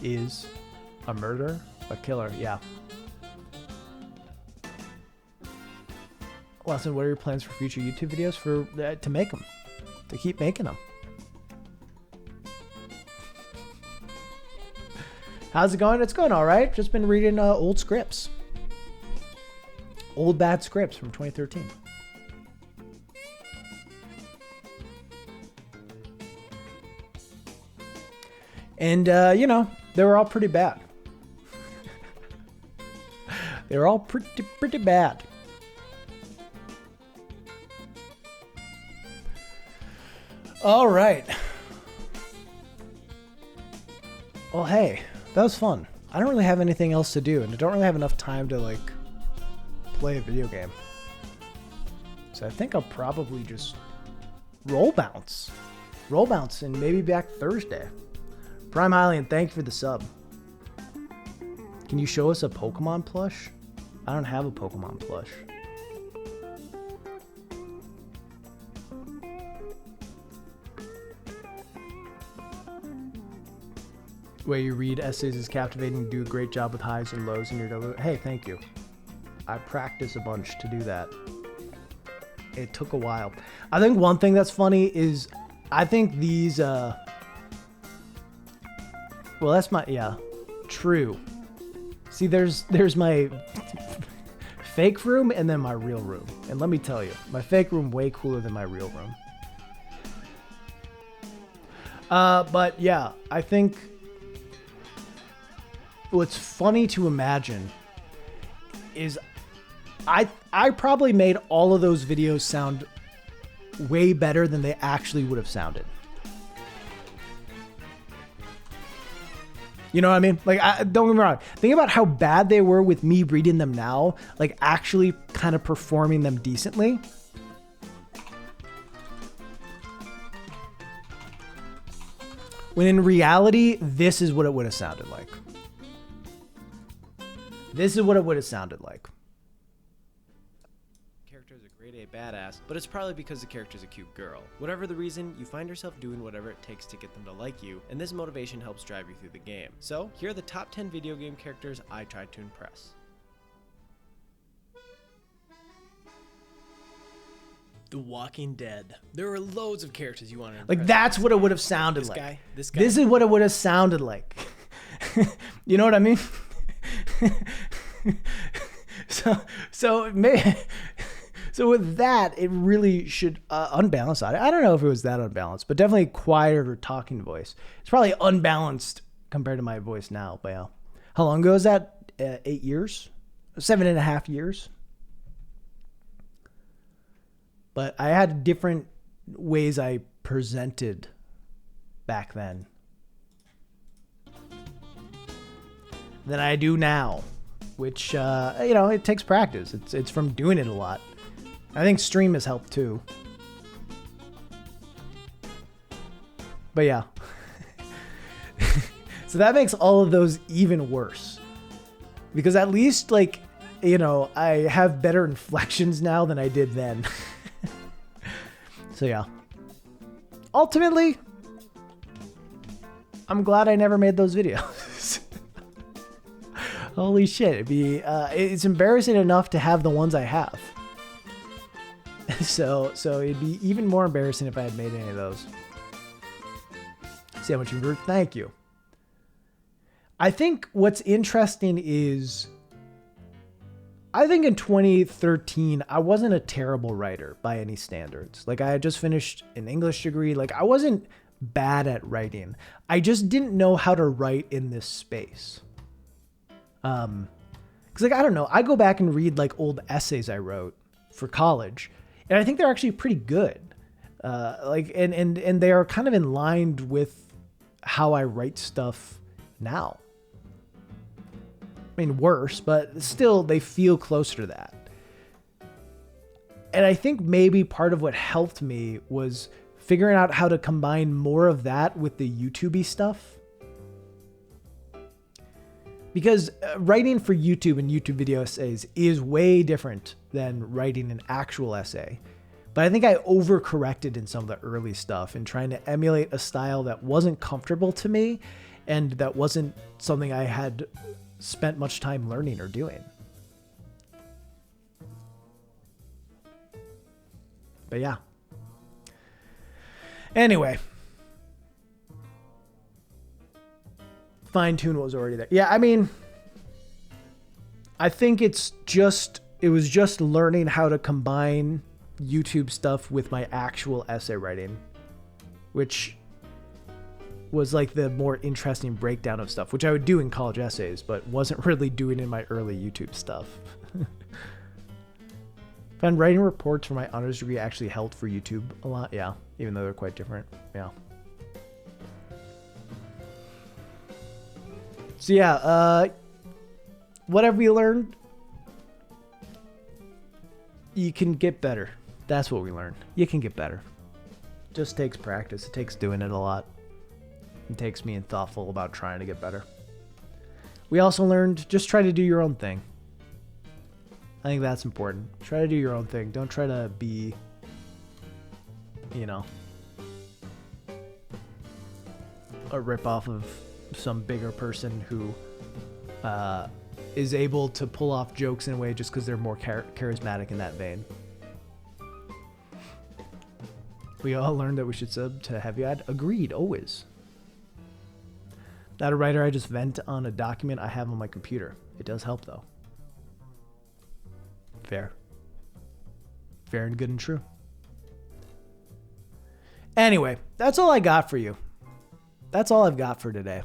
is a murderer, a killer, yeah. Lawson, what are your plans for future YouTube videos to make them? To keep making them? How's it going? It's going all right. Just been reading old scripts. Old bad scripts from 2013. And, they were all pretty bad. They were all pretty bad. All right. Well, hey, that was fun. I don't really have anything else to do, and I don't really have enough time to, like, play a video game. So I think I'll probably just roll bounce. Roll bounce and maybe back Thursday. Prime Hylian, thank you for the sub. Can you show us a Pokemon plush? I don't have a Pokemon plush. Way you read essays is captivating. Do a great job with highs and lows in your delivery. Hey, thank you. I practice a bunch to do that. It took a while. I think one thing that's funny is I think these well, that's my, yeah, true. See, there's my fake room and then my real room. And let me tell you, my fake room way cooler than my real room. But yeah, I think what's funny to imagine is I probably made all of those videos sound way better than they actually would have sounded. You know what I mean? Like, don't get me wrong. Think about how bad they were with me reading them now, like actually kind of performing them decently. When in reality, this is what it would have sounded like. This is what it would have sounded like. Character's a grade A badass, but it's probably because the character's a cute girl. Whatever the reason, you find yourself doing whatever it takes to get them to like you, and this motivation helps drive you through the game. So, here are the top 10 video game characters I tried to impress. The Walking Dead. There were loads of characters you wanted to impress. Like, that's what it would have sounded like. This guy. This is what it would have sounded like. You know what I mean? So with that, it really should unbalance. I don't know if it was that unbalanced, but definitely quieter talking voice. It's probably unbalanced compared to my voice now. But yeah, how long ago is that? 8 years, 7.5 years. But I had different ways I presented back then than I do now, which, it takes practice. It's from doing it a lot. I think stream has helped too. But yeah. So that makes all of those even worse. Because at least, like, I have better inflections now than I did then. So yeah. Ultimately, I'm glad I never made those videos. Holy shit. It's embarrassing enough to have the ones I have. So it'd be even more embarrassing if I had made any of those. See how much you work? Thank you. I think what's interesting is, I think in 2013, I wasn't a terrible writer by any standards. Like, I had just finished an English degree. Like, I wasn't bad at writing. I just didn't know how to write in this space. Because, like, I don't know. I go back and read, like, old essays I wrote for college, and I think they're actually pretty good. And they are kind of in line with how I write stuff now. I mean, worse, but still, they feel closer to that. And I think maybe part of what helped me was figuring out how to combine more of that with the YouTube-y stuff. Because writing for YouTube and YouTube video essays is way different than writing an actual essay. But I think I overcorrected in some of the early stuff in trying to emulate a style that wasn't comfortable to me and that wasn't something I had spent much time learning or doing. But yeah. Anyway. Fine tune what was already there. Yeah, I mean, I think it was just learning how to combine YouTube stuff with my actual essay writing, which was like the more interesting breakdown of stuff, which I would do in college essays, but wasn't really doing in my early YouTube stuff. Found writing reports for my honors degree actually helped for YouTube a lot. Yeah, even though they're quite different. Yeah. So yeah, whatever you learned, you can get better. That's what we learned. You can get better. Just takes practice. It takes doing it a lot. It takes being thoughtful about trying to get better. We also learned just try to do your own thing. I think that's important. Try to do your own thing. Don't try to be, you know, a ripoff of some bigger person who is able to pull off jokes in a way just because they're more charismatic in that vein. We all learned that we should sub to Heavy Eyed. Agreed, always. Not a writer, I just vent on a document I have on my computer. It does help though. Fair. Fair and good and true. Anyway, that's all I got for you. That's all I've got for today.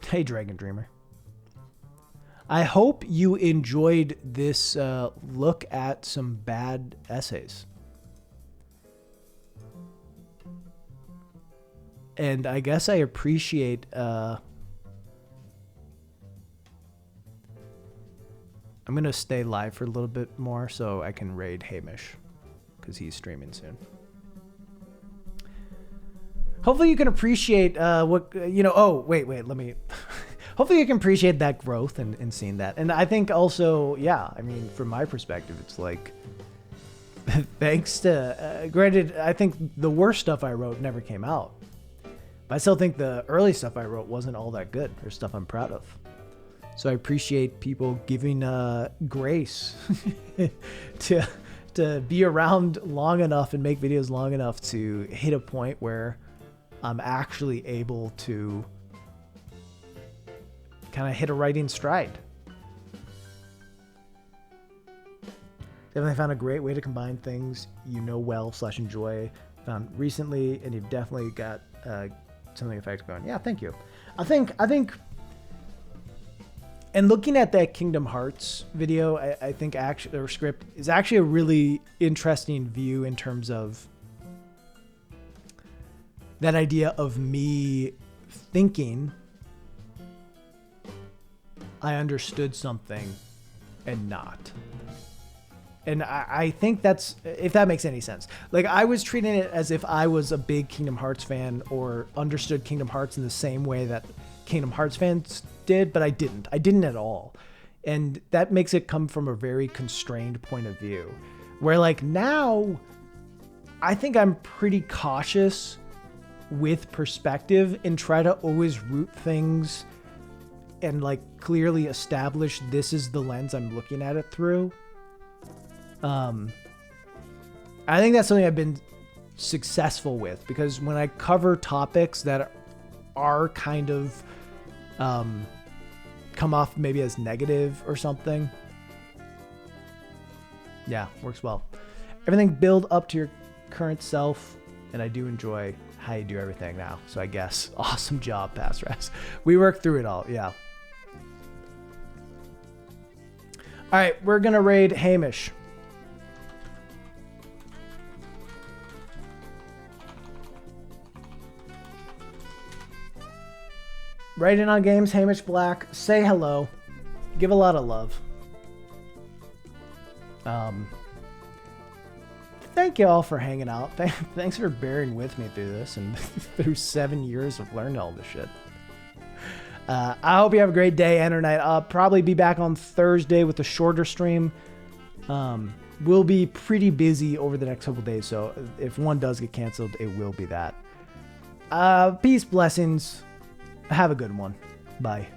Hey, Dragon Dreamer. I hope you enjoyed this look at some bad essays. And I guess I appreciate... I'm going to stay live for a little bit more so I can raid Hamish, because he's streaming soon. Hopefully you can appreciate what, you know, oh, wait, let me... Hopefully you can appreciate that growth and seeing that. And I think also, yeah, I mean, from my perspective, it's like, thanks to, granted, I think the worst stuff I wrote never came out. But I still think the early stuff I wrote wasn't all that good, or stuff I'm proud of. So I appreciate people giving grace to be around long enough and make videos long enough to hit a point where I'm actually able to kind of hit a writing stride. Definitely found a great way to combine things you know well / enjoy found recently, and you've definitely got something effective going. Yeah, thank you. I think, and looking at that Kingdom Hearts video, I think actually, or script is actually a really interesting view in terms of that idea of me thinking I understood something and not. And I think that's, if that makes any sense. Like, I was treating it as if I was a big Kingdom Hearts fan or understood Kingdom Hearts in the same way that Kingdom Hearts fans did, but I didn't. I didn't at all. And that makes it come from a very constrained point of view. Where, like, now, I think I'm pretty cautious with perspective and try to always root things and, like, clearly establish this is the lens I'm looking at it through. I think that's something I've been successful with, because when I cover topics that are kind of come off maybe as negative or something, yeah, works well. Everything build up to your current self, and I do enjoy how you do everything now. So I guess awesome job, Passras. We worked through it all, yeah. All right, we're gonna raid Hamish. Writing on games, Hamish Black. Say hello. Give a lot of love. Thank you all for hanging out. Thanks for bearing with me through this and through 7 years of learning all this shit. I hope you have a great day and or night. I'll probably be back on Thursday with a shorter stream. We'll be pretty busy over the next couple days, so if one does get canceled, it will be that. Peace, blessings. Have a good one. Bye.